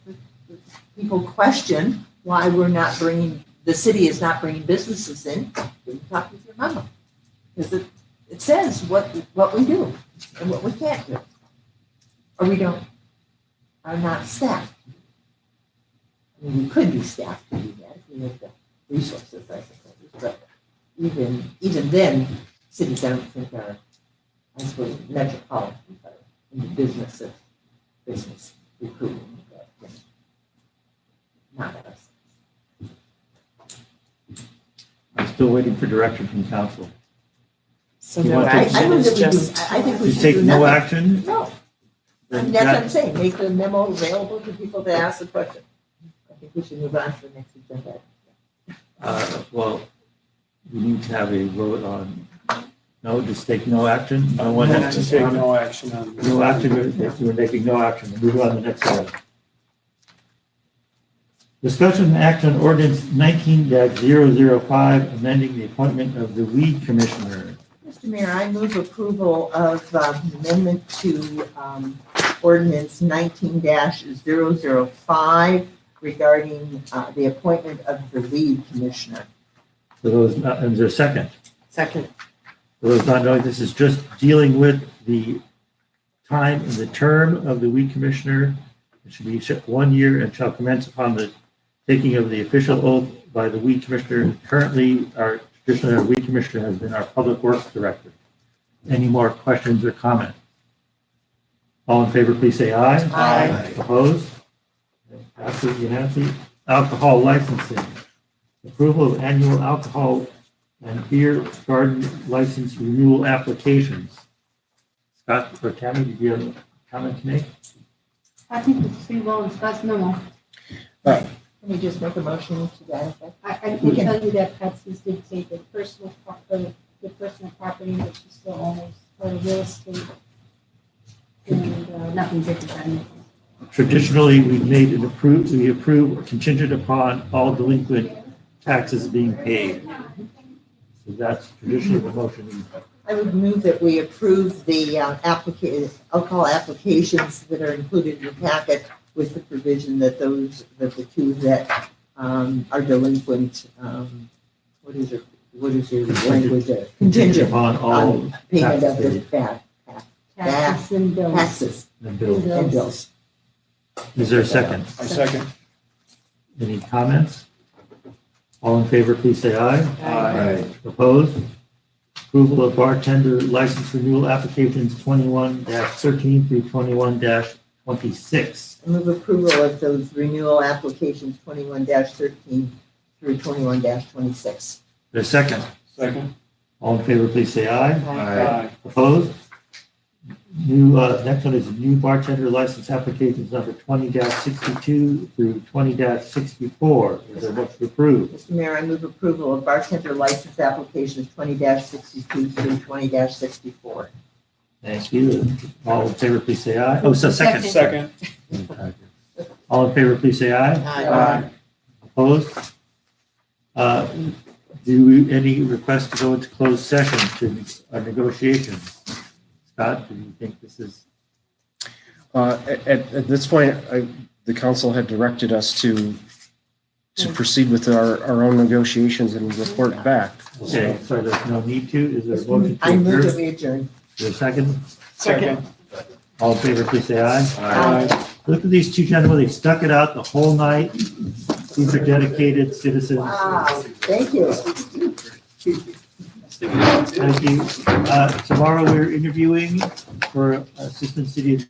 D: people question why the city is not bringing businesses in, you talk with your memo. Because it says what we do and what we can't do. Or we are not staffed. I mean, we could be staffed to do that if we had the resources, I suppose. But even then, cities I don't think are, I suppose, metropolitan, but in the business of business recruiting. But, not us.
A: I'm still waiting for direction from council.
O: So
A: You
O: no
A: want to-
O: action is just.
D: I think we
A: You
D: should
A: take
D: do
A: no
D: nothing.
A: action?
D: No.
A: Then
D: That's what
A: that-
D: I'm saying, make the memo available to people to ask the question. I think we should move on to the next agenda.
A: Well, we need to have a vote on, no, just take no action. No one
S: Move
A: has
S: to
A: to
S: take
A: comment.
S: no action on.
A: No action, we're taking no action. We'll move on to the next item. Discussion and action on ordinance 19-005, amending the appointment of the weed commissioner.
D: Mr. Mayor, I move approval of amendment to ordinance 19-005 regarding the appointment of the weed commissioner.
A: For those, not, is there a second?
O: Second.
A: For those not knowing, this is just dealing with the time and the term of the weed commissioner. It should be 1 year and shall commence upon the taking of the official oath by the weed commissioner. Currently, traditionally, our weed commissioner has been our public works director. Any more questions or comments? All in favor, please say aye.
D: Aye.
A: Opposed? Absolutely unanimously. Alcohol licensing. Approval of annual alcohol and beer garden license renewal applications. Scott or Tammy, did you have a comment to make?
T: I think it's pretty well discussed memo.
D: Can we just make a motion to that effect?
T: I can tell you that Patsy's did say the personal property, which she still owns, for real estate. And nothing different than it.
A: Traditionally, we approve contingent upon all delinquent taxes being paid. So that's traditionally the motion.
D: I would move that we approve the alcohol applications that are included in the packet with the provision that the two that are delinquent, what is your language there? Contingent
A: upon all
D: payment of
A: taxes
D: the
A: paid.
T: Taxes and bills.
D: taxes
A: And bills.
D: and bills.
A: Is there a second?
S: I second.
A: Any comments? All in favor, please say aye.
S: Aye.
A: Opposed? Approval of bartender license renewal applications 21-13 through 21-26.
D: I move approval of those renewal applications 21-13 through 21-26.
A: There's a second.
S: Second.
A: All in favor, please say aye.
S: Aye.
A: Opposed? Next one is new bartender license applications number 20-62 through 20-64. Is there a motion to approve?
D: Mr. Mayor, I move approval of bartender license applications 20-62 through 20-64.
A: Thank you. All in favor, plee say aye. Oh, so second.
S: Second.
A: All in favor, please say aye.
D: Aye.
A: Opposed? Any requests to go into closed session to our negotiations? Scott, do you think this is
M: At this point, the council had directed us to proceed with our own negotiations and report back.
A: Okay, so there's no need to, is there a motion to
D: I move that
A: adjourn?
D: we adjourn.
A: Is there a second?
O: Second.
A: All in favor, please say aye.
D: Aye.
A: Look at these two gentlemen, they stuck it out the whole night. These are dedicated citizens.
D: Wow, thank you.
A: Thank you. Tomorrow, we're interviewing for Assistant City